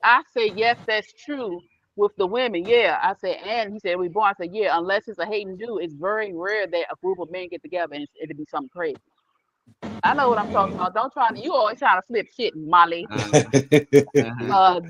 I said yes, that's true with the women. Yeah, I said, and he said we born. I said yeah, unless it's a hating dude, it's very rare that a group of men get together and it'll be something crazy. I know what I'm talking about. Don't try to. You always trying to flip shit, Molly.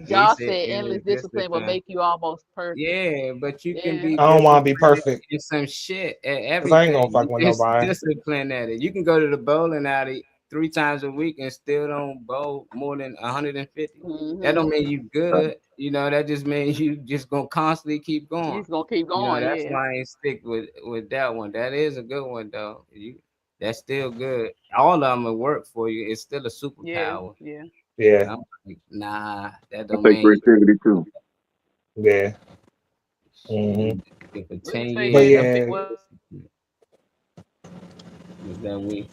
Y'all said endless discipline will make you almost perfect. Yeah, but you can Yeah. be. I don't want to be perfect. in some shit at 'Cause everything. I ain't gonna fuck with Just nobody. discipline at it. You can go to the bowling alley 3 times a week and still don't bowl more than 150. That don't mean you good. You know, that just means you just gonna constantly keep going. He's gonna keep You know, going. that's Yeah. why I ain't stick with that one. That is a good one though. That's still good. All of them will work for you. It's still a superpower. Yeah. Yeah. I'm like, nah, that I don't take mean creativity too. Yeah. Mm-hmm. for What 10 you say, years. yeah. David? What- Was that week?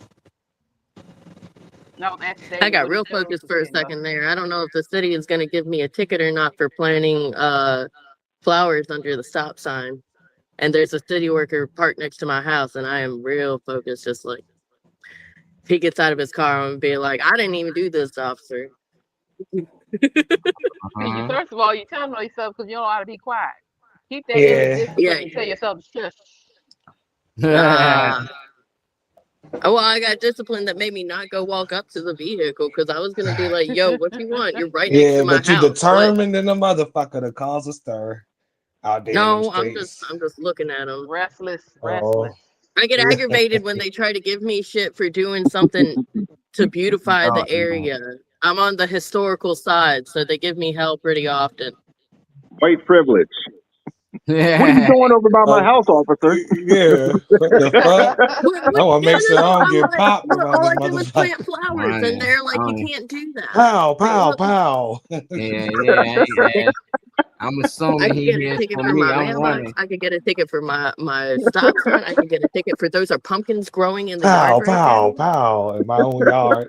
No, that's David. I got What real you tell focused us for a to say, second there. I don't know if the city is going to give me a ticket or not for planting flowers under the stop sign. And there's a city worker parked next to my house, and I am real focused. Just like if he gets out of his car, I'm gonna be like, I didn't even do this, officer. Uh-huh. First of all, you tell them yourself because you don't know how to be quiet. Keep that Yeah. in discipline and tell yourself to shush. Oh, well, I got discipline that made me not go walk up to the vehicle because I was gonna be like, "Yo, what you want? You're right next Yeah, to my but you house." What? determined in a motherfucker to cause a stir out there in them No, I'm streets. just looking at them. Restless. Oh. I get aggravated when they try to give me shit for doing something to beautify Oh, the no. area. I'm on the historical side, so they give me hell pretty often. White privilege. What are you doing over by my house, officer? Yeah. What the fuck? I want to make sure I don't get popped by All I this do is motherfucker. plant flowers, and they're like, "You can't do that." Pow, Like, pow, look, pow. Yeah. I'm I assuming could he get a hears ticket for for me. my I'm mailbox. running. I could get a ticket for my stop sign. I could get a ticket for those are pumpkins growing in the Pow, yard right pow, now. pow in my own yard.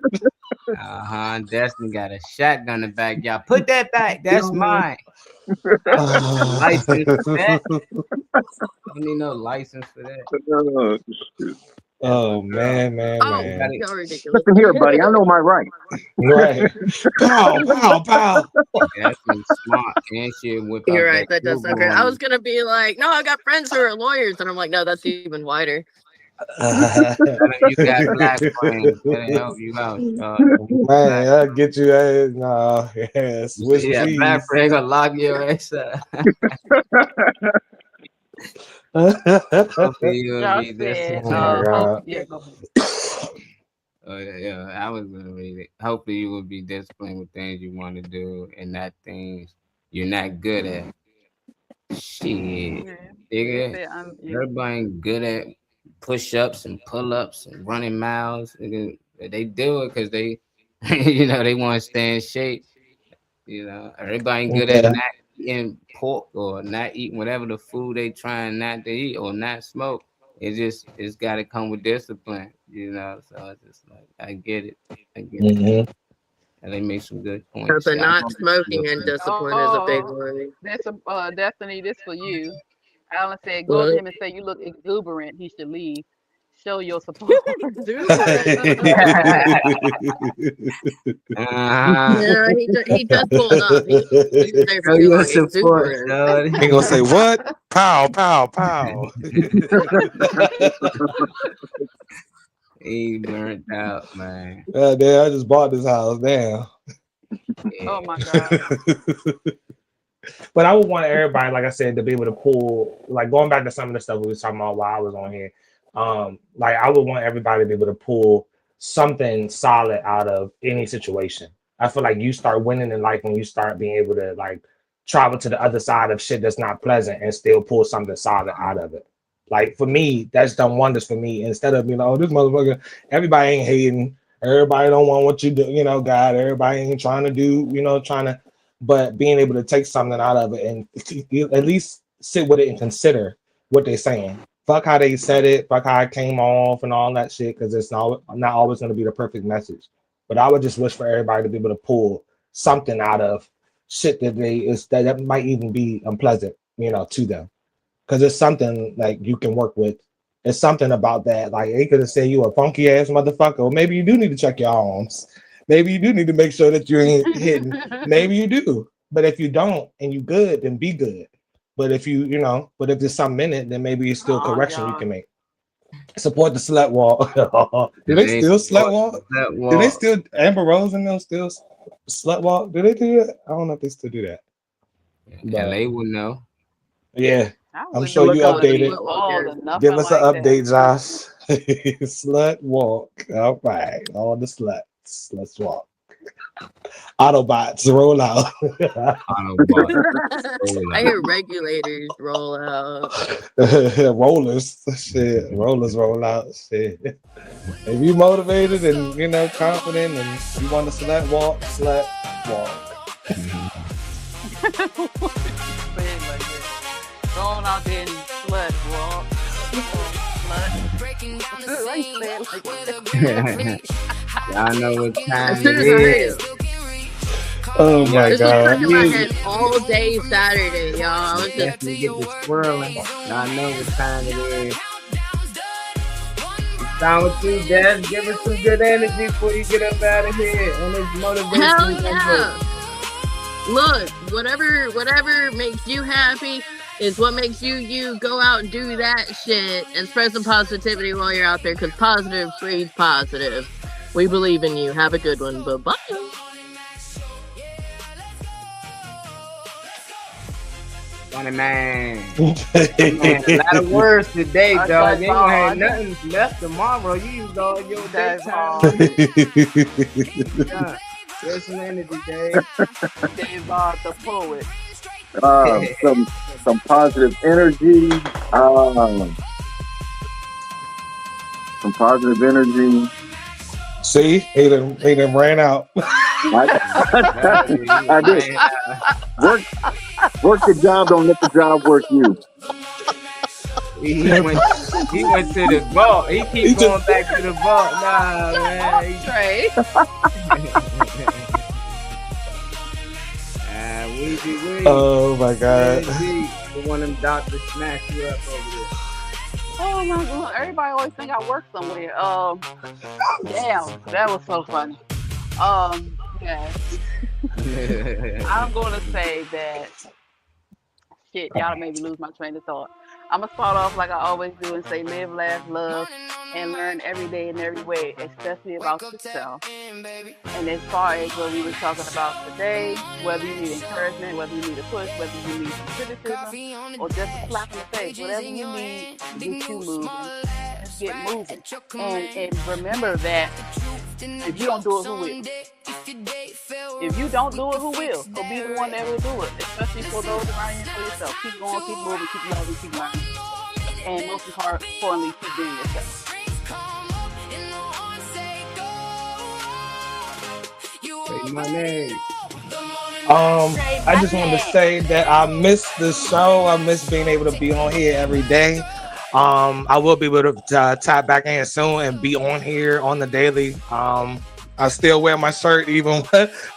Destiny got a shotgun in the backyard. Put that back. That's mine. License for that. Don't need no license for that. Oh man. Y'all ridiculous. Listen here, buddy. I know my right. Right. Pow, pow, pow. That's smart. And shit whip You're out right. That does sound Google great. on I you. was gonna be like, no, I got friends who are lawyers, and I'm like, no, that's even wider. You got black friends that'll help you out. Man, I'll get you. Nah, yeah, switch Yeah, cheese. black friend gonna lock your ass up. Hopefully you'll Y'all read this. said, Oh my God. yeah, go ahead. Yeah, I was gonna read it. Hopefully you will be disciplined with things you want to do and not things you're not good at. Shit, nigga. Everybody ain't good at push-ups and pull-ups and running miles. Nigga, they do it because they, they want to stay in shape. Everybody ain't good at not eating pork or not eating whatever the food they trying not to eat or not smoke. It's got to come with discipline, So it's just like I get it. Mm-hmm. And they make some good points. Because the not smoking and discipline is a big one. That's a Destiny. This for you. Alan said, "Go to him and say you look exuberant. He should leave. Show your support." Yeah, he does pull it up. He's there for your support. He gonna say what? Pow, pow, pow. He burnt out, man. Damn, I just bought this house. Damn. Oh my God. But I would want everybody, like I said, to be able to pull, like going back to some of the stuff we was talking about while I was on here. Like I would want everybody to be able to pull something solid out of any situation. I feel like you start winning in life when you start being able to like travel to the other side of shit that's not pleasant and still pull something solid out of it. Like for me, that's done wonders for me. Instead of, this motherfucker, everybody ain't hating. Everybody don't want what you do, God. Everybody ain't trying to do, but being able to take something out of it and at least sit with it and consider what they're saying. Fuck how they said it, fuck how it came off and all that shit, because it's not always going to be the perfect message. But I would just wish for everybody to be able to pull something out of shit that might even be unpleasant, to them. Because it's something like you can work with It's something about that. Like they could have said you a funky ass motherfucker. Or maybe you do need to check your arms. Maybe you do need to make sure that you ain't hitting. Maybe you do. But if you don't and you good, then be good. But if you know, but if there's something in it, then maybe it's still correction you can make. Support the slut walk. Do they still slut walk? Do they still Amber Rose and them still slut walk? Do they do that? I don't know if they still do that. Yeah, they would know. Yeah, I'm sure you updated. Give us an update, Josh. Slut walk. All right, all the sluts. Let's walk. Autobots roll out. I hear regulators roll out. Rollers, shit. Rollers roll out, shit. If you motivated and confident and you want to slut walk. Going out there and slut walk. Y'all know what time As soon it as I heard is. it, Oh my this was god. stuck in my head all day Saturday, y'all. I was just Definitely get the swirling. Y'all know what time it is. It's down with you, Dad. Give us some good energy before you get up out of here on this motivation. hell yeah. Look, whatever makes you happy is what makes you go out and do that shit and spread some positivity while you're out there, because positive breeds positive. We believe in you. Have a good one. Bye-bye. Funny man. Man, a lot of words today, dog. You ain't gonna have nothing left tomorrow. You used all your daytime. There's some energy, Dave. Dave Bard, the poet. Some positive energy. Some positive energy. See, he done ran out. I did. Work the job, don't let the job work you. He went to the vault. He keep going back to the vault. Nah, man. Trey. Weezy. Oh my god. The one of them doctors smash you up over there. Oh my god, everybody always think I work somewhere. Damn, that was so funny. Yeah. I'm gonna say that shit, y'all made me lose my train of thought. I'm gonna start off like I always do and say live, laugh, love, and learn every day in every way, especially about yourself. And as far as what we were talking about today, whether you need encouragement, whether you need a push, whether you need some criticism, or just a slap in the face, whatever you need to get you moving, just get moving. And remember that if you don't do it, who will? If you don't do it, who will? So be the one that will do it, especially for those around you and for yourself. Keep going, keep moving, keep loving, keep learning. And most importantly, keep being yourself. Say my name. I just wanted to say that I miss the show. I miss being able to be on here every day. I will be able to tap back in soon and be on here on the daily. I still wear my shirt even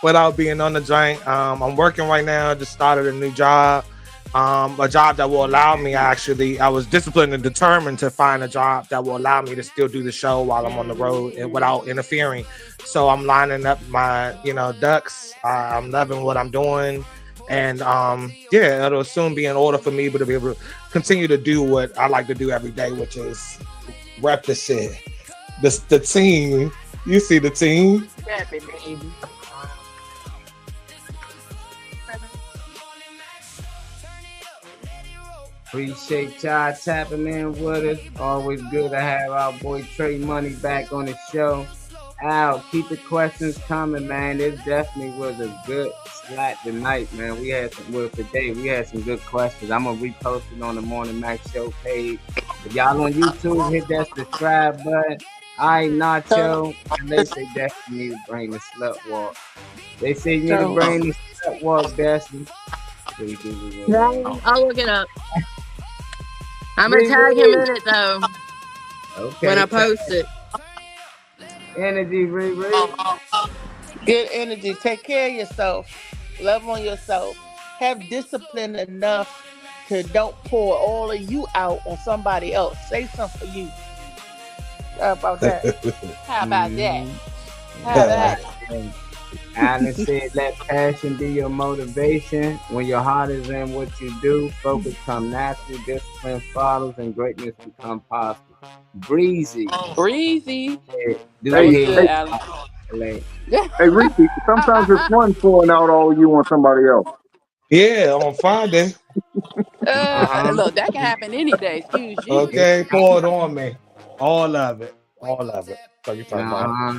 without being on the joint. I'm working right now. I just started a new job. A job that will allow me, I was disciplined and determined to find a job that will allow me to still do the show while I'm on the road and without interfering. So I'm lining up my, ducks. I'm loving what I'm doing. And it'll soon be in order for me to be able to continue to do what I like to do every day, which is rep the shit. The team, you see the team? Happy baby. Appreciate y'all tapping in with us. Always good to have our boy Trey Money back on the show. Al, keep the questions coming, man. This definitely was a good slot tonight, man. Today we had some good questions. I'm gonna repost it on the Morning Max Show page. If y'all on YouTube, hit that subscribe button. I Nacho. And they say Destiny need to bring the slut walk. They say you need to bring the slut walk, Destiny. I'll look it up. I'm gonna tag him in it though. Okay. When I post it. Energy, Riri. Good energy. Take care of yourself. Love on yourself. Have discipline enough to don't pour all of you out on somebody else. Say something for you. How about that? How about that? Mhm. How about Alan said, let passion be your motivation. When your heart is in what you do, focus come natural, discipline follows, and greatness become possible. Breezy. Breezy? Do That Hey, was we good, hey, Alan. like, hey, Reese, sometimes it's fun pouring out all you on somebody else. Yeah, on Friday. Look, that can happen any day. Excuse you. Okay, pour it on me. All of it. All of it. So you talking about? uh-huh.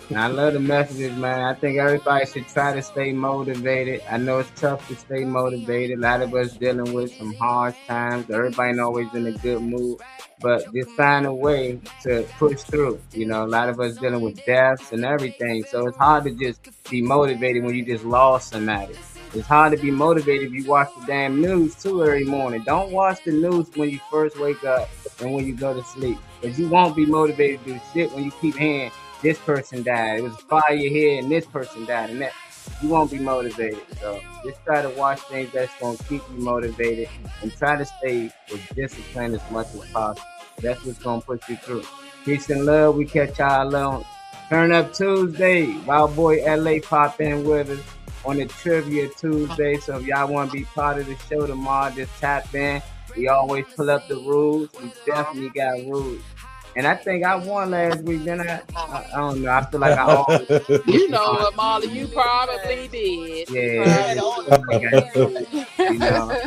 And I love the messages, man. I think everybody should try to stay motivated. I know it's tough to stay motivated. A lot of us dealing with some hard times. Everybody ain't always in a good mood, but just find a way to push through. You know, a lot of us dealing with deaths and everything, so it's hard to just be motivated when you just lost somebody. It's hard to be motivated if you watch the damn news too every morning. Don't watch the news when you first wake up and when you go to sleep, because you won't be motivated to do shit when you keep hearing this person died. It was a fire here and this person died and that. You won't be motivated. So just try to watch things that's gonna keep you motivated and try to stay with discipline as much as possible. That's what's gonna push you through. Peace and love. We catch y'all on Turn Up Tuesday. Wild Boy LA pop in with us on the Trivia Tuesday. So if y'all want to be part of the show tomorrow, just tap in. We always pull up the rules. We definitely got rules. And I think I won last week, then I don't know. I feel like I always You know what, Molly? You probably did. yeah, you know,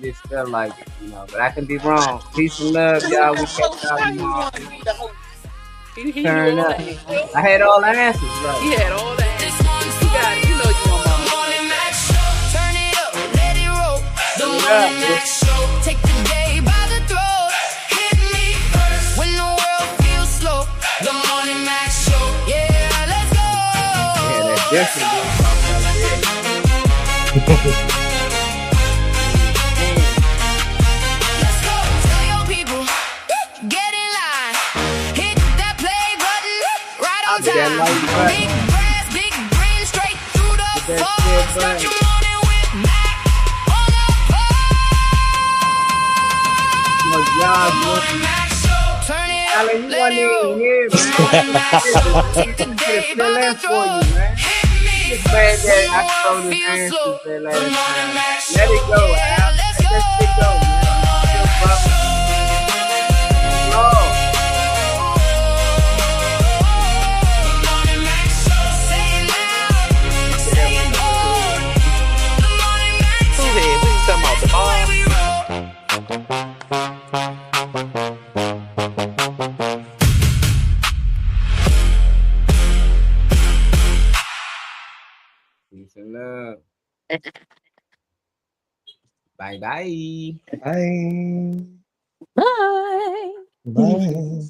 just felt like it, you know, but I can be wrong. Peace and love, y'all. We catch y'all tomorrow. He Turn knew all up. that. I had all the answers right. He had all that. You got it. You know you want Molly. Morning Mac Show. Turn it up, let it roll. The Yeah, Morning Mac Show. Take the day by the throat. Hit me first when the world feels slow. The Morning Mac Show. Yeah, let's go. Yeah, that's different. Let's go. Tell your people, get in line. Hit that play button right on Hit that time. like button. Big brass, big green, straight through the Hit that phone. shit Start button. your morning with Mac on the No job, phone. Morning Mac Show. Turn it up, Alan, you let wasn't it roll. even here, The Morning man. Mac Show. Take the Could day have by fill the in for throat. you, man. Hit me Just glad first that when I the told world his feels answers slow. that The last Morning time. Mac Let it Show. go, Yeah, Al. let's Let go. that shit go, man. Chill, brother. Lord. Morning Mac Show. Say it loud, say it bold. The Morning Mac Who Show. here? Who you talking about? The The way ball? we roll. Peace and love. Bye bye. Bye. Bye. Bye.